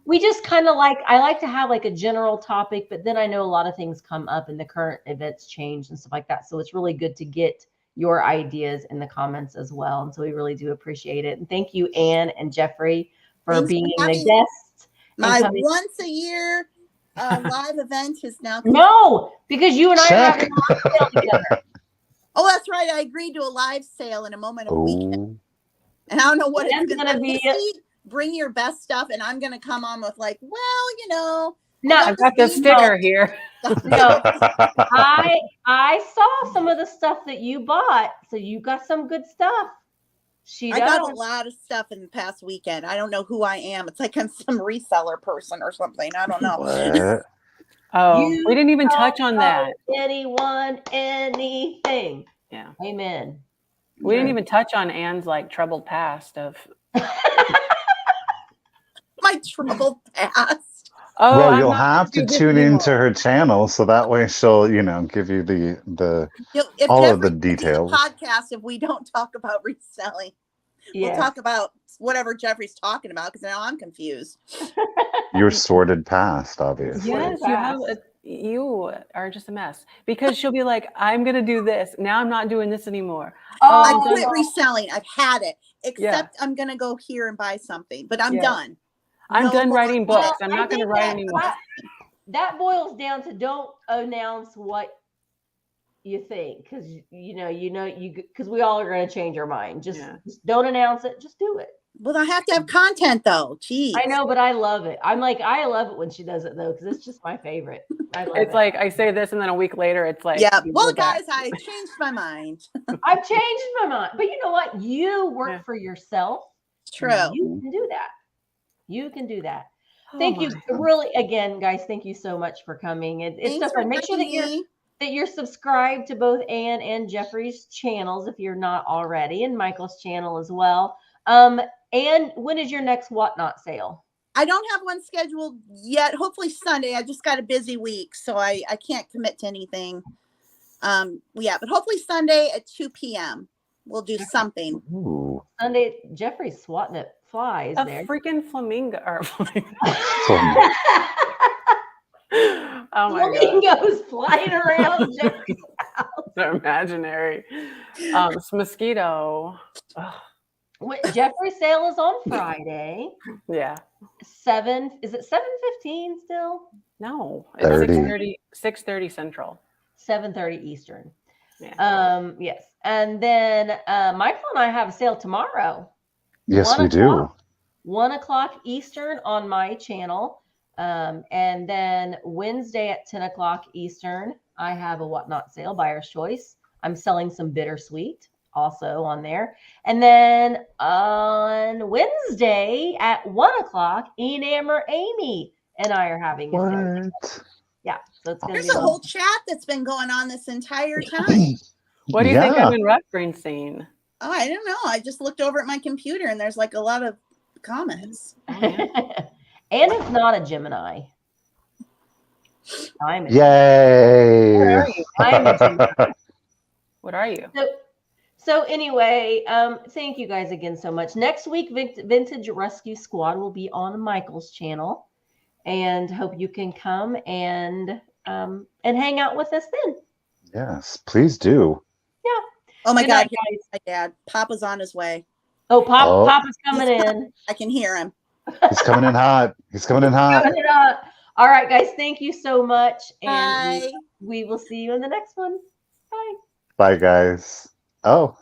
we just kind of I like to have like a general topic, but then I know a lot of things come up and the current events change and stuff like that. So it's really good to get your ideas in the comments as well. And so we really do appreciate it. And thank you, Ann and Jeffrey, for being the guests. My once a year live event is now. No, because you and I are having a live sale together. Oh, that's right. I agreed to a live sale in a moment of weekend. And I don't know what it's going to be. Bring your best stuff, and I'm going to come on with No, I've got the sticker here. No, I saw some of the stuff that you bought, so you got some good stuff. I got a lot of stuff in the past weekend. I don't know who I am. It's like I'm some reseller person or something. I don't know. What? Oh, we didn't even touch on that. Anyone, anything. Yeah. Amen. We didn't even touch on Ann's troubled past of my troubled past. Oh, well, you'll have to tune into her channel so that way she'll, give you the all of the details. Podcast if we don't talk about reselling. We'll talk about whatever Jeffrey's talking about because now I'm confused. Your sordid past, obviously. Yes, you are just a mess because she'll be like, I'm going to do this. Now I'm not doing this anymore. I quit reselling. I've had it, except I'm going to go here and buy something, but I'm done. I'm done writing books. I'm not going to write anymore. That boils down to don't announce what you think because because we all are going to change our mind. Just don't announce it. Just do it. Well, I have to have content though. Jeez. I know, but I love it. I love it when she does it though because it's just my favorite. It's like I say this and then a week later it's like, well, guys, I changed my mind. I've changed my mind, but you know what? You work for yourself. True. You can do that. You can do that. Thank you. Really, again, guys, thank you so much for coming. It's so fun. Make sure that you're subscribed to both Ann and Jeffrey's channels if you're not already, and Michael's channel as well. And when is your next Whatnot sale? I don't have one scheduled yet. Hopefully Sunday. I just got a busy week, so I can't commit to anything. But hopefully Sunday at 2 p.m. We'll do something. Ooh. Sunday, Jeffrey's swatting at flies there. Freaking flamingo. Oh my God. Flamingos flying around Jeffrey's house. They're imaginary. It's mosquito. Jeffrey's sale is on Friday. Yeah. Is it 7:15 still? No, it's 6:30 Central. 7:30 Eastern. Yeah. Yes. And then Michael and I have a sale tomorrow. Yes, we do. 1:00 Eastern on my channel. And then Wednesday at 10:00 Eastern, I have a Whatnot sale, Buyer's Choice. I'm selling some bittersweet also on there. And then on Wednesday at 1:00, Enamor Amy and I are having a sale. Yeah. So it's There's a whole chat that's been going on this entire time. What do you think I've been referencing? Oh, I don't know. I just looked over at my computer and there's a lot of comments. And it's not a Gemini. Yay! What are you? I'm a Gemini. What are you? So anyway, thank you guys again so much. Next week, Vintage Rescue Squad will be on Michael's channel, and hope you can come and hang out with us then. Yes, please do. Yeah. Oh my God, guys! My dad, Papa's on his way. Oh, Papa's coming in. I can hear him. He's coming in hot. He's coming in hot. All right, guys. Thank you so much. And Bye. we will see you in the next one. Bye. Bye, guys. Oh.